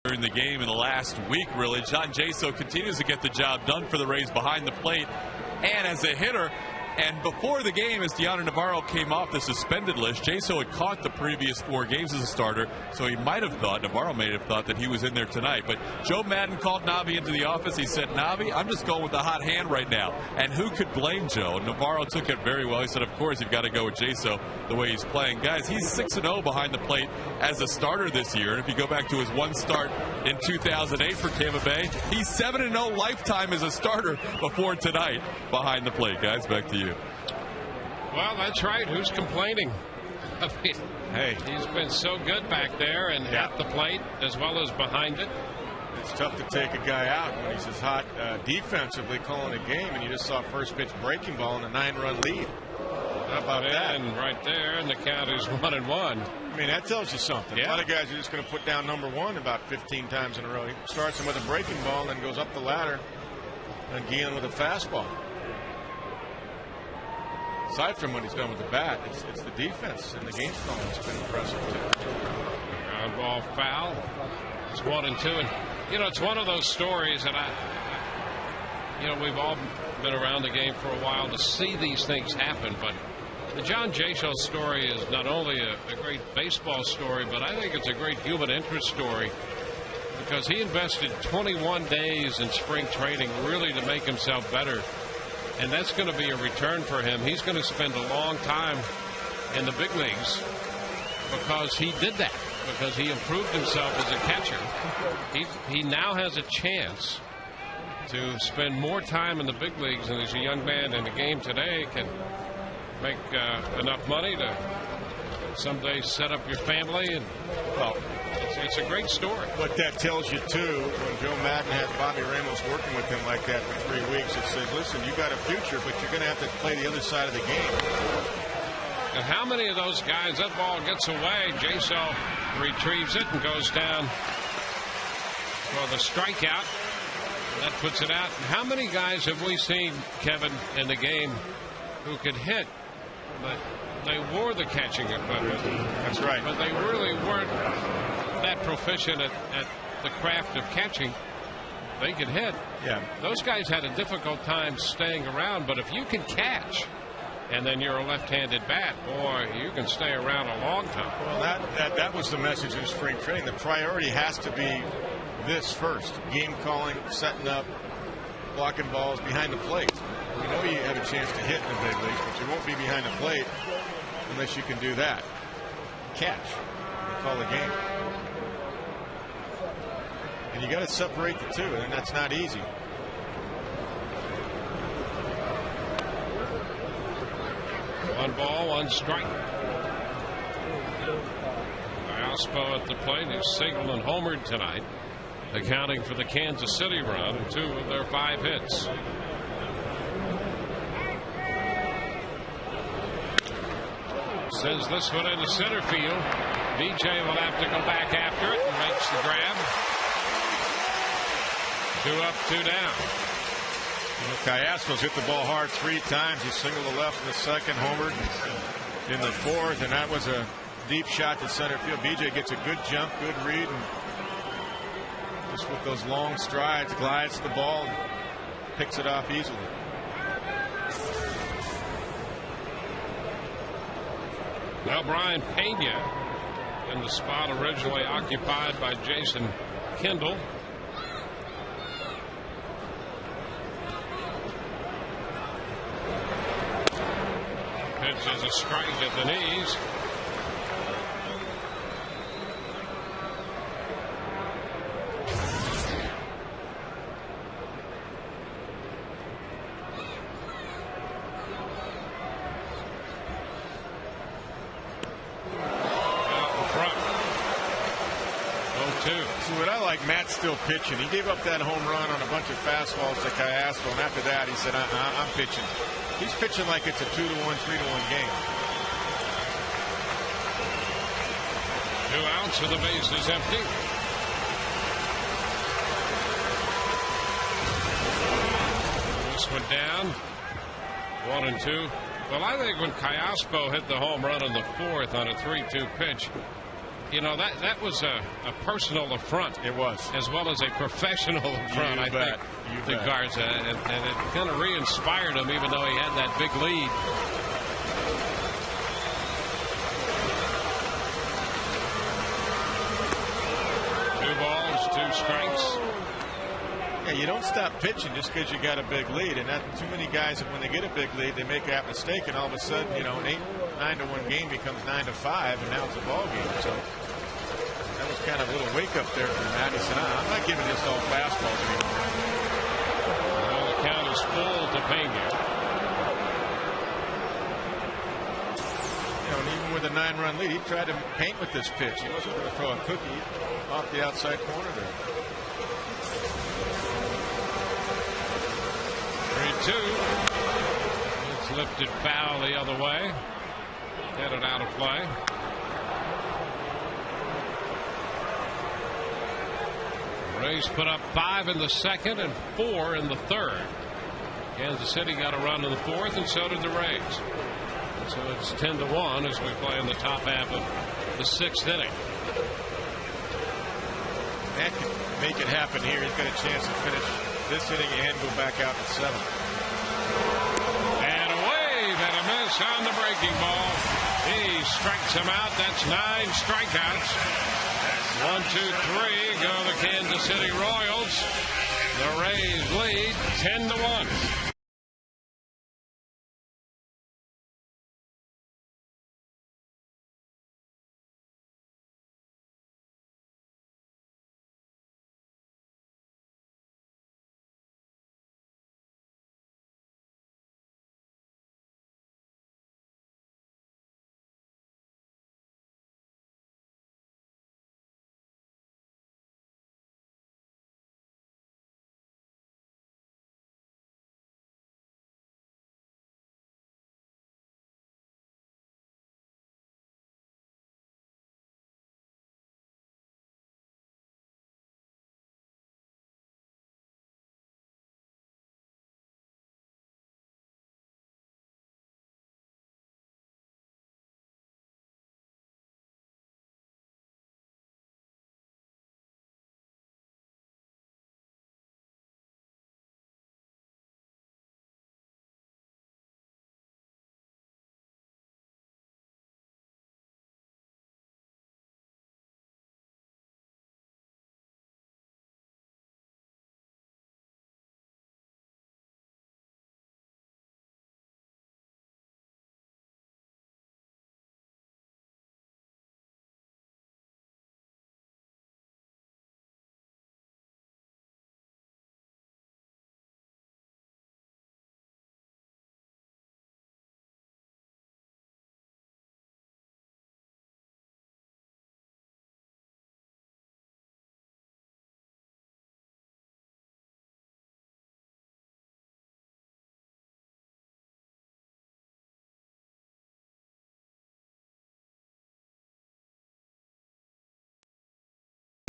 During the game in the last week, really, John Jaso continues to get the job done for the Rays behind the plate and as a hitter. And before the game, as Deanna Navarro came off the suspended list, Jaso had caught the previous 4 games as a starter, so he might have thought, Navarro may have thought, that he was in there tonight. But Joe Madden called Navi into the office. He said, Navi, I'm just going with the hot hand right now. And who could blame Joe? And Navarro took it very well. He said, of course, you've got to go with Jaso the way he's playing. Guys, he's 6-0 behind the plate as a starter this year. And if you go back to his one start in 2008 for Tampa Bay, he's 7-0 lifetime as a starter before tonight behind the plate. Guys, back to you. Well, that's right. Who's complaining? I mean, Hey, he's been so good back there and at the plate as well as behind it. it's tough to take a guy out when he's as hot defensively calling a game, and you just saw first pitch breaking ball in a 9-run lead. How about that? And right there, and the count is 1-1. I mean, that tells you something. Yeah. A lot of guys are just going to put down number one about 15 times in a row. He starts him with a breaking ball and then goes up the ladder and Guillen with a fastball. Aside from what he's done with the bat, it's the defense and the game plan that's been impressive too. Ground ball foul. It's 1-2, and you know, it's one of those stories that we've all been around the game for a while to see these things happen, but the John Jayshell story is not only a great baseball story, but I think it's a great human interest story, because he invested 21 days in spring training really to make himself better, and that's going to be a return for him. He's going to spend a long time in the big leagues because he did that, because he improved himself as a catcher. He now has a chance to spend more time in the big leagues, and as a young man in the game today can make enough money to someday set up your family. And well, it's a great story. What that tells you too, when Joe Madden had Bobby Ramos working with him like that for 3 weeks, it says, listen, you got a future, but you're going to have to play the other side of the game. And how many of those guys, that ball gets away, Jayshell retrieves it and goes down for the strikeout. That puts it out. And how many guys have we seen, Kevin, in the game who could hit, but they wore the catching equipment? That's right. But they really weren't that proficient at the craft of catching. They could hit. Yeah. Those guys had a difficult time staying around, but if you can catch and then you're a left-handed bat, boy, you can stay around a long time. Well, that was the message in spring training. The priority has to be this first. Game calling, setting up, blocking balls behind the plate. We know you have a chance to hit in the big leagues, but you won't be behind the plate unless you can do that. Catch. You call the game. And you got to separate the two, and that's not easy. One ball, one strike. Ospo at the plate. He's singled and homered tonight, accounting for the Kansas City run and 2 of their 5 hits. Sends this one into center field. BJ will have to go back after it and makes the grab. 2 up, 2 down. Callasco's hit the ball hard 3 times. He singled the left in the second, homered in the fourth, and that was a deep shot to center field. BJ gets a good jump, good read, and just with those long strides, glides the ball and picks it off easily. Well, Brian Pena in the spot originally occupied by Jason Kendall. Pitch is a strike at the knees. Matt's still pitching. He gave up that home run on a bunch of fastballs to Callasco, and after that he said, I'm pitching. He's pitching like it's a 2-1, 3-1 game. 2 outs with the bases empty. This one down. 1-2. Well, I think when Callasco hit the home run in the 4th on a 3-2 pitch, you know, that was a personal affront. It was. As well as a professional affront, I think, to Garza. And it kind of re-inspired him, even though he had that big lead. Two balls, 2 strikes. Yeah, you don't stop pitching just because you got a big lead. And too many guys, when they get a big lead, they make that mistake, and all of a sudden, you know, an 9-1 game becomes 9-5, and now it's a ball game. So that was kind of a little wake up there for Matt. He said, I'm not giving this all fastballs anymore. Well, the count is full to Pena. You know, and even with a 9-run lead. He tried to paint with this pitch. He wasn't going to throw a cookie off the outside corner there. 3-2. It's lifted foul the other way. Headed out of play. Rays put up 5 in the second and 4 in the third. Kansas City got a run in the fourth, and so did the Rays. So it's 10-1 as we play in the top half of the 6th inning. That could make it happen here. He's got a chance to finish this inning and go back out in 7th. And a wave and a miss on the breaking ball. He strikes him out. That's 9 strikeouts. 1, 2, 3 go the Kansas City Royals. The Rays lead 10-1.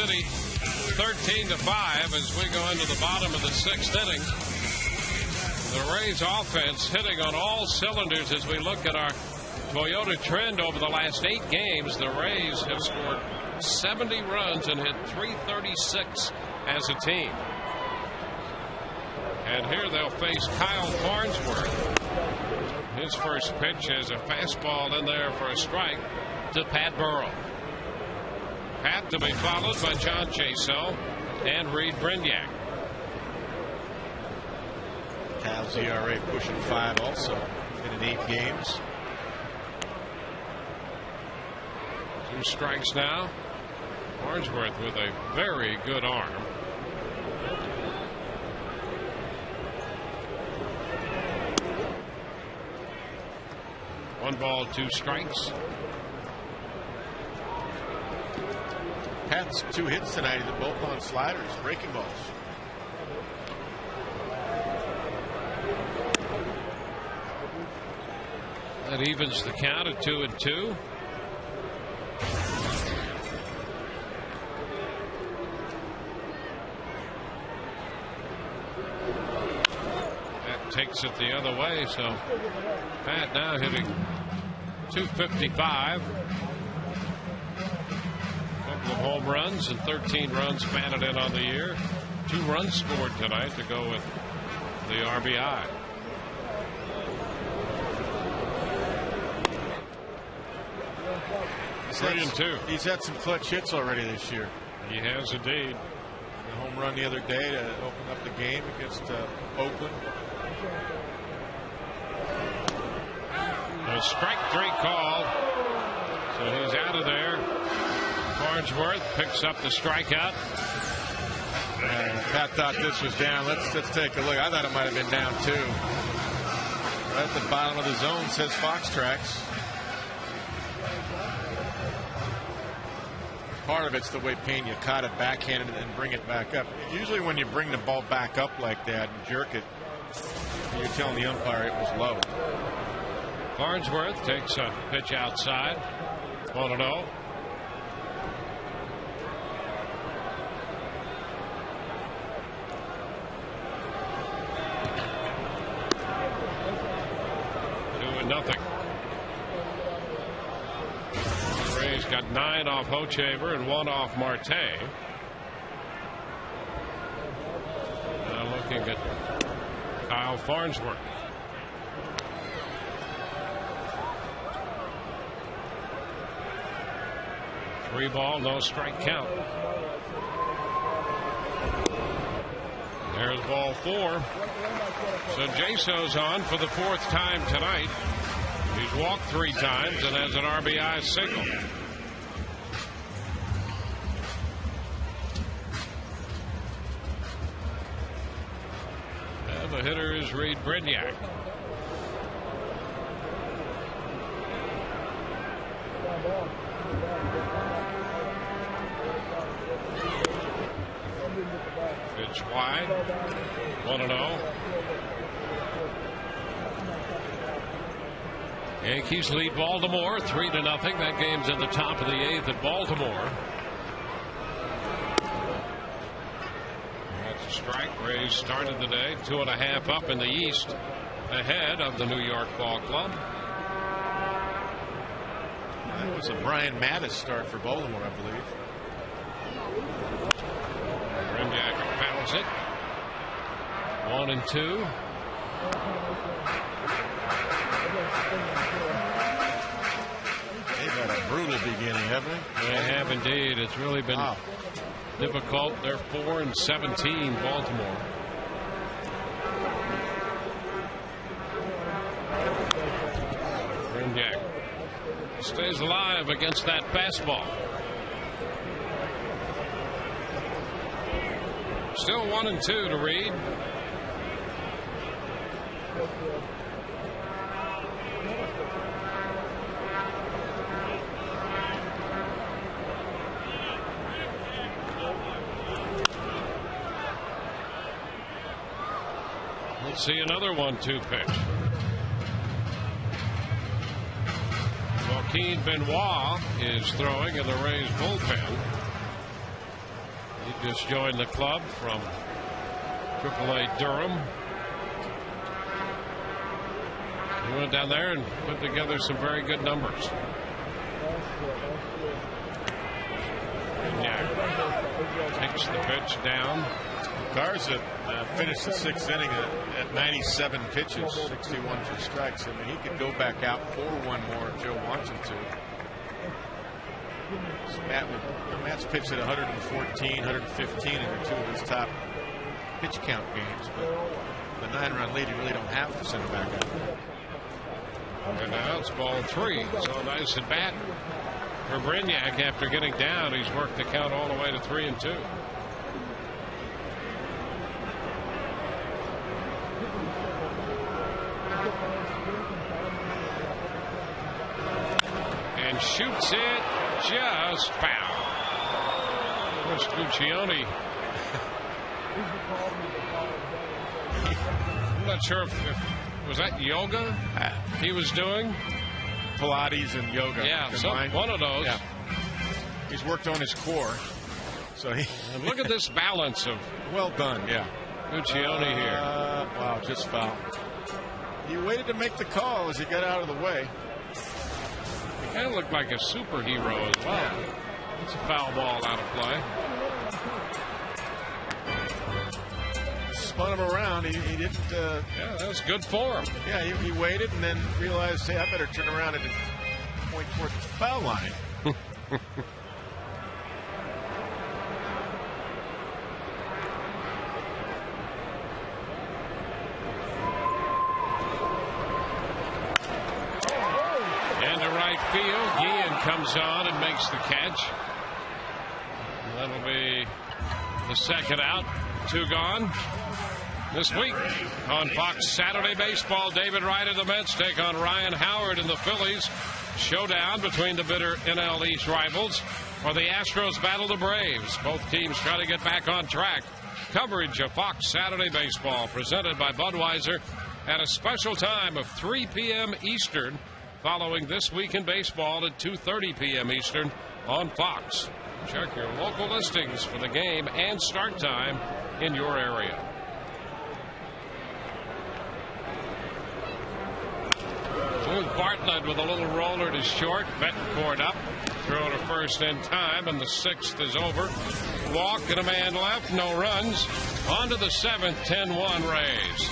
City 13-5 as we go into the bottom of the 6th inning. The Rays offense hitting on all cylinders as we look at our Toyota trend over the last 8 games. The Rays have scored 70 runs and hit 336 as a team. And here they'll face Kyle Farnsworth. His first pitch is a fastball in there for a strike to Pat Burrell. Pat to be followed by John Chaseau and Reed Brignac. Kyle's ERA pushing 5 also in 8 games. 2 strikes now. Farnsworth with a very good arm. One ball, 2 strikes. Pat's 2 hits tonight, both on sliders, breaking balls. That evens the count at 2-2. That takes it the other way, so Pat now hitting .255. Of home runs and 13 runs batted in on the year. 2 runs scored tonight to go with the RBI. He's had some clutch hits already this year. He has indeed. A home run the other day to open up the game against Oakland. A strike 3 call. So he's out of there. Farnsworth picks up the strikeout. Pat thought this was down. Let's take a look. I thought it might have been down too. Right at the bottom of the zone says Fox Tracks. part of it's the way Pena caught it backhanded and then bring it back up. Usually when you bring the ball back up like that and jerk it, you're telling the umpire it was low. Farnsworth takes a pitch outside. 1-0. Nothing. The Rays got 9 off Hochevar and 1 off Marte. Now looking at Kyle Farnsworth. Three ball, no strike count. There's ball 4. So Jaso's on for the 4th time tonight. He's walked 3 times and has an RBI single. And the hitter is Reed Brignac. Pitch wide. 1-0. Yankees lead Baltimore 3-0. That game's in the top of the 8th at Baltimore. That's a strike. Rays started the day 2.5 up in the East, ahead of the New York Ball Club. That was a Brian Mattis start for Baltimore, I believe. Brignac fouls it. 1-2. They've had a brutal beginning, haven't they? They have indeed. It's really been difficult. They're 4-17, Baltimore. Brignac stays alive against that fastball. Still 1-2 to Reed. Let's see another 1-2 pitch. Joaquin Benoit is throwing in the Rays bullpen. He just joined the club from AAA Durham. He went down there and put together some very good numbers. Brignac takes the pitch down. Garza finished the 6th inning at 97 pitches, 61 for strikes. I mean, he could go back out for one more if Joe wants him to. So Matt's pitched at 114, 115 in 2 of his top pitch count games. But the 9-run lead, you really don't have to send him back out. And now it's ball 3. So nice at bat for Brignac. After getting down, he's worked the count all the way to 3-2. And shoots it just foul. Chris Guccione. I'm not sure if was that yoga he was doing. Pilates and yoga. Yeah, one of those. Yeah. He's worked on his core. So he. And look at this balance of. Well done. Yeah. Guccione here. Wow, just foul. He waited to make the call as he got out of the way. He kind of looked like a superhero as well. It's a foul ball out of play. Spun him around. He didn't. Yeah, that was good for him. Yeah, he waited and then realized, hey, I better turn around and point toward the foul line. Field. Guillen comes on and makes the catch. That'll be the second out. 2 gone. This week on Fox Saturday Baseball, David Wright and the Mets take on Ryan Howard and the Phillies. Showdown between the bitter NL East rivals. For the Astros battle the Braves. Both teams try to get back on track. Coverage of Fox Saturday Baseball presented by Budweiser at a special time of 3 p.m. Eastern, following This Week in Baseball at 2:30 p.m. Eastern on Fox. Check your local listings for the game and start time in your area. Bartlett with a little roller to short. Betancourt up. Throw to first in time, and the 6th is over. Walk and a man left, no runs. On to the 7th, 10-1 Rays.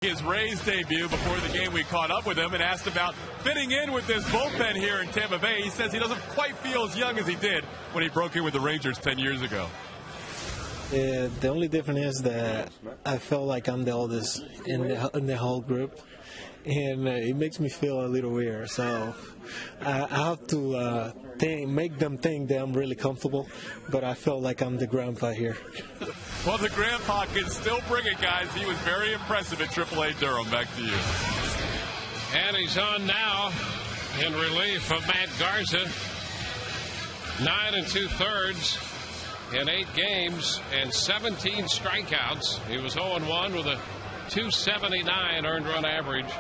His Rays debut before the game. We caught up with him and asked about fitting in with this bullpen here in Tampa Bay. He says he doesn't quite feel as young as he did when he broke in with the Rangers 10 years ago. The only difference is that I feel like I'm the oldest in the whole group, and it makes me feel a little weird. So I have to make them think that I'm really comfortable, but I feel like I'm the grandpa here. Well, the grandpa can still bring it, guys. He was very impressive at AAA Durham. Back to you. And he's on now in relief of Matt Garza. 9 2/3 in 8 games and 17 strikeouts. He was 0-1 with a .279 earned run average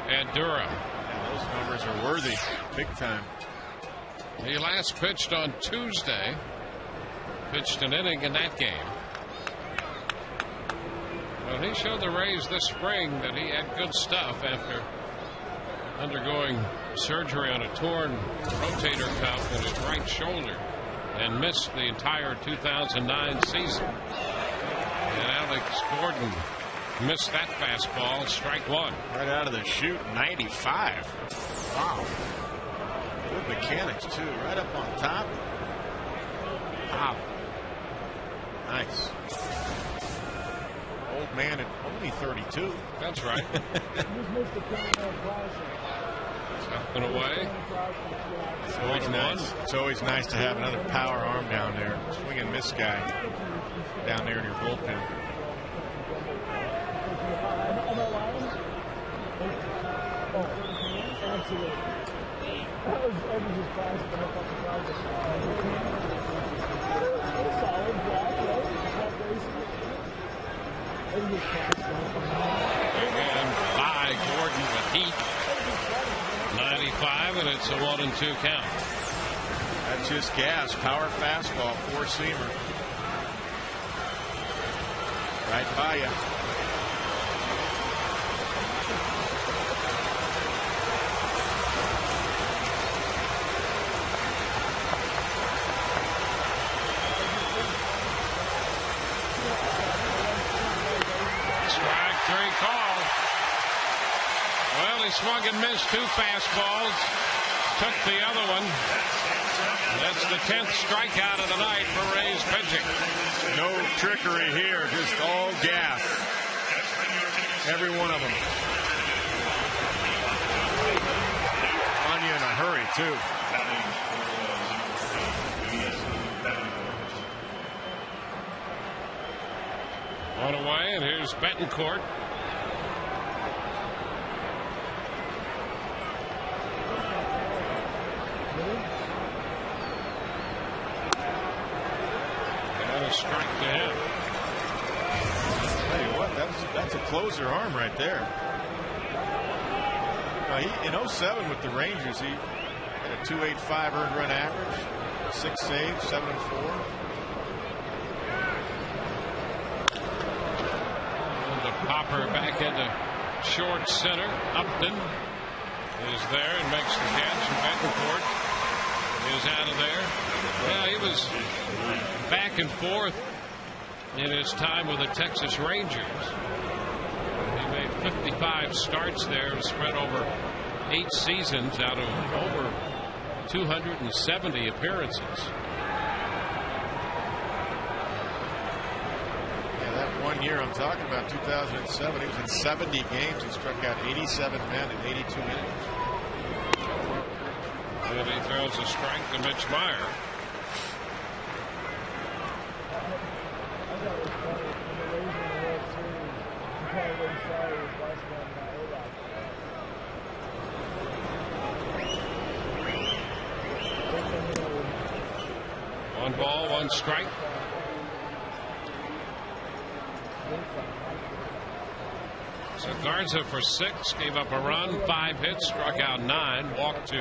at Durham. Yeah, those numbers are worthy, big time. He last pitched on Tuesday. Pitched an inning in that game. Well, he showed the Rays this spring that he had good stuff after undergoing surgery on a torn rotator cuff in his right shoulder and missed the entire 2009 season. And Alex Gordon missed that fastball, strike one. Right out of the chute, 95. Wow. Good mechanics, too. Right up on top. Wow. Nice. Old man at only 32. That's right. Up and away. It's always nice. It's always nice to have another power arm down there. Swing and miss guy down there in your bullpen. Again by Gordon with heat. 95, and it's a 1-2 count. That's just gas. Power fastball, 4-seamer. Right by you. Strike 3 call. Well, he swung and missed 2 fastballs. Took the other one. That's the 10th strikeout of the night for Rays pitching. No trickery here, just all gas. Every one of them. On you in a hurry, too. One away, and here's Betancourt. And a strike to him. I'll tell you what, that's a closer arm right there. In 07 with the Rangers, he had a .285 earned run average, 6 saves, 7-4. Popper back into short center. Upton is there and makes the catch. Betancourt is out of there. Yeah, he was back and forth in his time with the Texas Rangers. He made 55 starts there, spread over 8 seasons out of over 270 appearances. One year I'm talking about, 2007, he was in 70 games. He struck out 87 men in 82 innings. And he throws a strike to Mitch Meyer. One ball, one strike. So Garza for 6, gave up a run, 5 hits, struck out 9, walked 2.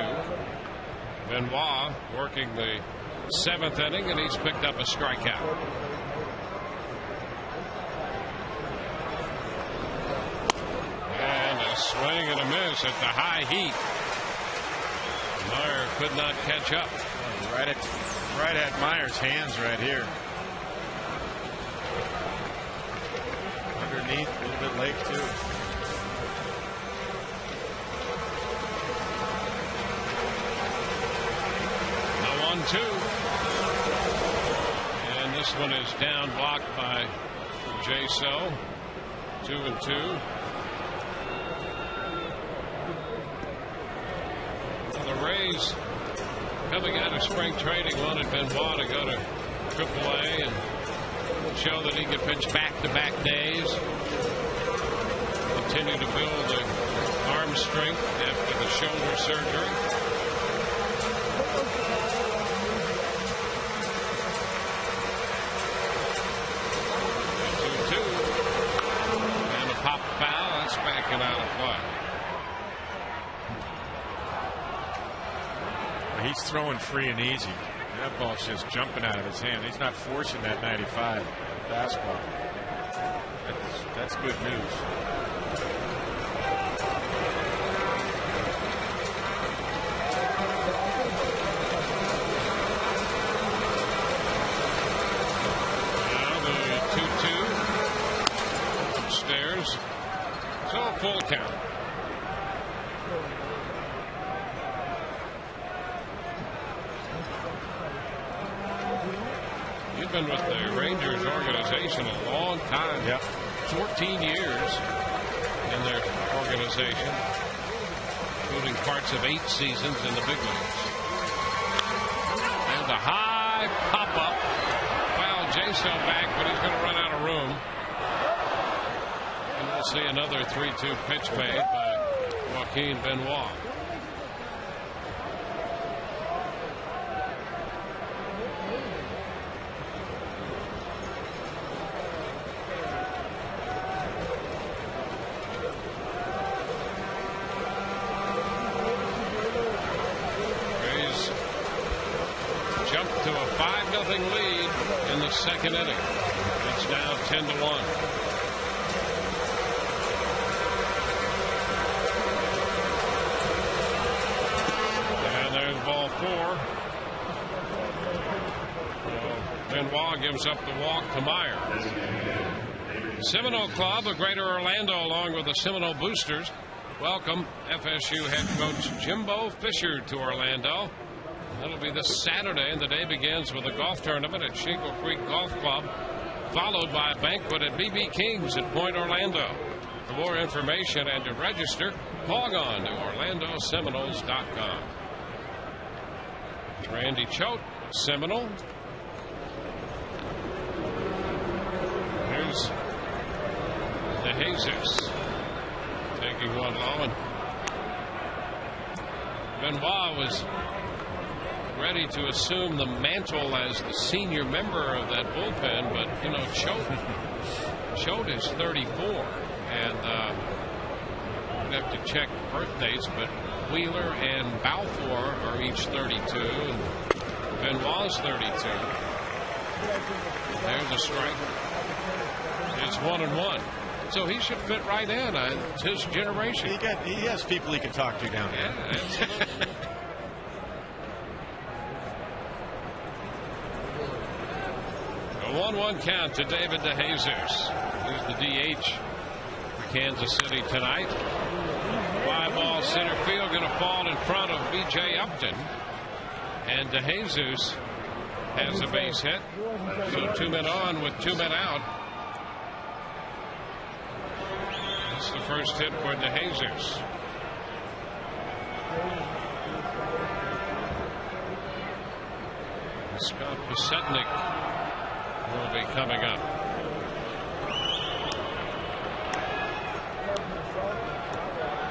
Benoit working the 7th inning, and he's picked up a strikeout. And a swing and a miss at the high heat. Meyer could not catch up. Right at Meyer's hands right here. Underneath, a little bit late too. Now 1-2. And this one is down, blocked by J-So. 2-2. The Rays, coming out of spring training, wanted Benoit to go to AAA and show that he could pitch back-to-back days. Continue to build the arm strength after the shoulder surgery. And a pop foul. That's backing out of play. He's throwing free and easy. That ball's just jumping out of his hand. He's not forcing that 95 fastball. That's good news. Now the 2-2 upstairs. So a full count. You've been with the Rangers organization a long time. Yep. 14 years in their organization, including parts of 8 seasons in the big leagues. And the high pop-up. Well, J-So back, but he's going to run out of room. And we'll see another 3-2 pitch made by Joaquin Benoit. To a 5-0 lead in the second inning. It's now 10-1. And there's ball 4. Benoit gives up the walk to Meyer. Seminole Club of Greater Orlando, along with the Seminole Boosters, welcome FSU head coach Jimbo Fisher to Orlando. That'll be this Saturday, and the day begins with a golf tournament at Shingle Creek Golf Club, followed by a banquet at BB King's at Point Orlando. For more information and to register, log on to OrlandoSeminoles.com. Randy Choate, Seminole. Here's DeJesus taking one low, and Benoit was ready to assume the mantle as the senior member of that bullpen, but you know, Choate is 34, and we'd have to check birth dates, but Wheeler and Balfour are each 32, and Benoit's 32. There's a strike. It's 1-1. So he should fit right in. It's his generation. He has people he can talk to down there. Yeah, a 1-1 count to David DeJesus. He's the DH for Kansas City tonight. Fly ball center field, going to fall in front of B.J. Upton. And DeJesus has a base hit. So 2 men on with 2 men out. That's the first hit for DeJesus. Scott Pasetnik will be coming up.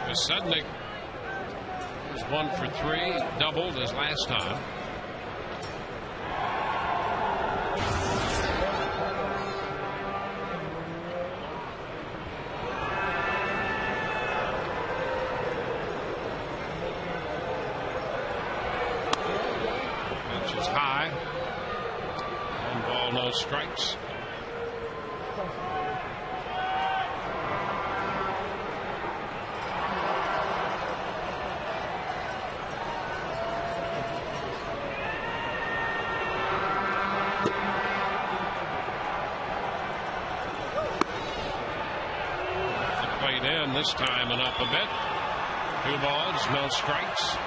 Pasetnik was 1 for 3, doubled as last time. Pitch is high. 1 ball, no strikes. This time and up a bit. 2 balls, no strikes.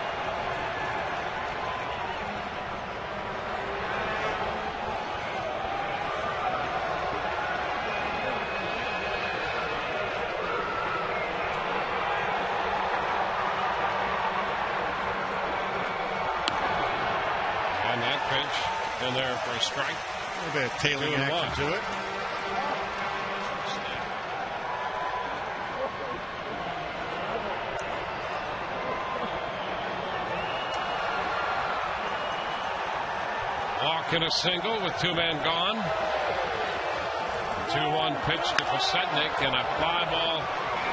And that pitch in there for a strike. A little bit of tailing action to it. In a single with 2 men gone. 2-1 pitch to Pasetnik, and a fly ball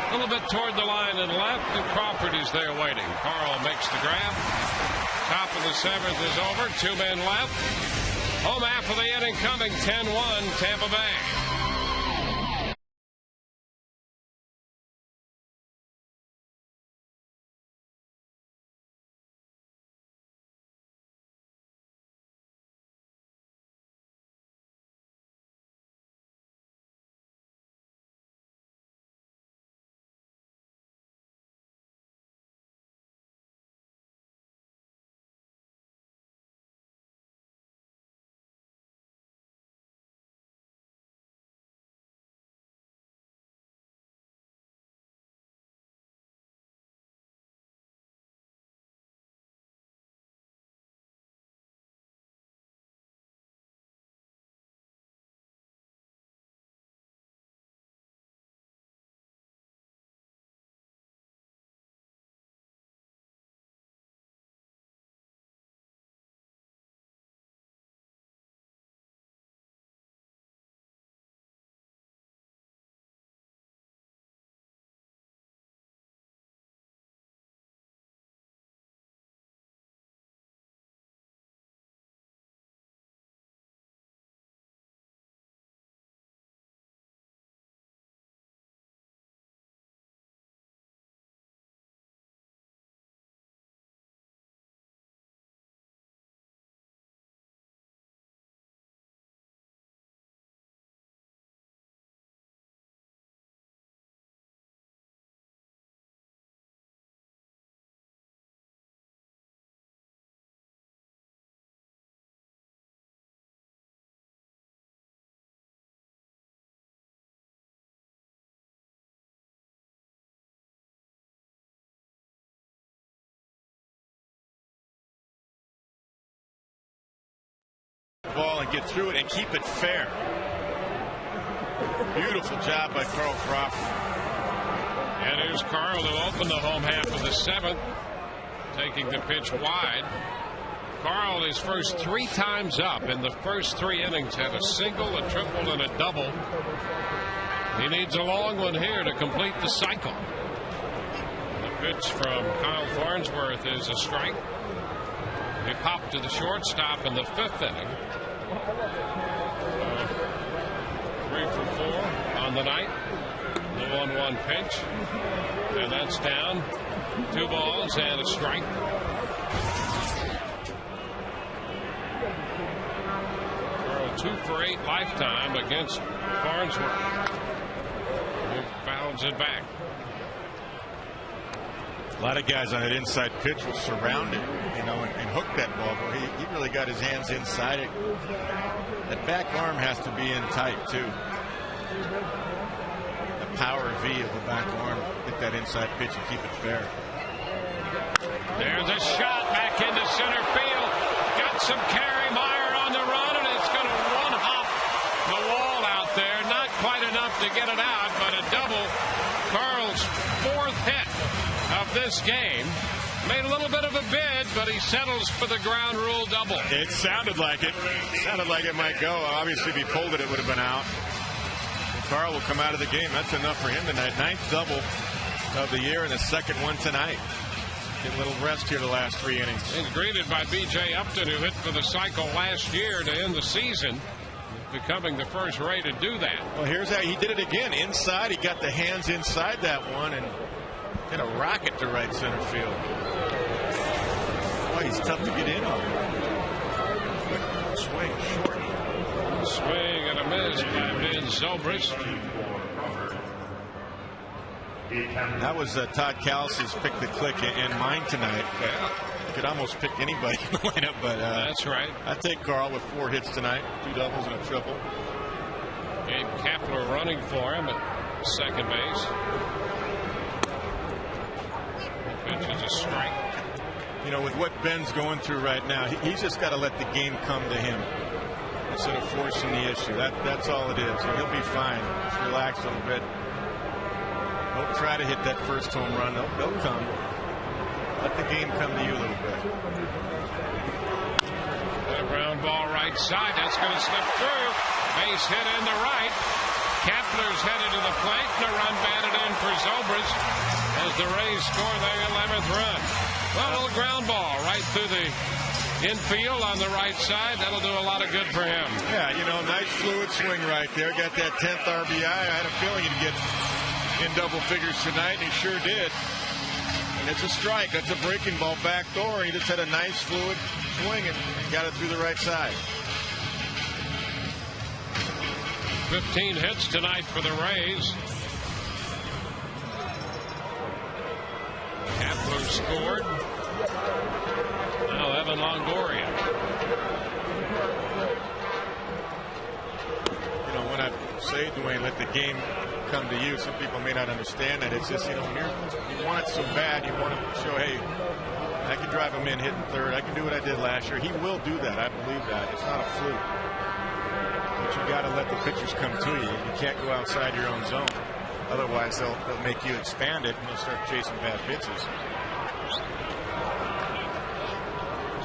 a little bit toward the line and left, and Crawford is there waiting. Carl makes the grab. Top of the 7th is over. 2 men left. Home half of the inning coming. 10-1 Tampa Bay. get through it and keep it fair. Beautiful job by Carl Crawford. And here's Carl to open the home half of the 7th, taking the pitch wide. Carl, his first 3 times up in the first 3 innings, had a single, a triple, and a double. He needs a long one here to complete the cycle. The pitch from Kyle Farnsworth is a strike. He popped to the shortstop in the 5th inning. 3 for 4 on the night. The 1-1 pitch. And that's down. 2 balls and a strike. Carl 2 for 8 lifetime against Farnsworth. He fouls it back. A lot of guys on that inside pitch will surround it, you know, and hook that ball. But he really got his hands inside it. That back arm has to be in tight, too. The power V of the back arm. Hit that inside pitch and keep it fair. There's a shot back into center field. Got some carry. Meyer on the run, and it's going to one-hop the wall out there. Not quite enough to get it out, but a double. Carl's 4th hit of this game. Made a little bit of a bid, but he settles for the ground rule double. It sounded like it. Sounded like it might go. Obviously, if he pulled it, it would have been out. And Carl will come out of the game. That's enough for him tonight. 9th double of the year and the 2nd one tonight. Get a little rest here the last 3 innings. He's greeted by B.J. Upton, who hit for the cycle last year to end the season, becoming the first Ray to do that. Well, here's how he did it again. Inside, he got the hands inside that one and hit a rocket to right center field. Boy, he's tough to get in on. Swing short. Swing and a miss by Ben Zobrist. That was Todd Callis' pick the click and mine tonight. You could almost pick anybody in the lineup, but that's right. I take Carl with 4 hits tonight, 2 doubles and a triple. Gabe Kapler running for him at second base. The pitch is a strike. You know, with what Ben's going through right now, he's just got to let the game come to him instead of forcing the issue. That's all it is. And he'll be fine. Just relax a little bit. Don't try to hit that first home run. They'll come. Let the game come to you a little bit. A ground ball right side. That's going to slip through. Base hit into right. Kapler's headed to the plate. And a run batted in for Zobrist as the Rays score their 11th run. Well, a little ground ball right through the infield on the right side. That'll do a lot of good for him. Yeah, you know, nice fluid swing right there. Got that 10th RBI. I had a feeling he'd get in double figures tonight, and he sure did. And it's a strike. That's a breaking ball back door, and he just had a nice fluid swing and got it through the right side. 15 hits tonight for the Rays. Kapler scored. Now Evan Longoria. You know, when I say, Dwayne, let the game come to you, some people may not understand that. It's just, you know, when you want it so bad, you want to show, hey, I can drive him in hitting third. I can do what I did last year. He will do that. I believe that. It's not a fluke. But you got to let the pitchers come to you. You can't go outside your own zone. Otherwise, they'll make you expand it and you'll start chasing bad pitches.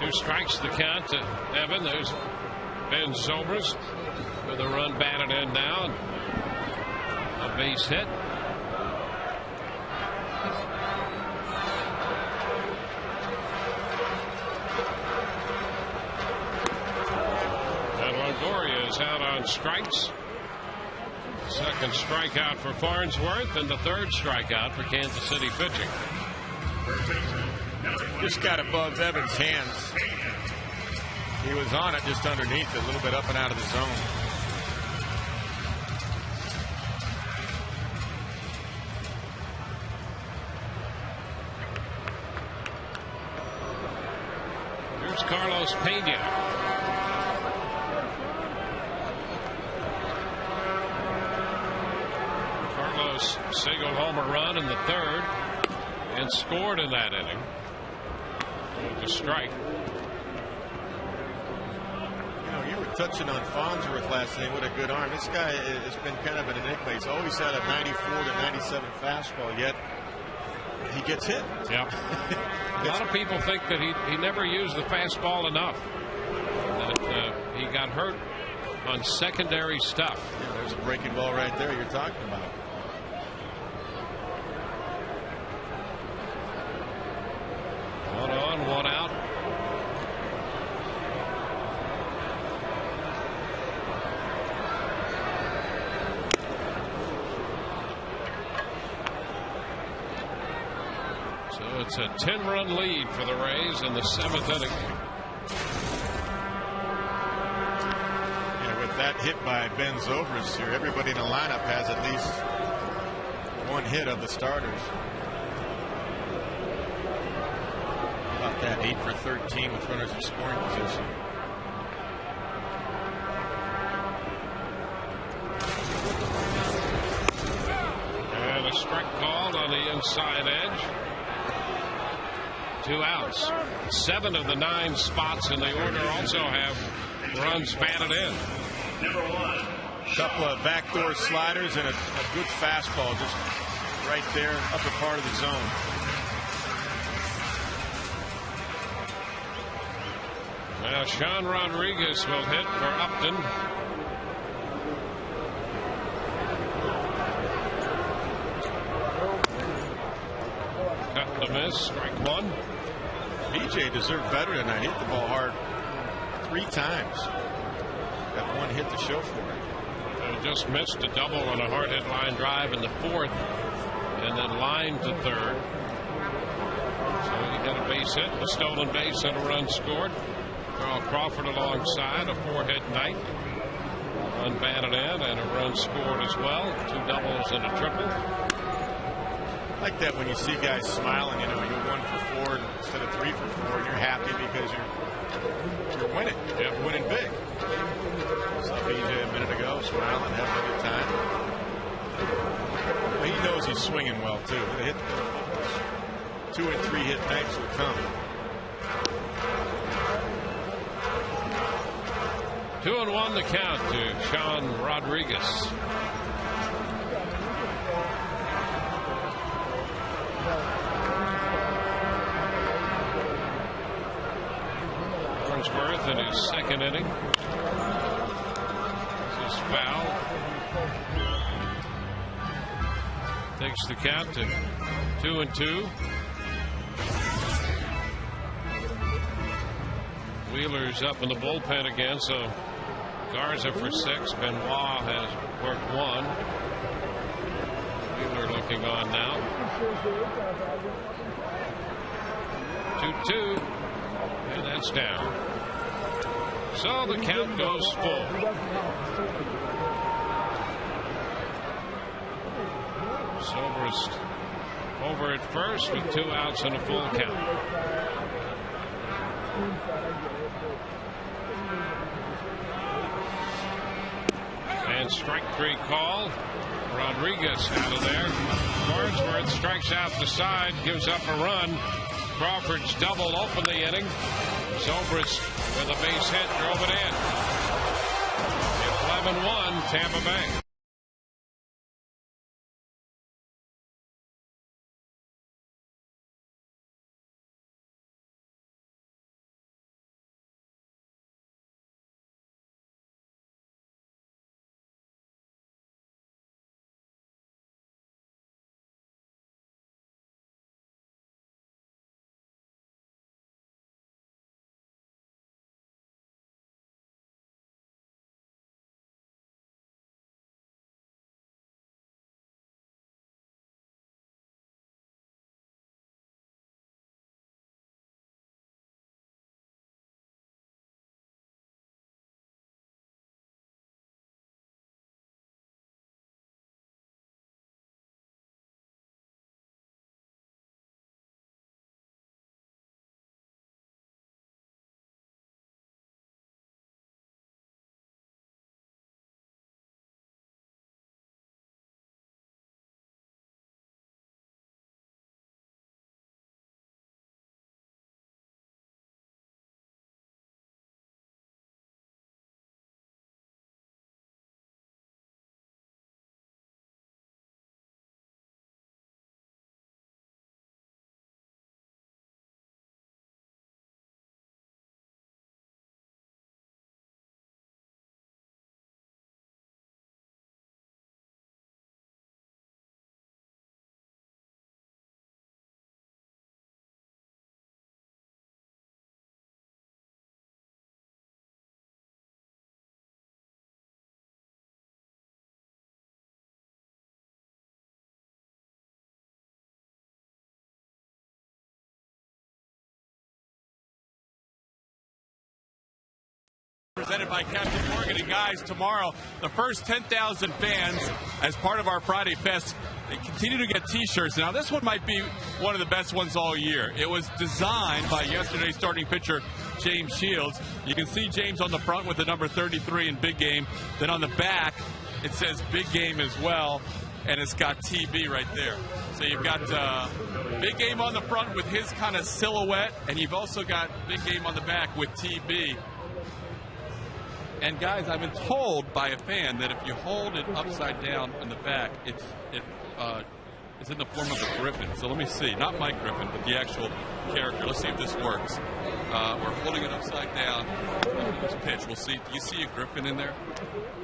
2 strikes the count to Evan. There's Ben Zobrist with a run batted in now. A base hit. And Longoria is out on strikes. Second strikeout for Farnsworth and the 3rd strikeout for Kansas City pitching. Just got above Evans' hands. He was on it just underneath it, a little bit up and out of the zone. Here's Carlos Pena. Carlos single homer run in the 3rd and scored in that inning. With a strike. You know, you were touching on Farnsworth last night. What a good arm. This guy has been kind of an enigma. He's always had a 94 to 97 fastball, yet he gets hit. Yeah. A lot of people think that he never used the fastball enough. That he got hurt on secondary stuff. Yeah, there's a breaking ball right there you're talking about. One on, one out. So it's a 10-run lead for the Rays in the 7th inning. Yeah, with that hit by Ben Zobrist here, everybody in the lineup has at least one hit of the starters. About that, 8 for 13 with runners in scoring position. And a strike called on the inside edge. 2 outs. 7 of the 9 spots in the order also have runs batted in. Number 1. Couple of backdoor sliders and a good fastball just right there, upper part of the zone. Now Sean Rodriguez will hit for Upton. Cut to miss, strike 1. BJ deserved better tonight. Hit the ball hard 3 times. Got 1 hit to show for it. Just missed a double on a hard hit line drive in the 4th, and then lined to 3rd. So he got a base hit, a stolen base, and a run scored. Carl Crawford alongside, a 4-hit night. One batted in and a run scored as well. 2 doubles and a triple. I like that when you see guys smiling, you're 1 for 4 instead of 3 for 4, and you're happy because you're winning. You're winning big. Saw BJ a minute ago, smiling, having a good time. But he knows he's swinging well too. The hit, 2 and 3 hit nights will come. 2-1 the count to Sean Rodriguez. Farnsworth in his 2nd inning. This is foul. Takes the count to 2-2. Wheeler's up in the bullpen again, so Garza for 6. Benoit has worked 1. Wheeler looking on now. 2-2. And that's down. So the count goes full. Zobrist over at first with 2 outs and a full count. And strike 3 call. Rodriguez out of there. Farnsworth strikes out the side, gives up a run. Crawford's double opened the inning. Zobrist with a base hit drove it in. 11-1 Tampa Bay. Presented by Captain Morgan. And guys, tomorrow, the first 10,000 fans, as part of our Friday Fest, they continue to get T-shirts. Now, this one might be one of the best ones all year. It was designed by yesterday's starting pitcher, James Shields. You can see James on the front with the number 33 in Big Game. Then on the back, it says Big Game as well, and it's got TB right there. So you've got Big Game on the front with his kind of silhouette, and you've also got Big Game on the back with TB. And guys, I've been told by a fan that if you hold it upside down in the back, it's in the form of a griffin. So let me see, not Mike Griffin, but the actual character. Let's see if this works. We're holding it upside down. This pitch, we'll see. Do you see a griffin in there?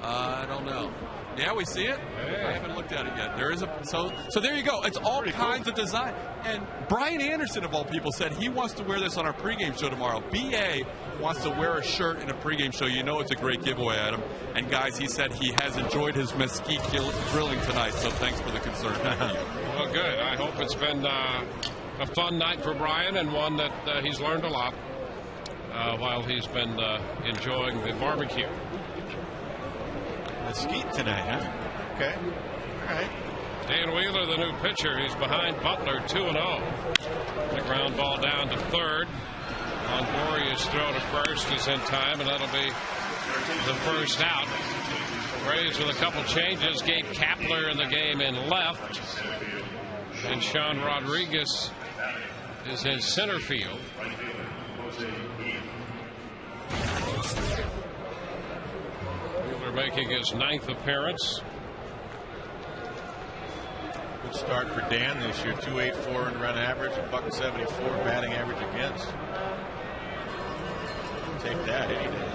I don't know. Yeah, we see it. I haven't looked at it yet. There is a so there you go. It's all kinds of design. And Brian Anderson, of all people, said he wants to wear this on our pregame show tomorrow. BA wants to wear a shirt in a pregame show. You know it's a great giveaway, Adam. And guys, he said he has enjoyed his mesquite drilling tonight. So thanks for the concern. Well, good. I hope it's been a fun night for Brian, and one that he's learned a lot while he's been enjoying the barbecue. Mesquite tonight, huh? Okay. All right. Dan Wheeler, the new pitcher, he's behind Butler, 2-0. The ground ball down to third. Longoria's throw to first is in time, and that'll be the first out. Rays with a couple changes. Gabe Kapler in the game in left, and Sean Rodriguez is in center field. Wheeler making his 9th appearance. Good start for Dan this year. 2.84 in run average, $1.74 batting average against. Take that any day.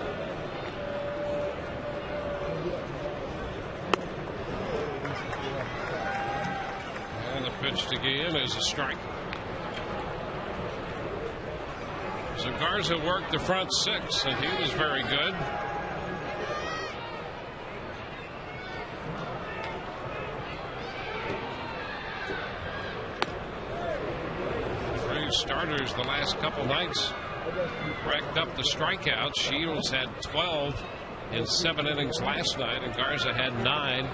And the pitch to Guillen is a strike. So Garza worked the front six, and he was very good. Three starters the last couple nights racked up the strikeouts. Shields had 12 in 7 innings last night, and Garza had 9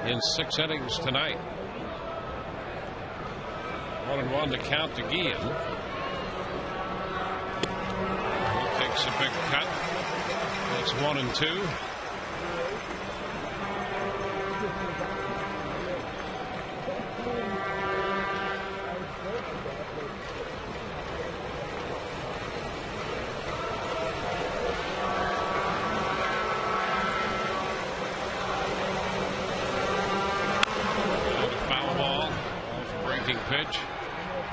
in 6 innings tonight. 1-1 to count to Guillen. He takes a big cut. It's 1-2. Pitch,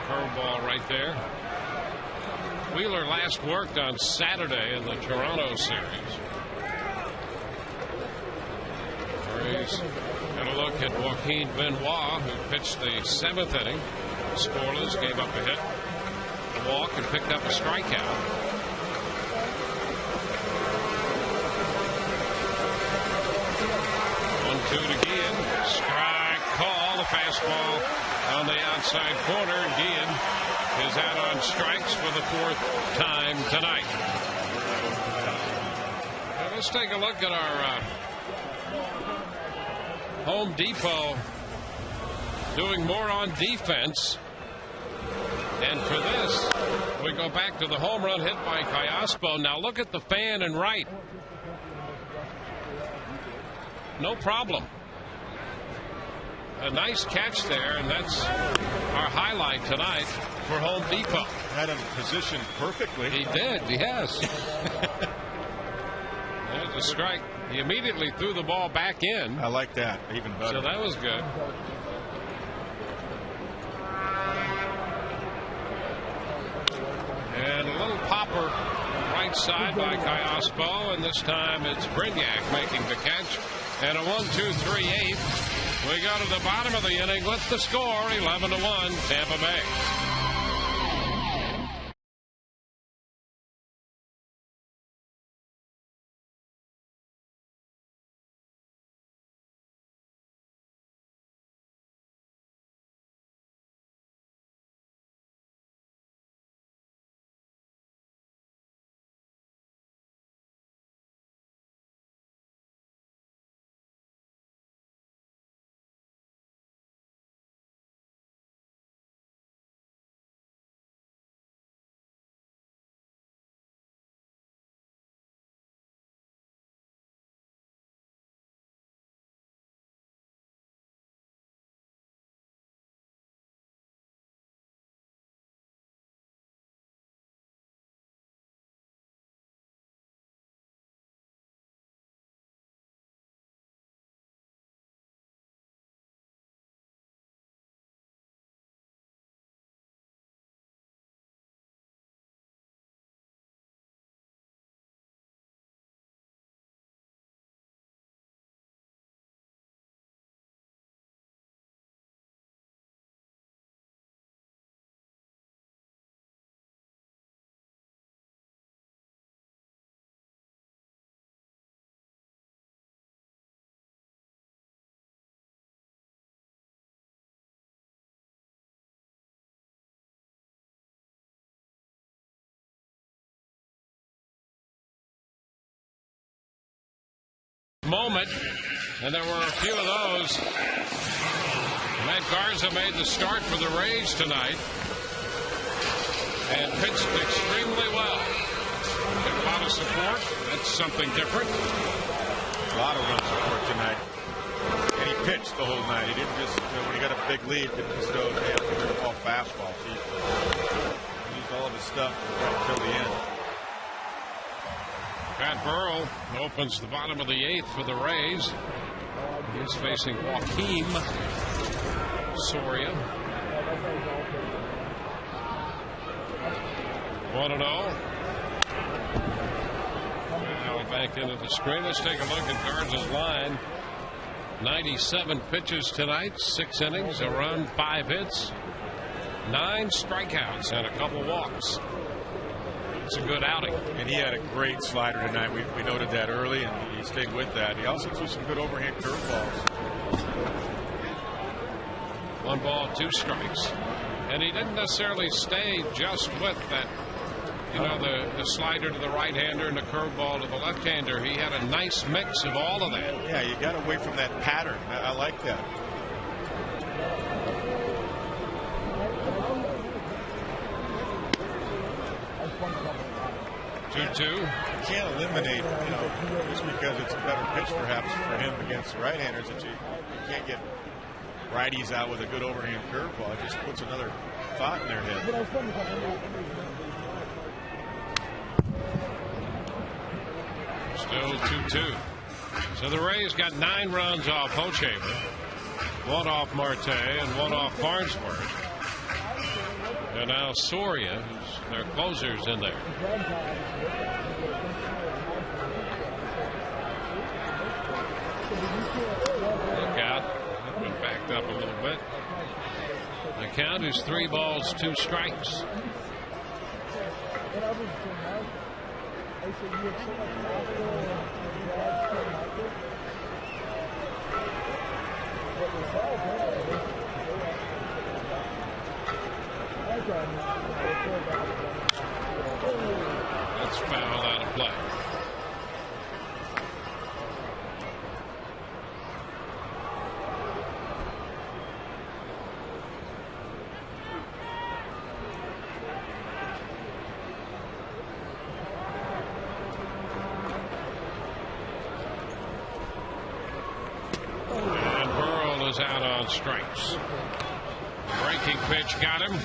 curveball right there. Wheeler last worked on Saturday in the Toronto series. Rays got a look at Joaquin Benoit, who pitched the 7th inning. Scoreless, gave up a hit, a walk, and picked up a strikeout. One-two to Guillen. Strike call. The fastball on the outside corner. Guillen is out on strikes for the 4th time tonight. Now let's take a look at our Home Depot doing more on defense. And for this, we go back to the home run hit by Callaspo. Now look at the fan and right. No problem. A nice catch there, and that's our highlight tonight for Home Depot. Had him positioned perfectly. He did, yes. There's a strike. He immediately threw the ball back in. I like that, even better. So that was good. And a little popper right side by Callaspo, and this time it's Brignac making the catch. And a 1-2-3-8. We go to the bottom of the inning with the score, 11-1, Tampa Bay. moment, and there were a few of those. Matt Garza made the start for the Rays tonight and pitched extremely well. Get a lot of support. That's something different. A lot of run support tonight. And he pitched the whole night. He didn't just, when he got a big lead, didn't just go, hey, I'm going to call fastballs. He used all of his stuff right until the end. Pat Burrell opens the bottom of the 8th for the Rays. He's facing Joaquim Soria. 1-0. Now back into the screen. Let's take a look at Garza's line. 97 pitches tonight, 6 innings, a run, 5 hits, 9 strikeouts, and a couple walks. It's a good outing. And he had a great slider tonight. We noted that early, and he stayed with that. He also threw some good overhand curveballs. 1 ball, 2 strikes. And he didn't necessarily stay just with that, the slider to the right-hander and the curveball to the left-hander. He had a nice mix of all of that. Yeah, you got away from that pattern. I like that. You can't eliminate, just because it's a better pitch perhaps for him against right-handers, that you can't get righties out with a good overhand curveball. It just puts another thought in their head. Still 2-2. So the Rays got 9 runs off Hochevar, 1 off Marte, and 1 off Farnsworth. And now Soria, who's their closer's in there. Look out. That one backed up a little bit. The count is 3 balls, 2 strikes. That's foul out of play. And Burrell is out on strikes. Breaking pitch got him.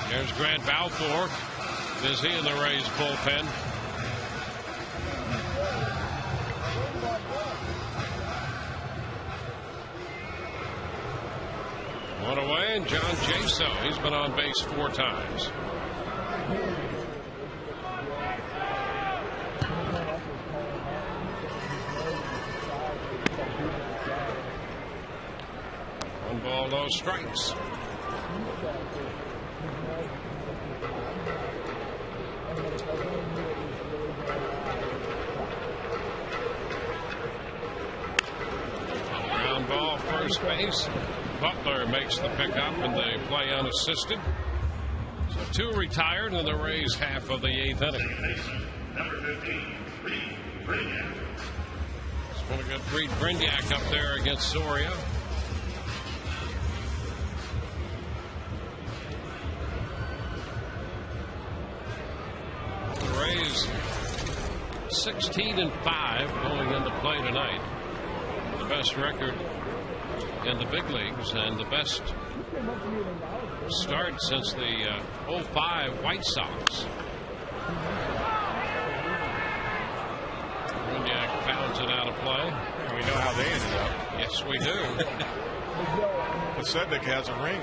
There's Grant Balfour. Is he in the Rays bullpen? One away, and John Jaso. He's been on base 4 times. One ball, no strikes. Ground ball, first base. Butler makes the pickup, and they play unassisted. So 2 retired in the Rays half of the 8th inning. Number 15, Brignac. It's going to get Brignac up there against Soria. The Rays 16-5 going into play tonight. The best record in the big leagues and the best start since the 05 White Sox. Brignac pounds it out of play. And we know how they ended up. Yes, we do. But Sednick has a ring.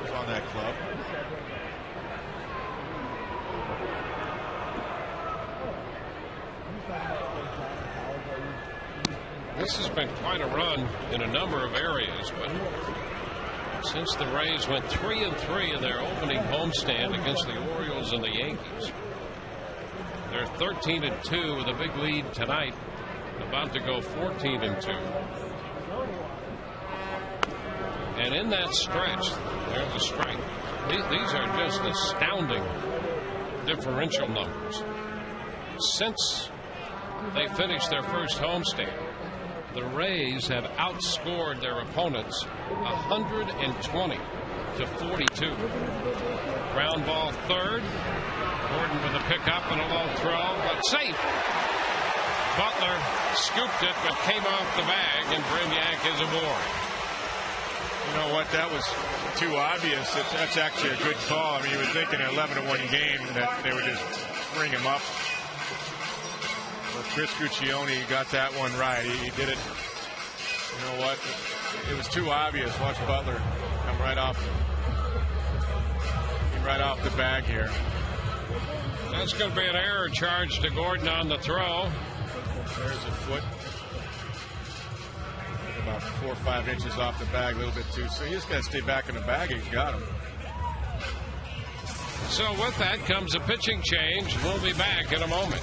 He's on that club. This has been quite a run in a number of areas, but since the Rays went 3-3 in their opening homestand against the Orioles and the Yankees, they're 13-2 with a big lead tonight, about to go 14-2. And in that stretch, there's a strike. These are just astounding differential numbers. Since they finished their first homestand, the Rays have outscored their opponents 120 to 42. Ground ball third. Gordon with a pickup and a low throw, but safe. Butler scooped it, but came off the bag, and Brignac is aboard. You know what? That was too obvious. That's actually a good call. I mean, you would think in an 11-1 game that they would just bring him up. But Chris Guccione got that one right. He did it. You know what? It was too obvious. Watch Butler come right off the bag here. That's going to be an error charge to Gordon on the throw. There's a foot. About 4 or 5 inches off the bag, a little bit too. So he's got to stay back in the bag. He's got him. So with that comes a pitching change. We'll be back in a moment.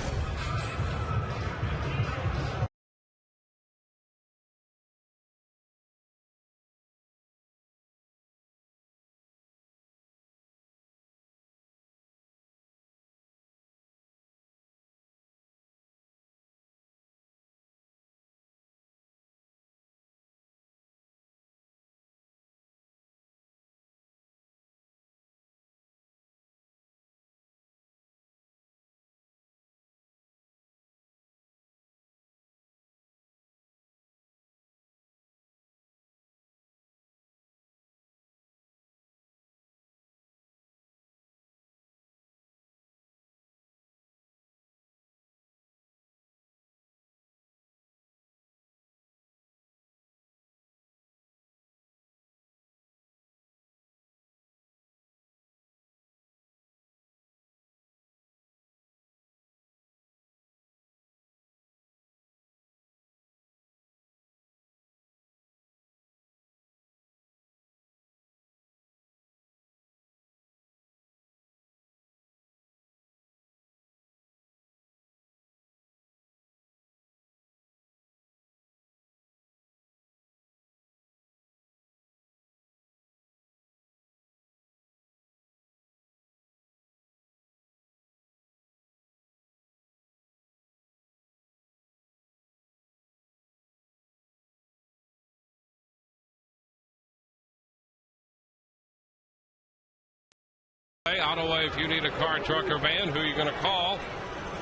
Auto-Way, if you need a car, truck, or van, who are you going to call?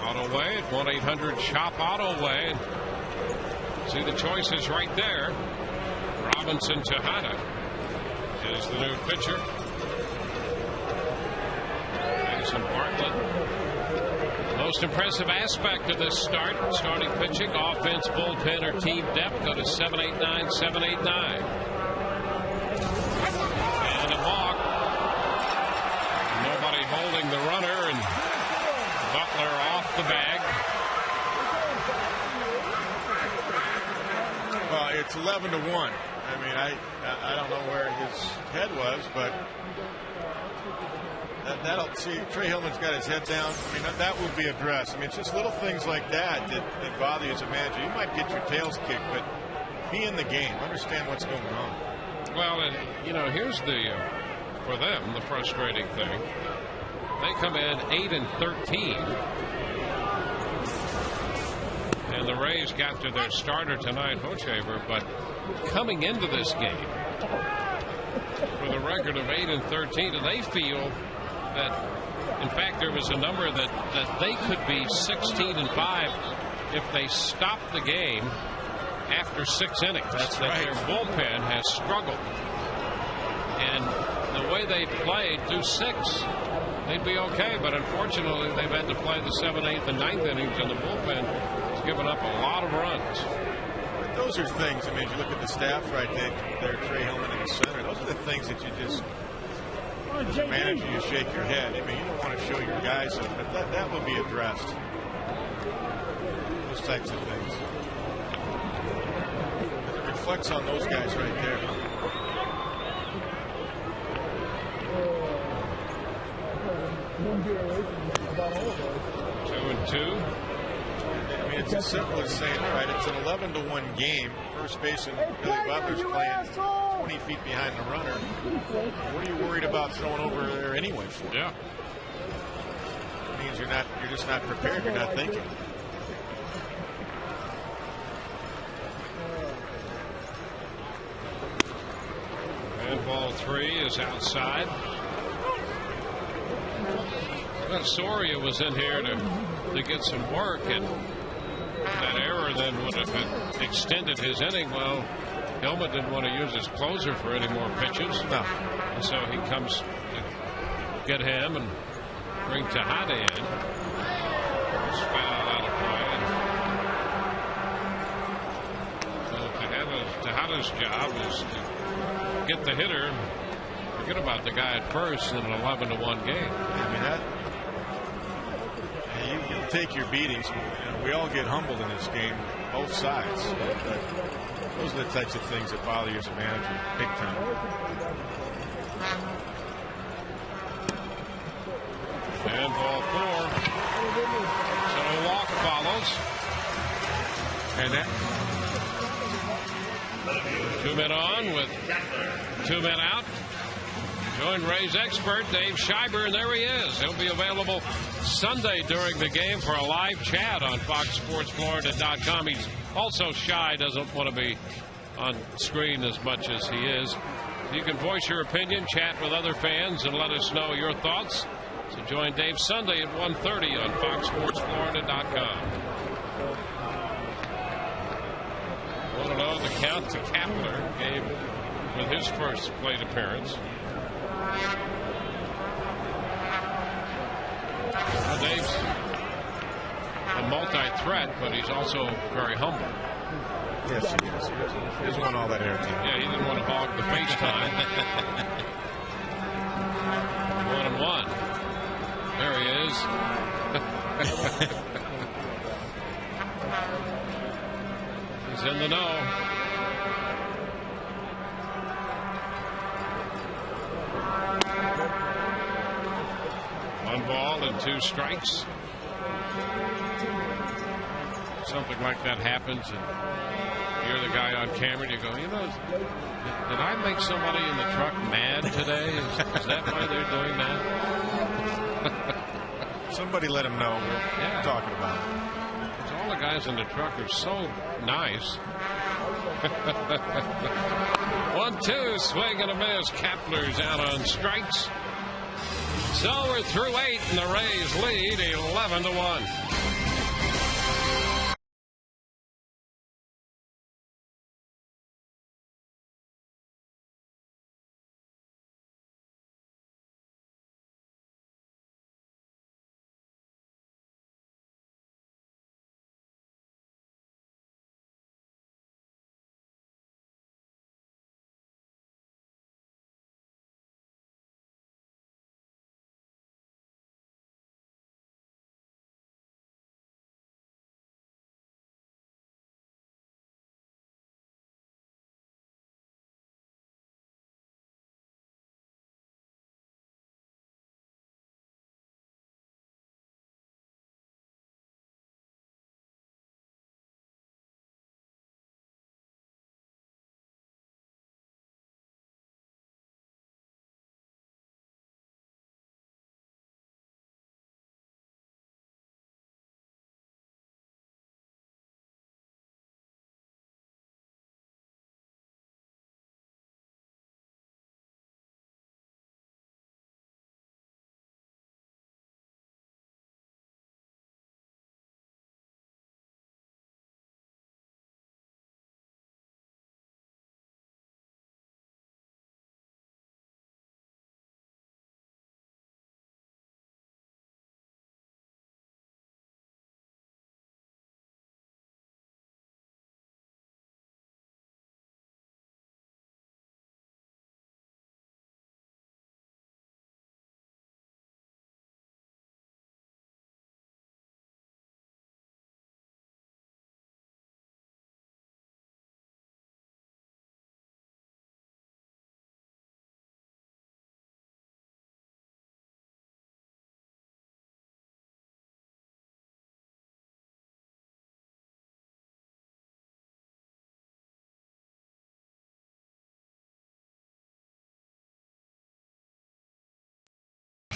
Auto-Way at 1-800-SHOP-AUTO-WAY. See the choices right there. Robinson Tejada is the new pitcher. Mason Bartlett. Most impressive aspect of this starting pitching, offense, bullpen, or team depth. Go to 789-789. And a walk. Nobody holding the runner, and Butler off the bag. Well, it's 11-1. I mean, I don't know where his head was, but that'll see. Trey Hillman's got his head down. I mean, that will be addressed. I mean, it's just little things like that bother you as a manager. You might get your tails kicked, but be in the game. Understand what's going on. Well, and you know, here's for them the frustrating thing. They come in 8-13, and the Rays got to their starter tonight, Hochevar, but coming into this game with a record of 8-13, and they feel that, in fact, there was a number that they could be 16-5 if they stopped the game after 6 innings. That's that right. Their bullpen has struggled, and the way they played through 6, they'd be okay, but unfortunately they've had to play the 7th, 8th, and 9th innings, and the bullpen has given up a lot of runs. Those are things, I mean, you look at the staff right there, Trey Hillman in the center, those are the things that you just, as a manager, you shake your head. I mean, you don't want to show your guys up, but that will be addressed. Those types of things. It reflects on those guys right there. Two and two. I mean, it's as simple as saying, all right, it's an 11-1 game. First baseman Billy Butler's playing 20 feet behind the runner. What are you worried about throwing over there anyway for? Yeah. It means you're just not prepared. You're not thinking. And ball 3 is outside. Well, Soria was in here to get some work, and that error then would have extended his inning. Well, Hillman didn't want to use his closer for any more pitches. No. And so he comes to get him and bring Tejada in. It's foul out of play. So Tejada's job is to get the hitter. Forget about the guy at first in an 11-1 game. I mean, that you'll take your beatings. We all get humbled in this game, both sides. But those are the types of things that bother you as a manager, big time. And ball 4. So a walk follows. And that 2 men on with 2 men out. Join Ray's expert, Dave Schreiber, and there he is. He'll be available Sunday during the game for a live chat on FoxSportsFlorida.com. He's also shy, doesn't want to be on screen as much as he is. You can voice your opinion, chat with other fans, and let us know your thoughts. So join Dave Sunday at 1:30 on FoxSportsFlorida.com. 1-0 the count to Kapler, Gabe with his first plate appearance. Well, Dave's a multi-threat, but he's also very humble. Yes, he is. He doesn't want all that airtime. Yeah, he didn't want to hog the FaceTime. 1-1. There he is. He's in the know. One ball and 2 strikes. Something like that happens, and you're the guy on camera, and you go, you know, did I make somebody in the truck mad today? Is that why they're doing that? Somebody let him know we're talking about it. All the guys in the truck are so nice. 1-2, swing and a miss. Kapler's out on strikes. So we're through 8, and the Rays lead 11-1.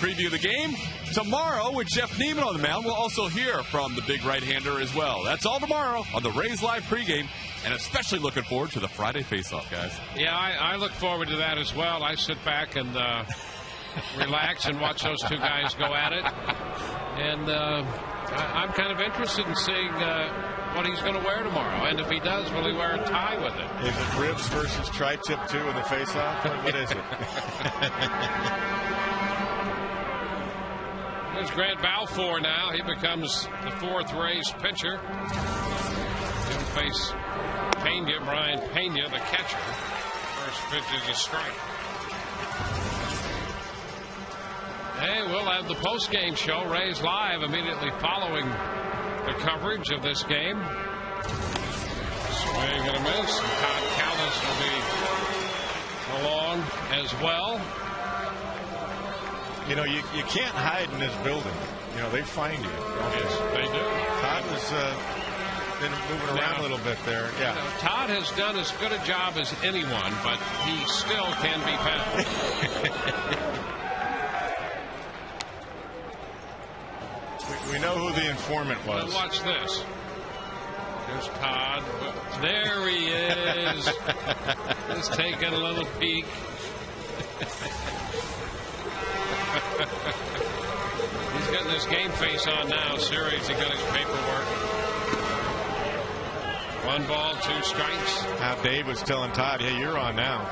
preview of the game tomorrow with Jeff Neiman on the mound. We'll also hear from the big right-hander as well. That's all tomorrow on the Rays Live pregame, and especially looking forward to the Friday face-off, guys. Yeah, I look forward to that as well. I sit back and relax and watch those two guys go at it. And I'm kind of interested in seeing what he's going to wear tomorrow. And if he does, will he wear a tie with it? Is it ribs versus tri-tip 2 in the face-off? What is it? There's Grant Balfour now. He becomes the 4th Rays pitcher. He'll face Brian Pena, the catcher. First pitch is a strike. Hey, we'll have the post-game show, Rays Live, immediately following the coverage of this game. Swing and a miss. Todd Callis will be along as well. You know, you can't hide in this building. You know, they find you. Yes, they do. Todd has been moving around a little bit there. Yeah. You know, Todd has done as good a job as anyone, but he still can be found. We know who the informant was. Now watch this. There's Todd. There he is. Just taking a little peek. He's getting his game face on now. Series, he got his paperwork. 1 ball, 2 strikes. Now Dave was telling Todd, hey, you're on now.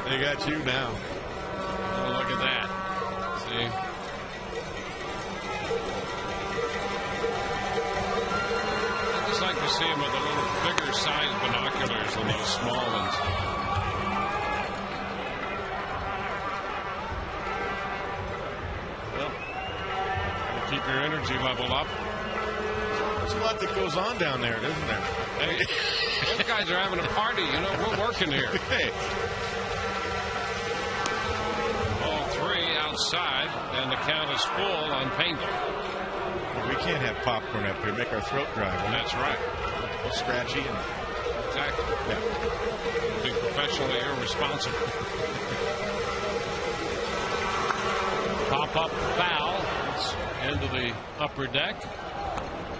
They got you now. Oh, look at that. See? I'd just like to see him with a little bigger size binoculars than those small ones. Well, keep your energy level up. There's a lot that goes on down there, isn't there? Hey, those guys are having a party. You know, we're working here. Hey. Ball 3 outside, and the count is full on Pena. We can't have popcorn up here. Make our throat dry. That's right. We'll scratchy. Exactly. Yeah. Be professionally irresponsible. Pop-up foul. It's into the upper deck.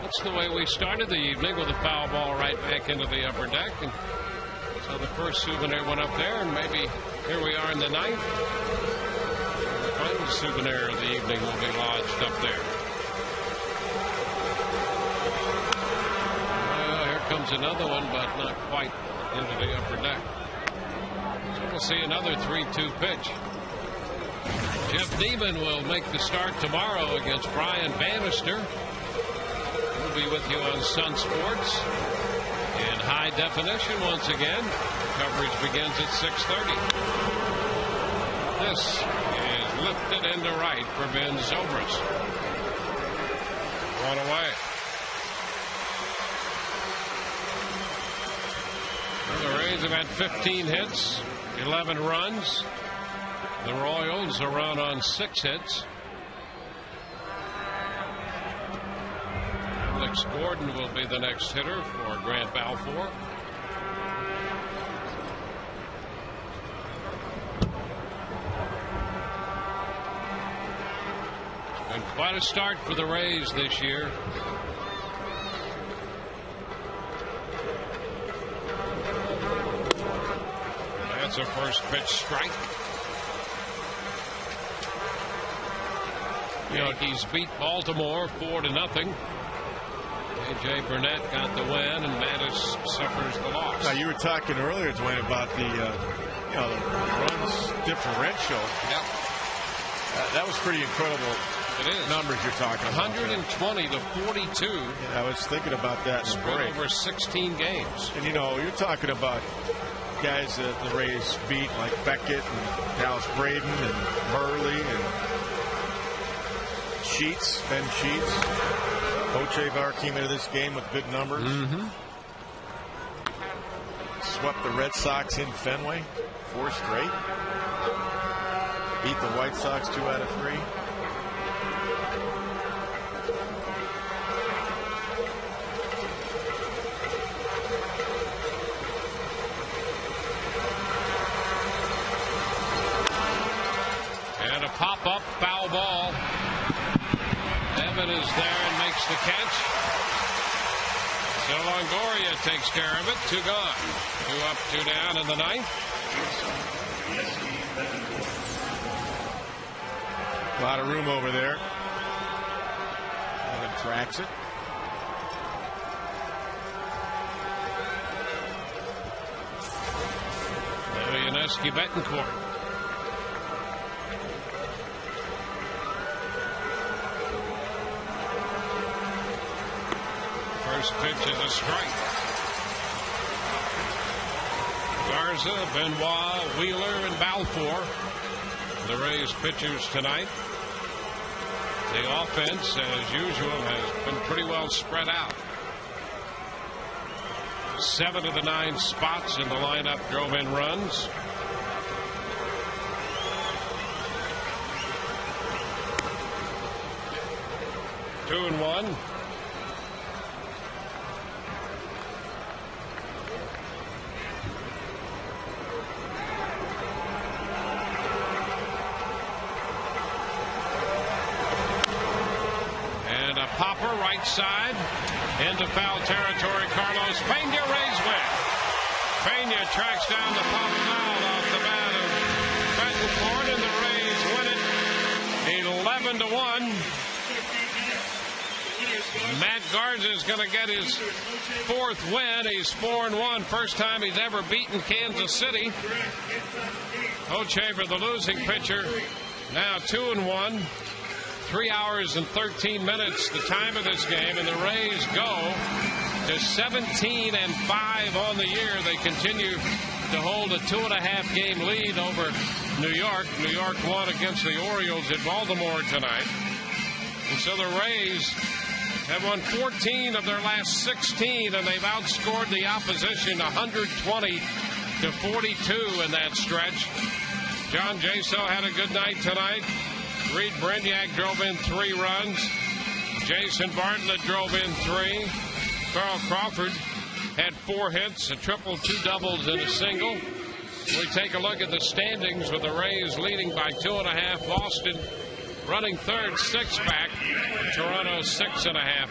That's the way we started the evening, with a foul ball right back into the upper deck. And so the first souvenir went up there, and maybe here we are in the ninth. The final souvenir of the evening will be lodged up there. Well, here comes another one, but not quite into the upper deck. So we'll see another 3-2 pitch. Jeff Neiman will make the start tomorrow against Brian Bannister. We'll be with you on Sun Sports in high definition once again. Coverage begins at 6:30. This is lifted into right for Ben Zobrist. One away. Well, the Rays have had 15 hits, 11 runs. The Royals are run on 6 hits. Alex Gordon will be the next hitter for Grant Balfour. It's been quite a start for the Rays this year. That's a first pitch strike. Yankees beat Baltimore 4-0. A.J. Burnett got the win, and Mattis suffers the loss. Now, you were talking earlier, Dwayne, about the the runs differential. Yep. That was pretty incredible. It is. Numbers you're talking about. 120 to 42. Yeah, I was thinking about that. Spread over 16 games. And you're talking about guys that the Rays beat, like Beckett and Dallas Braden and Hurley and Sheets, Ben Sheets. Ochevar came into this game with good numbers. Swept the Red Sox in Fenway 4 straight. Beat the White Sox 2 out of 3. And a pop-up Gavin is there and makes the catch. So Longoria takes care of it. 2 gone. 2 up, 2 down in the ninth. A lot of room over there. And tracks it. Leoneski Betancourt. First pitch is a strike. Garza, Benoit, Wheeler, and Balfour, the Rays pitchers tonight. The offense, as usual, has been pretty well spread out. 7 of the 9 spots in the lineup drove in runs. Two and one. Popper right side into foul territory. Carlos Pena, Rays win. Pena tracks down the pop foul off the bat of Betancourt, and the Rays win it 11-1. Matt Garza is going to get his 4th win. He's 4-1. First time he's ever beaten Kansas City. Hochevar, the losing pitcher, now 2-1. 3 hours and 13 minutes the time of this game, and the Rays go to 17-5 on the year. They continue to hold a 2.5 game lead over New York. New York won against the Orioles in Baltimore tonight. And so the Rays have won 14 of their last 16, and they've outscored the opposition 120-42 in that stretch. John Jaso had a good night tonight. Reed Brignac drove in 3 runs. Jason Bartlett drove in 3. Carl Crawford had 4 hits, a triple, 2 doubles, and a single. We take a look at the standings with the Rays leading by 2.5. Boston running third, 6 back. Toronto 6.5.